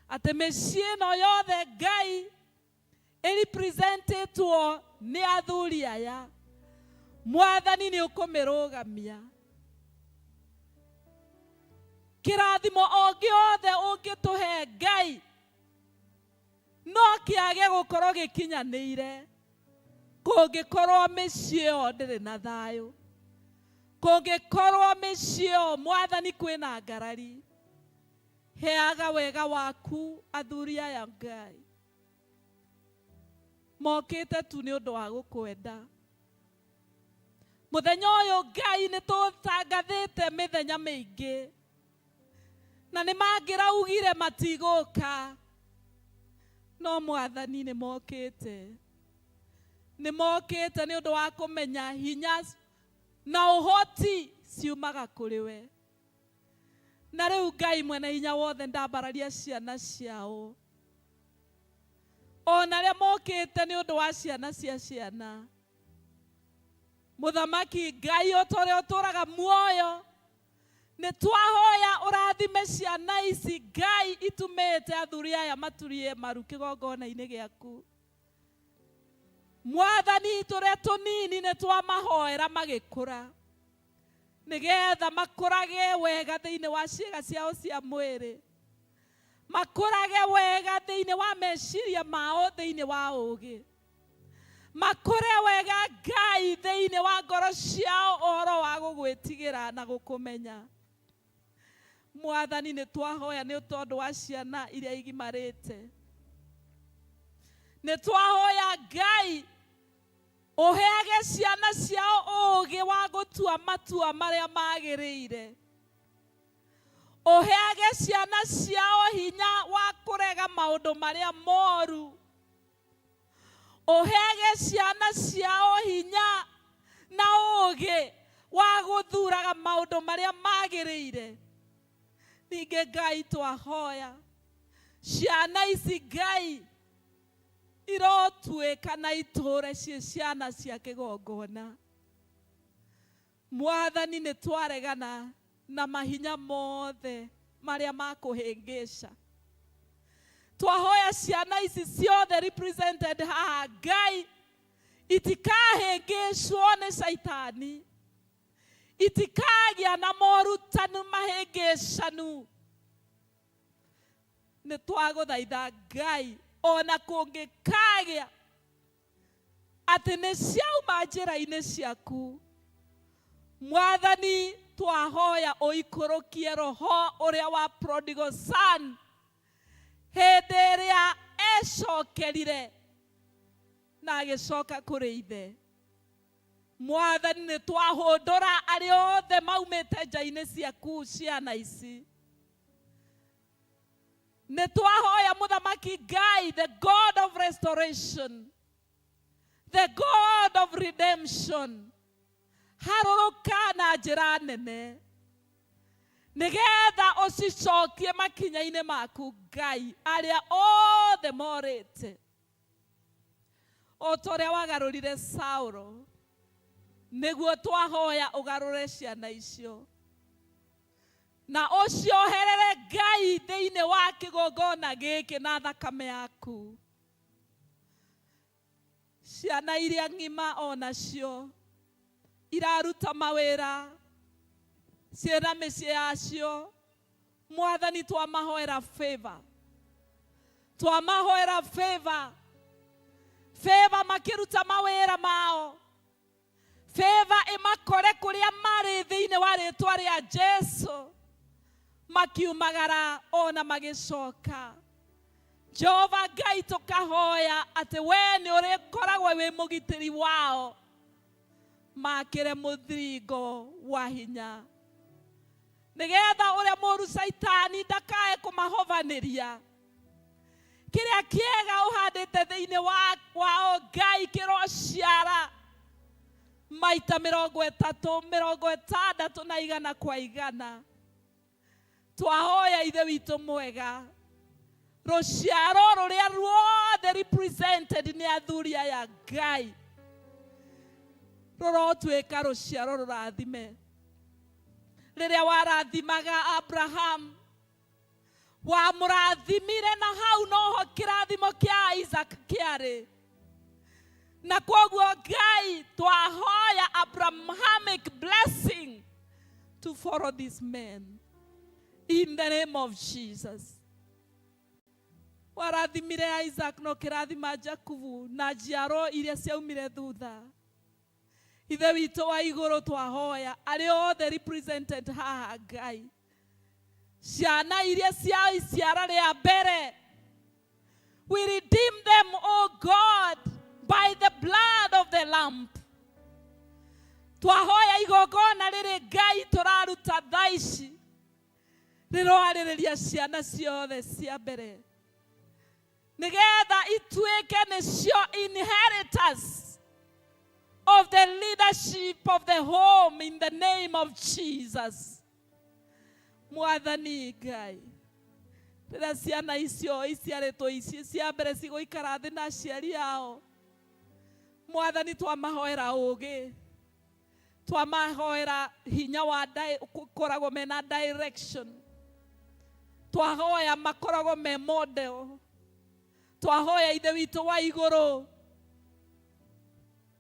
atĩ mĩciĩ ĩno yothe Ngai ĩrepresentĩtwo nĩ athuri aya. Mwathani nĩ ũkũmĩrũgamia. Kĩrathimo o gĩothe ũngĩtũhe Ngai no kĩage gũkorwo gĩkinyanĩire kũngĩkorwo mĩciĩ ĩyo ndĩrĩ na thayũ, kũngĩkorwo mĩciĩ ĩyo Mwathani kwĩna ngarari. Heaga wega waku athuri aya Ngai, mokĩte tu nĩ ũndũ wa gũkwenda. Mũthenya ũyũ Ngai nĩ tũtangathĩte mĩthenya mĩingĩ, na nĩ mangĩraugire matigũka, no Mwathani nĩ mokĩte. Nĩ mokĩte nĩ ũndũ wa kũmenya hinya na ũhoti ciumaga kũrĩ we. Na rĩu Ngai mwene hinya wothe ndambararia ciana ciao, ona arĩa mokĩte nĩ ũndũ wa ciana cia ciana. Mũthamaki Ngai ũrĩa ũtũraga muoyo, Nĩ twahoya ũrathime ciana ici Ngai itumĩte athuri aya maturie maru kĩgongona-inĩ gĩaku. Mwathani tũrĩa tũnini nĩ twamahoera magĩkũra, nĩgetha makũrage wega thĩinĩ wa ciĩga ciao cia mwĩrĩ, makũrage wega thĩinĩ wa meciria mao thĩinĩ wa ũũgĩ, makũre wega Ngai thĩinĩ wa ngoro ciao ũhoro wa gũgwĩtigĩra na gũkũmenya. Mwathani nĩ twahoya nĩ tondũ wa ciana iria igimarĩte. Nĩ twahoya Ngai ũheage ciana ciao ũũgĩ wa gũtua matua marĩa magĩrĩire. Ũheage ciana ciao hinya wa kũrega maũndũ marĩa moru. Ũheage ciana ciao hinya na ũũgĩ wa gũthuraga maũndũ marĩa magĩrĩire. Ningĩ Ngai twahoya ciana ici Ngai irotuĩka na itũũre ciĩ ciana cia kĩgongona. Mwathani nĩ twaregana na mahinya mothe marĩa makũhĩngĩca. Twahoya ciana ici ciothe represented haha Ngai itikahĩngĩcwo nĩ Saitani, itikagĩa na morutani mahĩngĩcanu. Nĩ twagũthaitha Ngai ona kũngĩkagĩa atĩ nĩ ciauma njĩra-inĩ ciaku, Mwathani twahoya ũikũrũkie roho ũrĩa wa prodigal son hĩndĩ ĩrĩa ecokerire na agĩcoka kũrĩ ithe. Mwathani nĩ twahũndũra arĩa othe maumĩte nja-inĩ ciaku ciana ici. Nĩ twahoya Mũthamaki Ngai, the God of restoration, the God of redemption, harũrũka na njĩra nene, nĩgetha ũcicokie makinya-inĩ maku Ngai arĩa othe morĩte. O ta ũrĩa wagarũrire Saũlũ, nĩguo twahoya ũgarũre ciana icio, na ũcioherere Ngai thĩinĩ wa kĩgongona gĩkĩ na thakame yaku. Ciana iria ng'ima onacio iraruta mawĩra ciĩna mĩciĩ yacio, Mwathani twamahoera favor, twamahoera favor, favor makĩruta mawĩra mao, favor ĩmakore kũrĩa marĩ thĩinĩ wa rĩĩtwa rĩa Jesũ, makiumagara ona magĩcoka. Jehova Ngai tũkahoya atĩ we nĩ ũrĩkoragwo wĩ mũgitĩri wao, makĩre mũthiringo wa hinya, nĩgetha ũrĩa mũũru Saitani ndakae kũmahovanĩria. Kĩrĩa kĩega ũhandĩte thĩinĩ wao Ngai kĩrociara maita 30, 60 na 100 kwa 100. Twahoya ithe witũ mwega, rũciaro rũrĩa ruothe represented nĩ athuri aya Ngai, rũrotuĩka rũciaro rũrathime. Rĩrĩa warathimaga Abraham, wamũrathimire na hau noho kĩrathimo kĩa Isaac kĩarĩ. Na koguo Ngai twahoya Abrahamic blessing to follow this man in the name of Jesus. Warathimire Isaac no kĩrathima Jakubu na njiaro iria ciaumire thutha. Ithe witũ wa igũrũ twahoya arĩa othe represented haha Ngai, ciana iria cia iciara rĩa mbere, we redeem them, O God, by the blood of the Lamb. Twahoya igongona rĩrĩ Ngai tũraruta thaa ici rĩroarĩrĩria ciana ciothe cia mbere, nĩgetha ituĩke nĩcio inheritors of the leadership of the home in the name of Jesus. Mwathani Ngai, rĩrĩa ciana icio iciarĩtwo ici cia mbere cigũikara thĩ na aciari ao, Mwathani twamahoera ũũgĩ, twamahoera hinya wa koragwo mena direction, twahoya makoragwo me model, twahoya ithe witũ wa igũrũ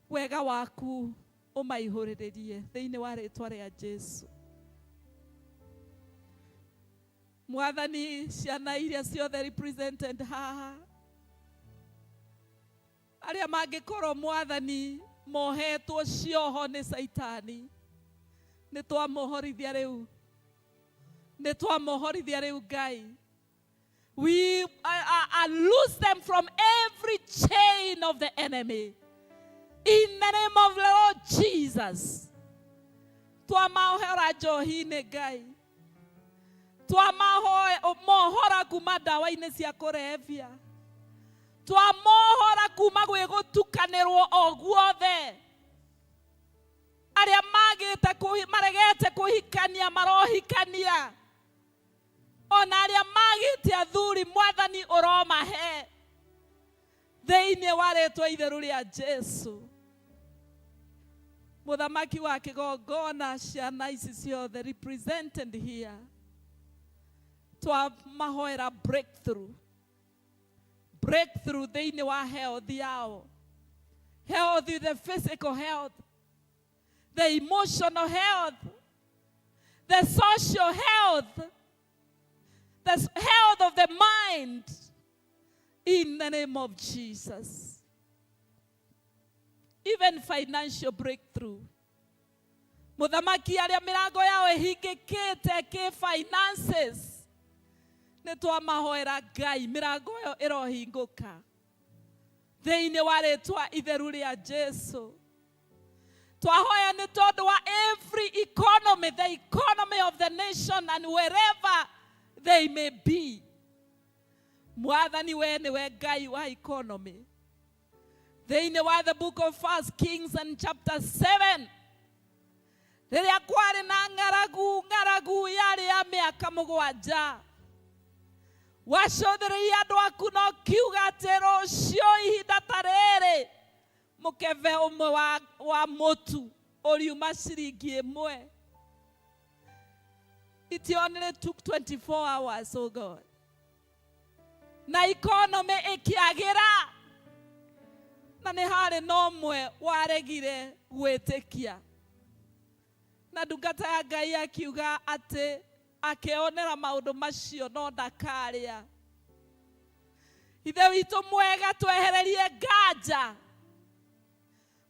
wega waku ũmaihũrĩrĩrie thĩinĩ wa rĩtwa rĩa Jesu. Mwathani, ciana iria ciothe represented haha, arĩa mangĩkorwo Mwathani mohetwo cioho nĩ Saitani, nĩ twamohorithia rĩu Ngai. We loose them from every chain of the enemy in the name of the Lord Jesus. Twamahoera njohi-inĩ Ngai, twamohora kuma ndawa-inĩ cia kũrebia, twamohora kuma gwĩ gũtukanĩrwo o guothe. Arĩa maregete kũhikania marohikania, ona arĩa magĩte athuri Mwathani ũromahe thĩinĩ wa rĩtwa itheru rĩa Jesu. Mũthamaki wa kĩgongona, ciana ici ciothe represented here, twamahoera breakthrough thĩinĩ wa health yao, the physical health, the emotional health, the social health, the health of the mind, in the name of Jesus. Even financial breakthrough. Mũthamaki, arĩa mĩrango yao ĩhingĩkĩte kĩ-finances, nĩ twamahoera Ngai mĩrango ĩyo ĩrohingũka thĩinĩ wa rĩtwa itheru rĩa Jesu. Twahoya nĩ tondũ wa every economy, the economy of the nation and wherever they may be. Mwathani, we nĩwe Ngai wa economy. Thĩinĩ wa the book of 1 Kings and chapter 7, rĩrĩa kwarĩ na ng'aragu yarĩ ya mĩaka 7, wacũthĩrĩria andũ aku no kiuga atĩ rũciũ ihinda ta rĩrĩ mũkebe ũmwe wa mũtu ũriuma ciringi 1. It only took 24 hours, oh God. Na economy ĩkĩagĩra, na nĩ harĩ na ũmwe waregire gwĩtĩkia. Na ndungata ya Ngai akiuga atĩ akĩonera maũndũ macio no ndakarĩa. Ithe witũ mwega, twehererie nganja.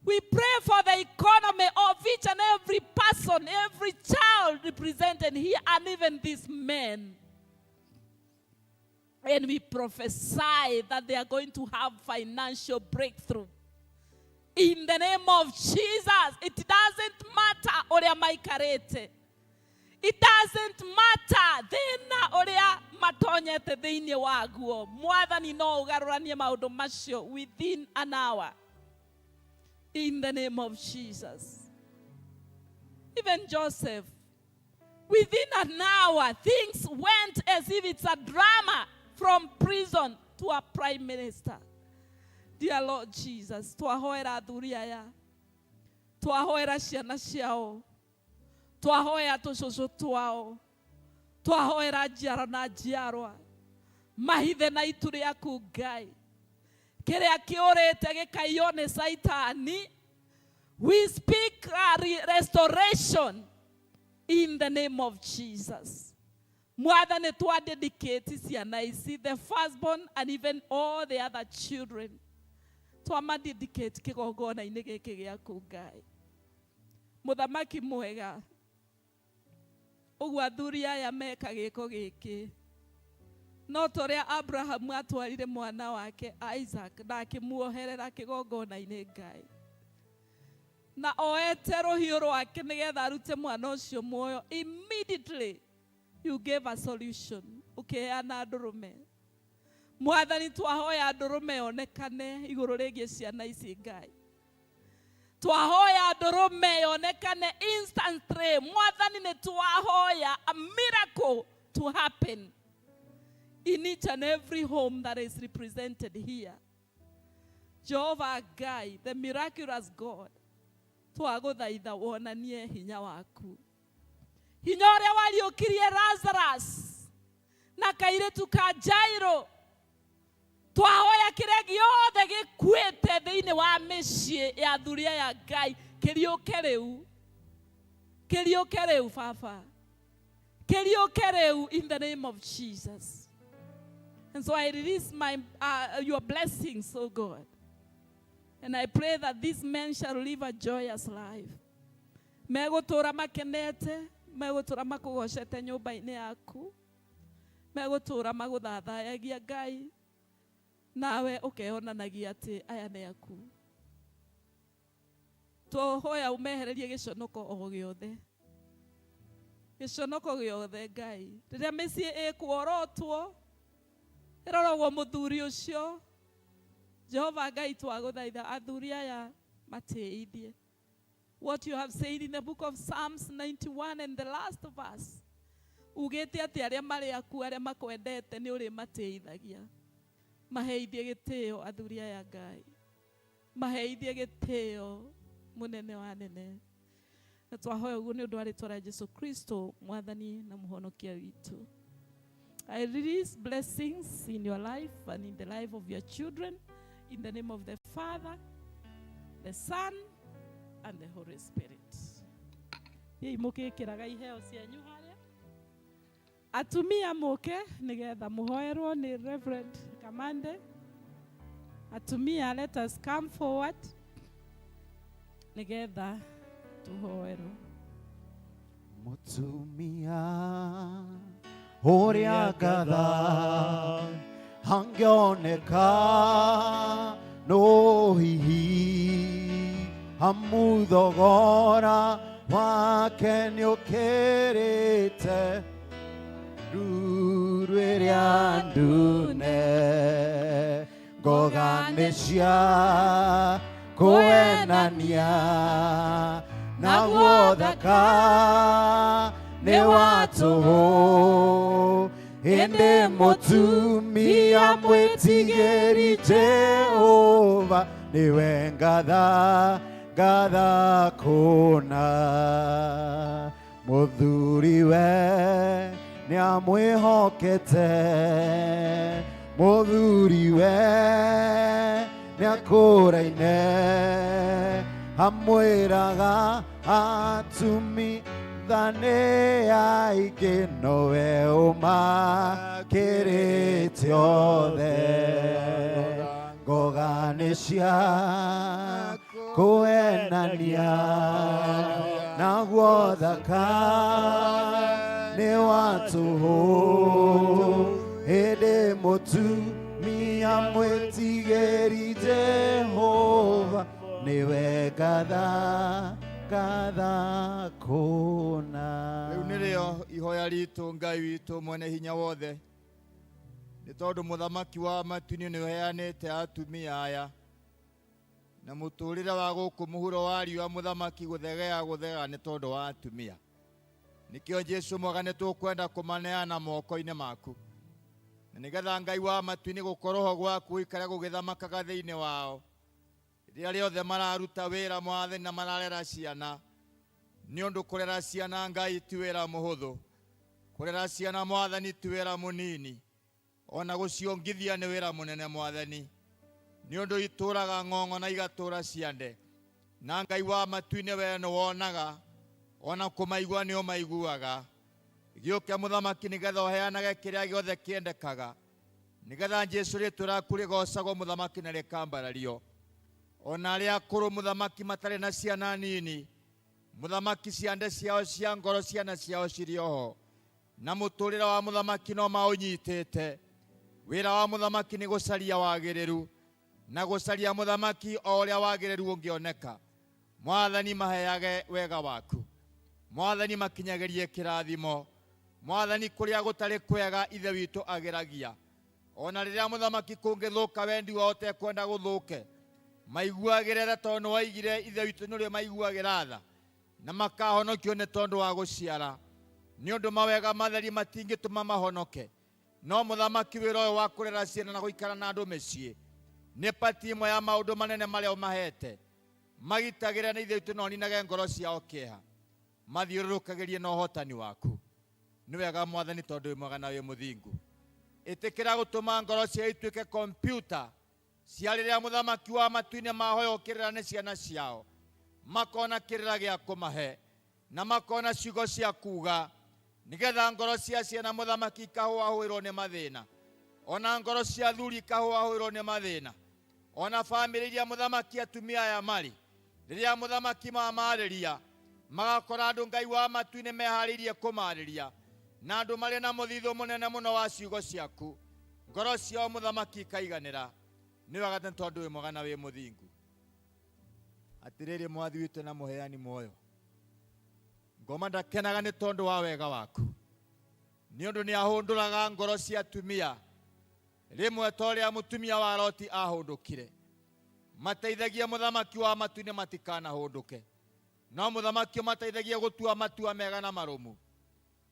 We pray for the economy of each and every person, every child represented here, and even these men. And we prophesy that they are going to have financial breakthrough. In the name of Jesus, it doesn't matter oria maikarete. It doesn't matter thina oria matonyete thĩinĩ waguo. Mwathani no ũgarũranie maũndũ macio within an hour. In the name of Jesus. Even Joseph, within an hour, things went as if it's a drama, from prison to a prime minister. Dear Lord Jesus, twahoera athuri aya, twahoera ciana ciao, twahoera tũcũcũ twao, twahoera njiaro na njiarwa, mahithe na itu rĩaku Ngai, kĩrĩa kĩũrĩte gĩkaiywo nĩ Saitani. We speak restoration in the name of Jesus. Mwathani, twa dedicate ciana ici, the firstborn and even all the other children. Twama dedicate kĩgongona-inĩ gĩkĩ gĩaku Ngai. Mũthamaki mwega, ũguo athuri aya meka gĩko gĩkĩ, no torĩa Abraham atwarire mwana wake Isaac na akĩmuoherera kĩgongona-inĩ Ngai, na oete rũhiũ rwake nĩgetha arute mwana ũcio muoyo. Immediately you gave a solution, ũkĩheana ndũrũme. Mwathani, twahoya ndũrũme yonekane igũrũ rĩgiĩ ciana ici Ngai. Twahoya ndũrũme yonekane instantly. Mwathani, nĩ twahoya a miracle to happen in each and every home that is represented here. Jehovah Ngai, the miraculous God, twaguthaitha wonanie hinya waku. Hinya ũrĩa wariũkirie Lazarus na kairĩtu ka Jairo. Twahoya kĩrĩa gĩothe gĩkuĩte thĩinĩ wa mĩciĩ ya thuria ya Ngai kĩriũke rĩu. Kĩriũke rĩu Baba. Kĩriũke rĩu in the name of Jesus. And so I release your blessings, oh God. And I pray that these men shall live a joyous life. Megũtũũra makenete, megũtũũra makũgocete nyũmba-inĩ yaku, megũtũũra magũthathaiyagia Ngai, nawe ũkeyonanagia atĩ aya nĩ aku. Tũhoya ũmehererie gĩconoko o gĩothe. Gĩconoko gĩothe Ngai. Rĩrĩa mĩciĩ ĩkworotwo, ĩroragwo mũthuri ũcio, Jehova Ngai twagũthaitha athuri aya matĩithie. What you have said in the book of Psalms 91 and the last verse. Ugĩte atĩ arĩa marĩ aku arĩa makwendete nĩ ũrĩmatĩithagia. Maheithie gĩtĩo athuri aya Ngai. Maheithie gĩtĩo mũnene wa nene. Na twahoya ũguo nĩ ũndũ wa rĩĩtwa rĩa Jesũ Kristo mwathani na mũhonokia witũ. I release blessings in your life and in the life of your children. In the name of the Father, the Son, and the Holy Spirit. Mũkĩkĩraga iheo cianyu harĩa. Atumia mũke nĩgetha mũhoerwo nĩ Reverend Kamande. Atumia, let us come forward nĩgetha tũhoerwo.
Mutumia ũrĩa ngatha hangĩoneka no hihi hamuthogora wake nĩũkĩrĩte ruru ĩrĩa ndune ngoga nĩcia kwenania naguo thaka nĩ watũhũ ĩndĩ mũtumia mwĩtigĩri Jehova nĩwe ngatha ngatha kũna mũthuriwe nĩamwĩhokete mũthuriwe nĩakũraine amwĩraga atumithane aingĩ nowe ũmakĩrĩte othe ngoga nĩcia kwenania naguo thaka nĩ watũhũ hĩndĩ mũtumia mwĩtigĩri Jehova nĩwe ngatha ngatha kũna.
Rĩu nĩrĩo ihoya ritũ Ngai witũ mwene hinya wothe, nĩ tondũ mũthamaki wa matu-inĩ nĩũheanĩte atumia aya na mũtũrĩre wa gũkũ mũhuro wa riũa mũthamaki gũthegea nĩ tondũ wa atumia. Nĩkĩo Jesũ mwega nĩtũkwenda kũmaneana moko-inĩ maku, na nĩgetha Ngai wa matu-inĩ gũkorwo ho gwaku gũikare gũgĩthamakaga thĩinĩ wao rĩrĩa rĩothe mararuta wĩra mwathani na mararera ciana. Nĩ ũndũ kũrera ciana Ngai ti wĩra mũhũthũ, kũrera ciana mwathani ti wĩra mũnini, ona gũciongithia nĩ wĩra mũnene mwathani. Nĩ ũndũ itũraga ng'ong'o na igatũra ciande, na Ngai wa matu-inĩ we nĩwonaga, ona kũmaigua nĩ ũmaiguaga. Gĩũke mũthamaki nĩgetha ũheanage kĩrĩa gĩothe kĩendekaga, nĩgetha Jesũ rĩtwa rĩaku rĩgocagwo mũthamaki na rĩkambarario. Ona arĩa akũrũ mũthamaki matarĩ na ciana nini, mũthamaki ciande ciao cia ngoro ciana ciao cirĩ oho, na mũtũrĩre wa mũthamaki no maũnyitĩte. Wĩra wa mũthamaki nĩ gũcaria wagĩrĩru na gũcaria mũthamaki o ũrĩa wagĩrĩru ũngĩoneka. Mwathani maheage wega waku, Mwathani makinyagĩrie kĩrathimo, Mwathani kũrĩa gũtarĩ kwega ithe witũ ageragia. Ona rĩrĩa mũthamaki kũngĩthũka wendi wao ũtekwenda gũthũke, maiguagĩrĩra tondũ nĩwaigire ithe witũ nĩũrĩ maiguagĩra tha, na makahonokio nĩ tondũ wa gũciara. Nĩ ũndũ mawega matheri matingĩtũma mahonoke, no mũthamaki wĩra ũyũ wa kũrera ciana na gũikara na andũ mĩciĩ nĩ pati ĩmwe ya maũndũ manene marĩa ũmahete. magitagĩra na ithuĩ tũnoninage ngoro ciao kĩeha, mathiũrũrũkagĩrie na ũhotani waku. Nĩ wega Mwathani tondũ wĩ mwega na wĩ mũthingu. Ĩtĩkĩra gũtũma ngoro cia ituĩke kompyuta cia rĩrĩa mũthamaki wa matu-inĩ mahoya ũkĩrĩra nĩ ciana ciao, makona kĩrĩra gĩa kũmahe na makona ciugo cia kuga, nĩgetha ngoro cia ciana mũthamaki ikahũahũĩrwo nĩ mathĩna, ona ngoro cia thuri ikahũahũĩrwo nĩ mathĩna, ona bamĩrĩ iria mũthamaki atumia aya marĩ, rĩrĩa mũthamaki mamarĩria magakora andũ Ngai wa matu-inĩ meharĩirie kũmarĩria na andũ marĩ na mũthithũ mũnene mũno wa ciugo ciaku, ngoro ciao mũthamaki ikaiganĩra. Nĩ wega tondũ wĩ mwega na wĩ mũthingu. Atĩrĩrĩ Mwathi witũ na mũheani muoyo, ngoma ndakenaga nĩ tondũ wa wega waku, nĩ ũndũ nĩ ahũndũraga ngoro cia atumia rĩmwe ta ũrĩa mũtumia wa Loti ahũndũkire. Mateithagie mũthamaki wa matu-inĩ matikanahũndũke, no mũthamaki mateithagie gũtua matua mega na marũmu,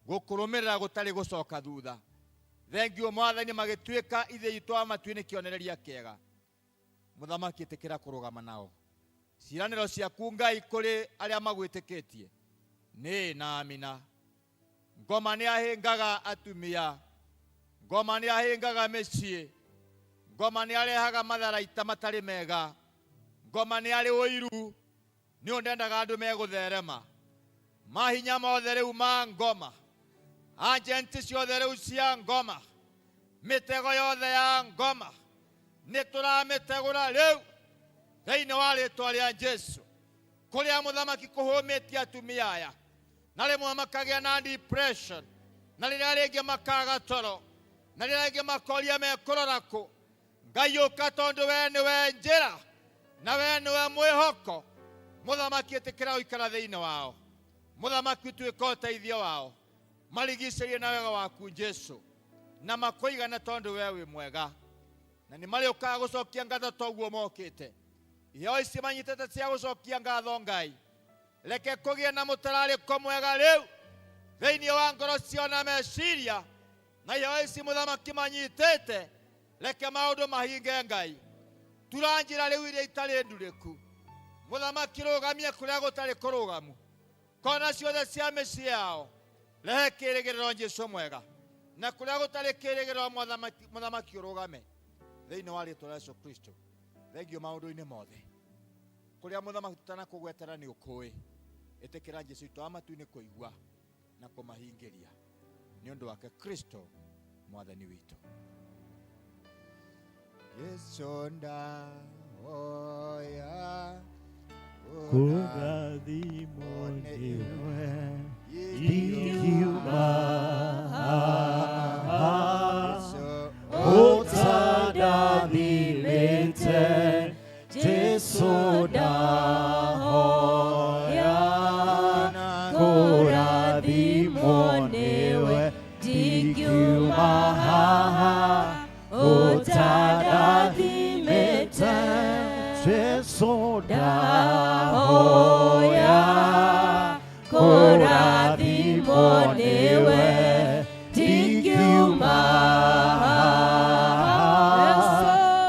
gũkũrũmĩrĩra gũtarĩ gũcoka thutha. Thengiũ Mwathani magĩtuĩka ithe itũ wa matu-inĩ kĩonereria kĩega. Mũthamaki ĩtĩkĩra kũrũgama nao. Ciĩranĩro ciaku Ngai kũrĩ arĩa magwĩtĩkĩtie nĩ na amina. Ngoma nĩ ahĩngaga atumia, ngoma nĩ ahĩngaga mĩciĩ, ngoma nĩ arehaga matharaita matarĩ mega, ngoma nĩ arĩ ũiru, nĩ ũndendaga andũ megũtherema. Mahinya mothe rĩu ma ngoma, agenti ciothe rĩu cia ngoma, mĩtego yothe ya ngoma nĩ tũramĩtegũra rĩu thĩinĩ wa rĩĩtwa rĩa Jesũ. Kũrĩa mũthamaki kũhũmĩtie atumia aya, na rĩmwe makagĩa na depression, na rĩrĩa rĩngĩ makaga toro, na rĩrĩa rĩngĩ makoria mekũrora kũ. Ngai ũka tondũ we nĩwe njĩra na we nĩwe mwĩhoko. Mũthamaki ĩtĩkĩra gũikara thĩinĩ wao, mũthamaki ũtuĩke ũteithio wao, marigicĩrie na wega waku Jesũ, na makũigane tondũ we wĩ mwega, na nĩ marĩũkaga gũcokia ngatho toguo mokĩte. Iheo ici manyitĩte cia gũcokia ngatho Ngai, reke kũgĩe na mũtararĩko mwega rĩu thĩinĩ wa ngoro ciao na meciria, na iheo ici mũthamaki manyitĩte, reke maũndũ mahinge Ngai. Tura njĩra rĩu iria itarĩ ndurĩku, mũthamaki rũgamie kũrĩa gũtarĩ kũrũgamu, kona ciothe cia mĩciĩ yao rehe kĩĩrĩgĩrĩro Jesũ mwega, na kũrĩa gũtarĩ kĩĩrĩgĩrĩro mũthamaki ũrũgame thĩinĩ wa rĩĩtwa rĩa Jesũ Kristo. Thengiũ maũndũ-inĩ mothe. Kũrĩa mũthamaki tũtanakũgwetera nĩ ũkũĩ, ĩtĩkĩra Jesũ witũ wa matu-inĩ kũigua na kũmahingĩria nĩ ũndũ wake Kristo Mwathani witũ. Jesũ ndahoya
kũrathimwo nĩwe ingiuma ũtandathimĩte Jesũ ndahoya kũrathimwo nĩwe ndingiuma haha ũtandathimĩte Jesũ ndahoya kũrathimwo nĩwe ndingiuma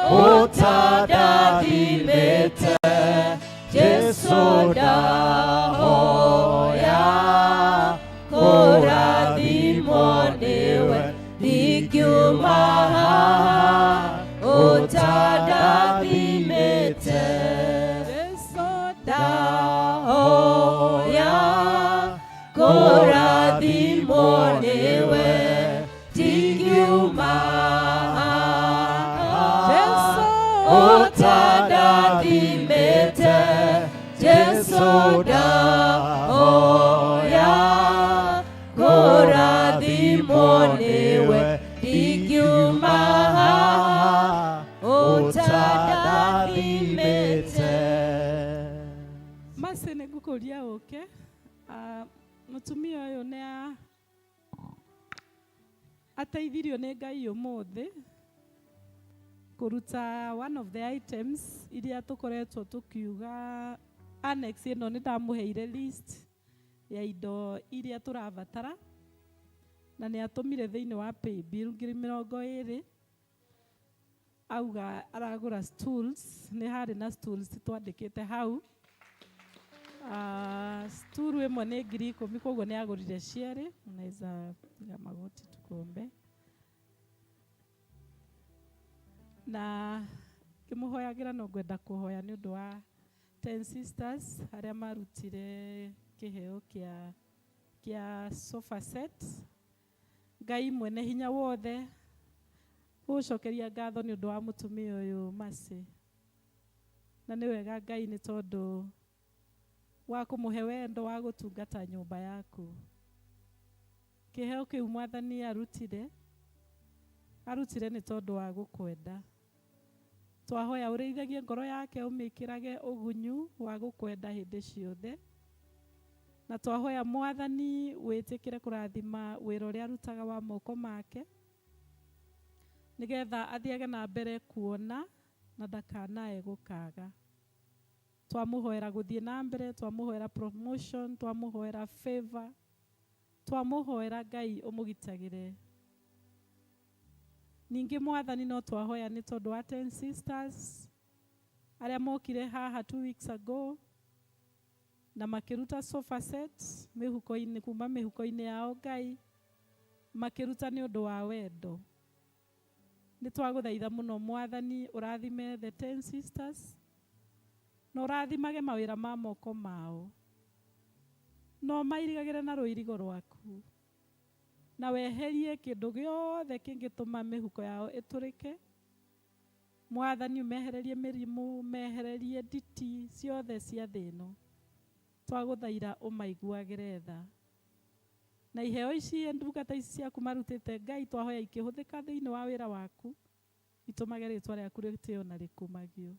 ũtandathimĩte Jesũ ndahoya kũrathimwo nĩwe ndingiuma ũtandathimĩte Jesũ ndahoya kũrathimwo nĩwe ndingiuma ũtandathimĩte Jesũ ndahoya kũrathimwo nĩwe ndingiuma ũtandathimĩte.
Mase nĩ ngũkũria ũke. Mũtumia ũyũ nĩ ateithirio nĩ Ngai ũmũthĩ kũruta one of the items iria tũkoretwo tũkiuga. Annex ĩno nĩ ndamũheire list ya indo iria tũrabatara, na nĩ atũmire thĩinĩ wa paybill 20,000. Auga aragũra stools, nĩ harĩ na stools twandĩkĩte hau. Sturu ĩmwe nĩ 10,000 koguo nĩ agũrire cierĩ. Unaweza piga magoti tukuombe. Na kĩmũhoyagĩra no ngwenda kũhoya nĩ ũndũ wa 10 sisters arĩa marutire kĩheo kĩa sofa set. Ngai mwene hinya wothe gũcokeria ngatho nĩ ũndũ wa mũtumia ũyũ Mercy. Na nĩ wega Ngai nĩ tondũ wa kũmũhe wendo wa gũtungata nyũmba yaku. Kĩheo kĩu Mwathani arutire nĩ tondũ wa gũkwenda. Twahoya ũrĩithagie ngoro yake ũmĩkĩrage ũgunyu wa gũkwenda hĩndĩ ciothe. Na twahoya Mwathani wĩtĩkĩre kũrathima wĩra ũrĩa arutaga wa moko make, nĩgetha athiage na mbere kuona na ndakanae gũkaga. Twamũhoera gũthiĩ na mbere, twamũhoera promotion, twamũhoera favor, twamũhoera Ngai ũmũgitagĩre. Ningĩ Mwathani no twahoya nĩ tondũ wa 10 sisters arĩa mokire haha 2 weeks ago na makĩruta sofa set mĩhuko-inĩ, kuma mĩhuko-inĩ yao Ngai, makĩruta nĩ ũndũ wa wendo. Nĩ twagũthaitha mũno Mwathani ũrathime the 10 sisters, na ũrathimage mawĩra ma moko mao, no mairigagĩre na rũirigo rwaku, na weherie kĩndũ gĩothe kĩngĩtũma mĩhuko yao ĩtũrĩke. Mwathani ũmehererie mĩrimũ, mehererie nditi ciothe cia thĩ ĩno. Twagũthaitha ũmaiguagĩre tha. Na iheo ici ndungata ici ciaku marutĩte Ngai, twahoya ikĩhũthĩka thĩinĩ wa wĩra waku, itũmage rĩtwa rĩaku rĩtĩo na rĩkumagio.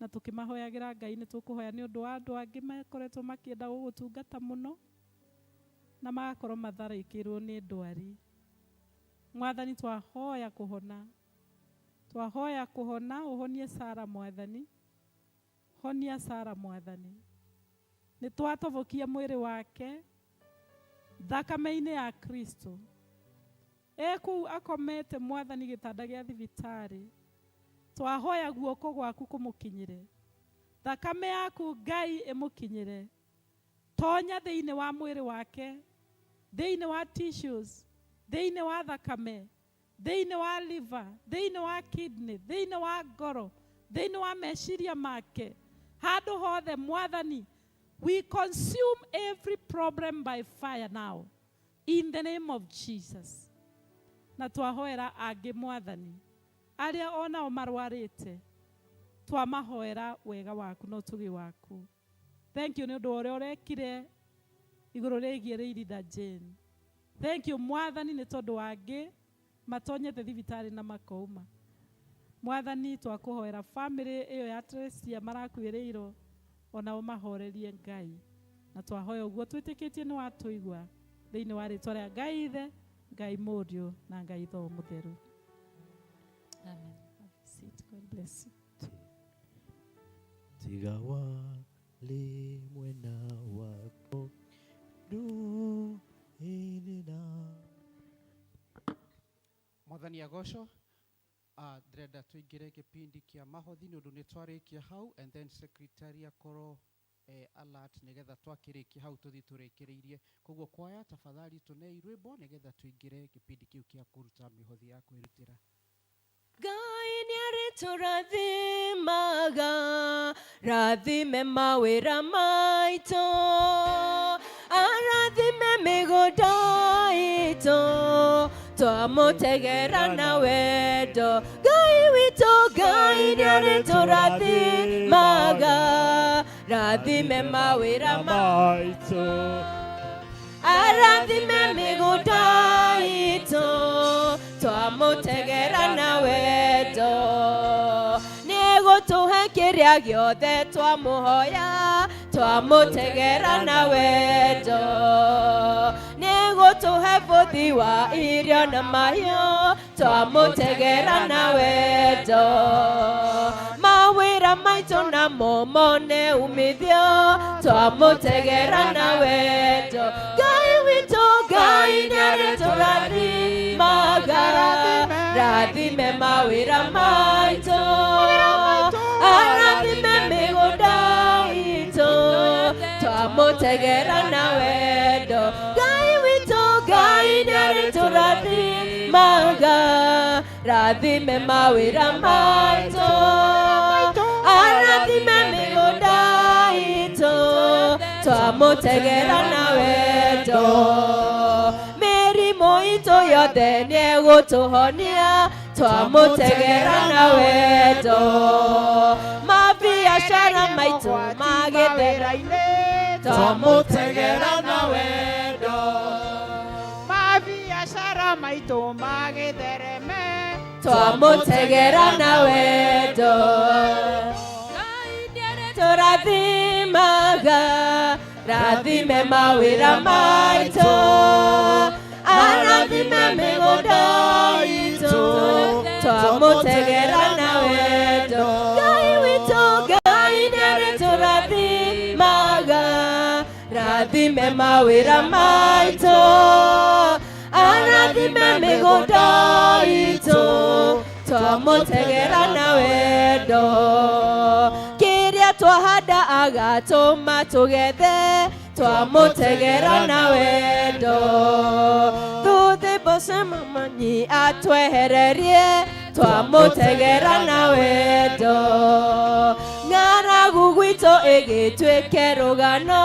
Na tũkĩmahoyagĩra Ngai nĩ tũkũhoya nĩ ũndũ wa andũ angĩ makoretwo makĩenda gũgũtungata mũno na magakorwo matharĩkĩrwo nĩ ndwari. Mwathani twahoya kũhona. Twahoya kũhona, ũhonie Sara Mwathani. Honia Sara Mwathani. Nĩ twatobokia mwĩrĩ wake thakame-inĩ ya Kristo. Kũu akomete Mwathani gĩtanda gĩa thibitarĩ, twahoya guoko gwaku kũmũkinyĩre. Thakame yaku Ngai ĩmũkinyĩre. Tonya thĩinĩ wa mwĩrĩ wake, thĩinĩ wa tissues, thĩinĩ wa thakame, thĩinĩ wa liver, thĩinĩ wa kidney, thĩinĩ wa ngoro, thĩinĩ wa meciria make. Handũ hothe Mwathani, we consume every problem by fire now, in the name of Jesus. Na twahoera angĩ Mwathani, arĩa onao marwarĩte, twamahoera wega waku na ũtugi waku. Thank you nĩ ũndũ ũrĩa ũrekire igũrũ rĩgiĩ Rĩirida Jane. Thank you Mwathani nĩ tondũ angĩ matonyete thibitarĩ na makauma. Mwathani twakũhoera family ĩyo ya Trecia marakuĩrĩirwo, ona ũmahorerie Ngai. Na twahoya ũguo twĩtĩkĩtie nĩ watũigua thĩinĩ wa rĩtwa rĩa Ngai Ithe, Ngai Mũriũ na Ngai Roho Mũtheru. Amen. God bless you.
Tiga wale mwena wako nduĩrĩra.
Mwathani agocwo. Ndĩrenda tũingĩre kĩpindi kĩa mahothi nĩ ũndũ nĩ twarĩkia hau, and then secretary akorwo alert nĩgetha twakĩrĩkia hau tũthiĩ tũrĩkĩrĩirie. Koguo kwaya tafadhali tũnei rwĩmbo nĩgetha tũingĩre kĩpindi kĩu kĩa kũruta mĩhothi ya kwĩrutĩra.
Ngai nĩarĩtũrathimaga, rathime mawĩra maitũ, arathime mĩgũnda itũ, twamũtegera na wendo. Ngai witũ, Ngai nĩarĩtũrathimaga, rathime mawĩra maitũ, arathime mĩgũnda itũ, twamũtegera na wendo. Nĩgũtũhe kĩrĩa gĩothe twamũhoya, twamũtegera na wendo. Nĩgũtũhe bũthi wa irio na mahiũ, twamũtegera na wendo. Mawĩra maitũ namo mone umithio, twamũtegera na wendo. Ngai witũ, Ngai nĩarĩtũrathimaga, rathime mawĩra maitũ, arathime mĩgũnda itũ, twamutegera na wendo Ngai witũ Ngai nĩarĩtũrathimaga rathime mawĩra maitũ arathime mĩgũnda itũ twamutegera na wendo mĩrimũ itũ yothe nĩegũtũhonia twamutegera na wendo mabiacara maitũ magĩthera-inĩ twamutegera na wendo
mabiacara maitũ magĩthereme
twamutegera na wendo tũrathimaga rathime mawĩra maitũ arathime mĩgũnda itũ twamutegera na wendo Ngai witũ Ngai nĩarĩtũrathimaga rathime mawĩra maitũ arathime mĩgũnda itũ twamutegera na wendo kĩrĩa twahanda agatũma tũgethe twamutegera na wendo thuthi mboco mamanyi atwehererie twamutegera na wendo ng'aragu gwitũ ĩgĩtuĩke rũgano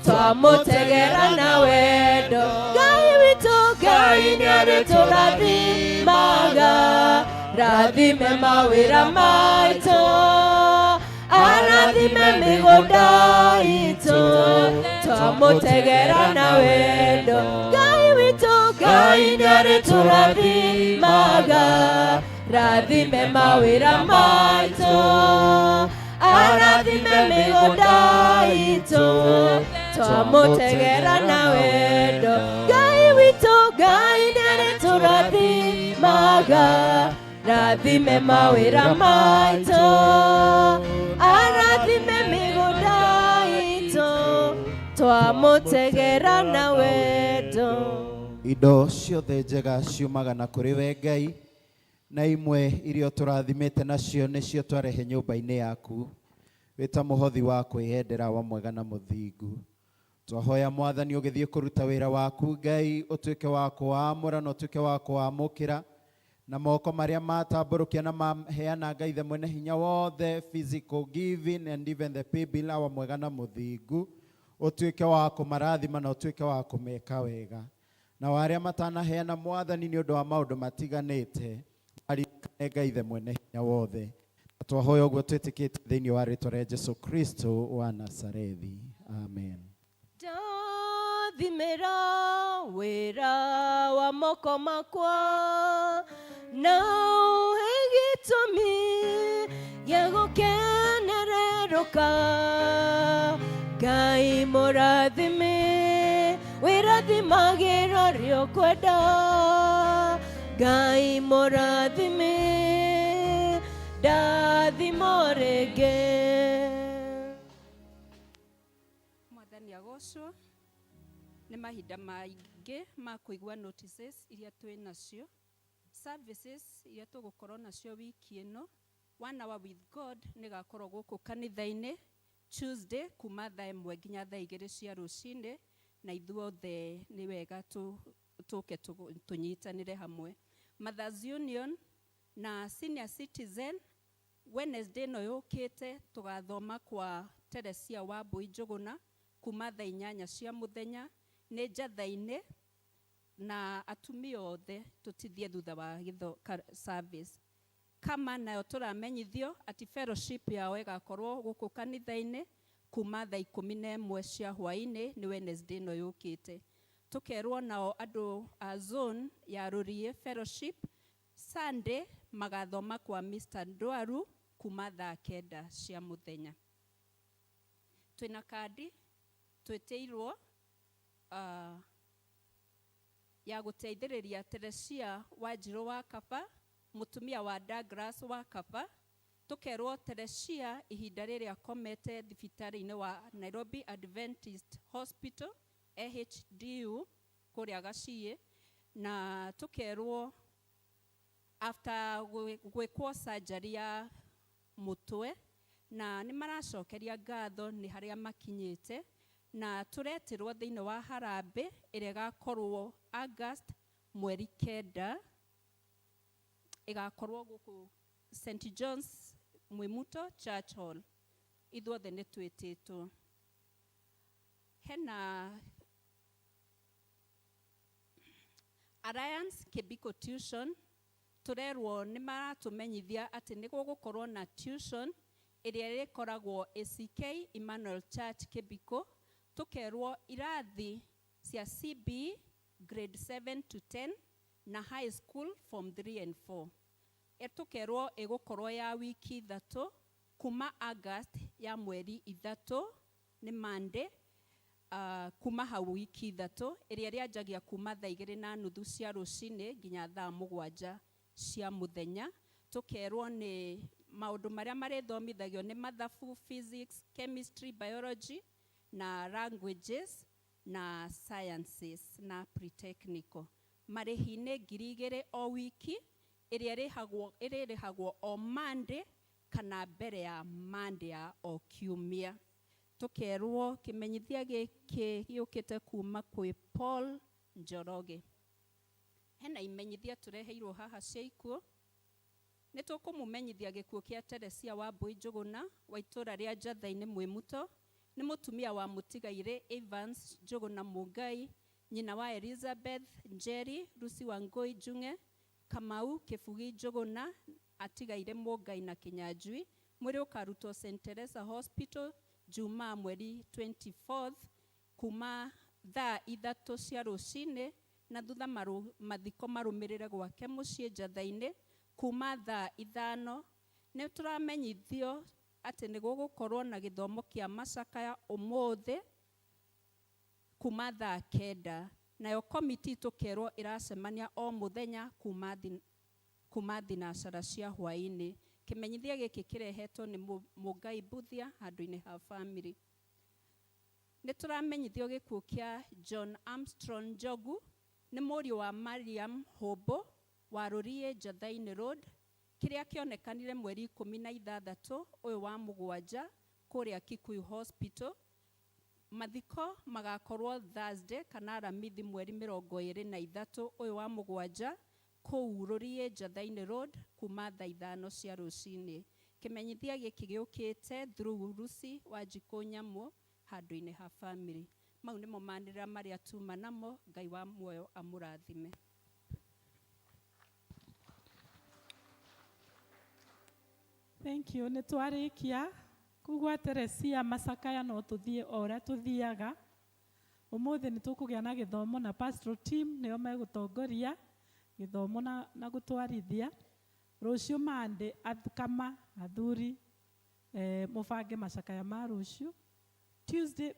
twamutegera na wendo Ngai witũ Ngai nĩarĩtũrathimaga rathime mawĩra maitũ arathime mĩgũnda itũ twamutegera na wendo Ngai witũ Ngai nĩarĩtũrathimaga rathime mawĩra maitũ arathime mĩgũnda itũ twamutegera na wendo Ngai witũ Ngai nĩarĩtũrathimaga rathime mawĩra maitũ arathime mĩgũnda itũ twamutegera na wendo
indo ciothe njega ciumaga na kũrĩ we Ngai na imwe irio tũrathimĩte nacio nĩcio twarehe nyũmba-inĩ yaku wĩta mũhothi wa kwĩyendera wa mwega na mũthingu twahoya Mwathani ũgĩthiĩ kũruta wĩra waku Ngai ũtuĩke wa kũwamũra na ũtuĩke wa kũwamũkĩra na moko marĩa matambũrũkia na maheana Ngai the mwene hinya wothe physical giving and even the paybill wa mwega na mũthingu ũtuĩke wa kũmarathima na ũtuĩke wa kũmeka wega na arĩa matanaheana Mwathani nĩ ũndũ wa maũndũ matiganĩte arikane Ngai the mwene hinya wothe twahoya ũguo twĩtĩkĩte thĩinĩ wa rĩĩtwa rĩa Jesũ Kristo wa Nazarethi amen
ndathimĩra wĩra wa moko makwa na ũhe gĩtũmi gĩa gũkenererũka Ngai mũrathime wĩrathimagĩra rĩo kwenda Ngai mũrathime ndathimo rĩngĩ
Mwathani agocwo nĩ mahinda maingĩ ma kũigua notices iria twĩ nacio services iria tũgũkorwo nacio wiki ĩno 1 hour with God nĩ gakorwo gũkũ kanitha-inĩ Tuesday kuma thaa 1 nginya thaa 2 cia rũcinĩ na ithuothe nĩ wega tũke tũnyitanĩre hamwe Mothers Union na Senior Citizen Wednesday no yũkĩte tũgathoma kwa Teresia Wambui Njũgũna kuma thaa 8 cia mũthenya nĩ njatha-inĩ na atumia othe tũtithie thutha wa service kama nayo tũramenyithio ati fellowship yao ĩgakorwo gũkũ kanitha-inĩ kuma thaa 11 cia hwaĩ-inĩ nĩ Wednesday no yũkĩte tũkerwo nao andũ a zone ya Rũriĩ fellowship Sunday magathoma kwa Mr. Ndwaru kuma thaa 9 cia mũthenya twĩna kandi twĩtĩirwo ya gũteithĩrĩria Teresia Wanjirũ wa Kaba mũtumia wa Douglas wa Kaba tũkerwo Teresia ihinda rĩrĩa akomete thibitarĩ-inĩ wa Nairobi Adventist Hospital AHDU kũrĩa Gaciĩ na tũkerwo after gwĩkwo surgery ya mũtwe na nĩ maracokeria ngatho nĩ harĩa makinyĩte na turetirwo thiini wa harambe ĩrĩa ĩgakorwo August mweri 9 ĩgakorwo gũkũ St John's Mwimuto Church Hall. Ithuothe nĩ twĩtĩtwo. Hena Alliance Kebiko Tuition, turerwo nĩ maratũmenyithia atĩ nĩ gũgũkorwo na tuition ĩrĩa ĩkoragwo ACK Emmanuel Church Kebiko. Tukerwo irathi cia CB grade 7 to 10 na high school form 3 and 4. Tukerwo ĩgũkorwo ya wiki 3 kuma August ya mweri 3 nĩ Monday, kuma hau wiki 3 ĩrĩa rĩanjagia kuma thaa 2:30 cia rũcinĩ nginya thaa 7 cia mũthenya. Tukerwo nĩ maũndũ marĩa marĩthomithagio nĩ mathabu, physics, chemistry, biology na languages na sciences na pre-technical. Marĩhi nĩ 2,000 o wiki ĩrĩa ĩrĩrĩhagwo o Monday kana mbere ya Monday ya o kiumia. Tukerwo kimenyithia gĩkĩ gĩũkĩte kuma kwĩ Paul Njoroge. Hena imenyithia tureheirwo haha cia ikuũ. Nĩ tũkũmũmenyithia gĩkuũ kĩa Teresia Wambui Njũgũna wa itũũra rĩa Njatha-inĩ Mwĩmuto. Nĩ mũtumia wa mũtigairĩ Evans Njũgũna Mũngai, nyina wa Elizabeth Njeri, Lucy Wangui Njung'e, Kamau Kĩbugi Njũgũna atigaire Mũngai na Kĩnyanjui. Mwĩrĩ ũkarutwo St Teresa Hospital Jumaa mweri 24th kuma thaa 3 cia rũcinĩ na thutha mathiko marũmĩrĩre gwake mũciĩ Njatha-inĩ kuma thaa 5. Nĩ tũramenyithio atĩ nĩ gũgũkorwo na gĩthomo kĩa macakaya ũmũthĩ kuma thaa 9. Nayo komiti tukerwo ĩracemania o mũthenya kuma thinacara cia hwaĩ-inĩ. Kimenyithia gĩkĩ kĩrehetwo nĩ Mũngai Mbuthia handũ-inĩ ha family. Nĩ tũramenyithio gĩkuũ kĩa John Armstrong Njogu, nĩ mũriũ wa Mariam Hũmbũ wa Rũriĩ Njatha-inĩ Road, kĩrĩa kĩonekanire mweri 16 ũyũ wa 7 kũrĩa Kikuyu Hospital. Mathiko magakorwo Thursday kana Aramithi mweri 23 ũyũ wa 7 kũu Rũriĩ Njatha-inĩ Road kuma thaa 5 cia rũcinĩ. Kimenyithia gĩkĩ gĩũkĩte through Lucy Wanjikũ Nyamũ handũ-inĩ ha family. Mau nĩmo maanĩrĩra marĩa tuma namo. Ngai wa muoyo amũrathime.
Thank you. Nĩ twarĩkia kugua Teresia macakaya no tũthiĩ o ũrĩa tũthiaga. Ũmũthĩ nĩ tũkũgĩa na gĩthomo na pastoral team nĩo megũtongoria gĩthomo na gũtwarithia. Rũciũ Monday kama athuri mũbange macakaya ma rũciũ. Tuesday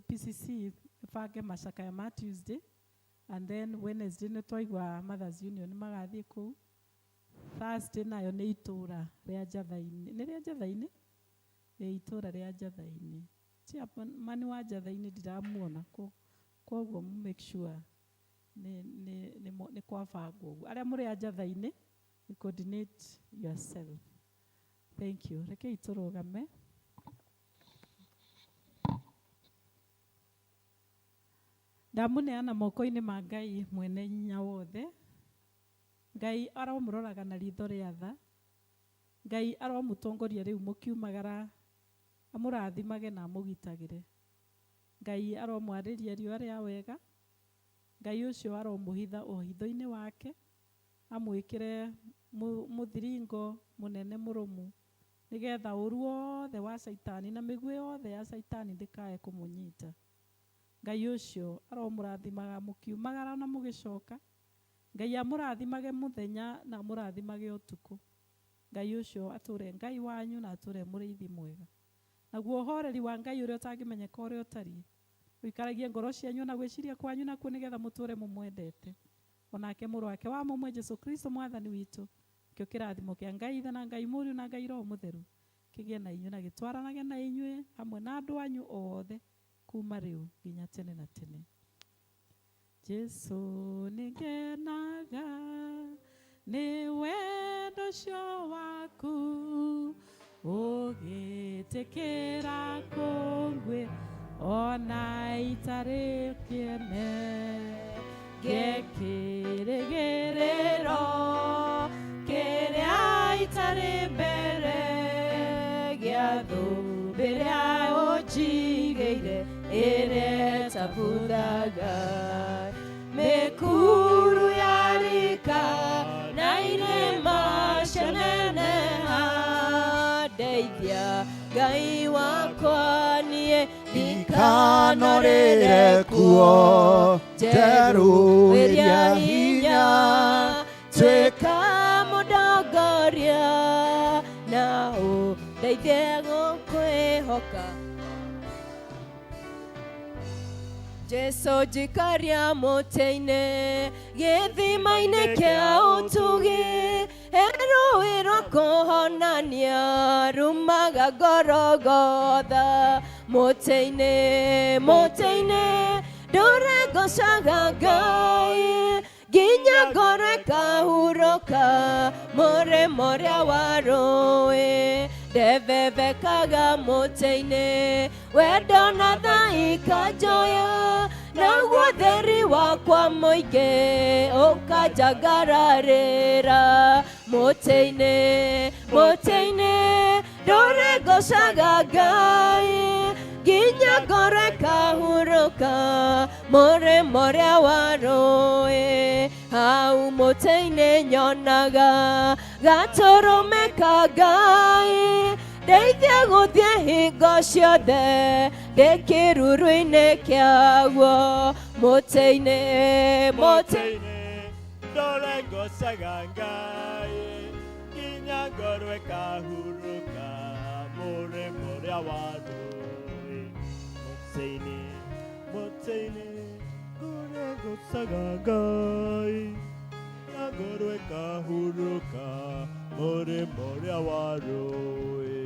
PCC mũbange macakaya ma Tuesday, and then Wednesday nĩ twaigua Mothers Union magathiĩ kũu. Thursday nayo nĩ itũũra rĩa Njatha-inĩ. Nĩ rĩa Njatha-inĩ? Itũũra rĩa Njatha-inĩ. Chairman wa Njatha-inĩ ndiramuona, koguo make sure nĩ kwabangwo ũguo. Arĩa mũrĩ a Njatha-inĩ, coordinate yourself. Thank you. Rekei tũrũgame. Ndamũneana moko-inĩ ma Ngai mwene hinya wothe. Ngai aromũroraga na ritho rĩa tha. Ngai aromũtongoria rĩu mũkiumagara, amũrathimage na amũgitagĩre. Ngai aromwarĩria riũa rĩa wega. Ngai ũcio aromũhitha o hitho-inĩ wake, amwĩkĩre mũthiringo mũnene mũrũmu, nĩgetha ũru wothe wa Saitani na mĩguĩ yothe ya Saitani ndĩkae kũmũnyita. Ngai ũcio aromũrathimaga mũkiumagara na mũgĩcoka. Ngai amũrathimage mũthenya na amũrathimage ũtukũ. Ngai ũcio atũre Ngai wanyu na atũre mũrĩithi mwega. Naguo ũhoreri wa Ngai ũrĩa ũtangĩmenyeka ũrĩa ũtariĩ ũikaragie ngoro cianyu na gwĩciria kwanyu nakuo, nĩgetha mũtũre mũmwendete. Onake mũrũ wake wa mũmwe Jesũ Kristo mwathani witũ, kĩo kĩrathimo kĩa Ngai Ithe na Ngai Mũriũ na Ngai Roho Mũtheru kĩgĩe na inyuĩ na gĩtwaranage na inyuĩ hamwe na andũ anyu othe kuma rĩu nginya tene na tene. Jesũ nĩngenaga nĩ wendo ũcio waku ũgĩtĩkĩra kũngwe ona itarĩ kĩene gĩkĩrĩgĩrĩro kĩrĩa itarĩ mbere gĩa thũmbĩrĩa ũnjigĩire ĩrĩa tabuthaga mĩkuru yarika na irĩma cianeneha ndeithia Ngai wakwa niĩ
Ikanorĩre kuo njerũĩria hinya
tuĩka mũndongoria na ũndeithie gũkwĩhoka Jesu njikaria mũtĩ-inĩ gĩthima-inĩ kĩa ũtugi rũĩ rwa kũhonania rumaga Golgotha mũtĩ-inĩ ndũrengocaga Ngai nginya ngoro ĩkahurũka mũrĩmo ũrĩa wa rũĩ ndevevekaga mũtĩ-inĩ wendo na tha ikanjoya naguo theri wakwa mũingĩ ũkanjangararĩra mũtĩ-inĩ ndũrengocaga Ngai nginya ngoro ĩkahurũka mũrĩmo ũrĩa wa rũĩ hau mũtĩ-inĩ nyonaga gatũrũme ka Ngai ndeithia gũthiĩ hingo ciothe ndĩkĩruru-inĩ kĩaguo mũtĩ-inĩ
ndũrengocaga Ngai nginya ngoro ĩkahurũka mũrĩmo ũrĩa wa rũĩ mũtĩ-inĩ ndũrengocaga Ngai nginya ngoro ĩkahurũka mũrĩmo ũrĩa wa rũĩ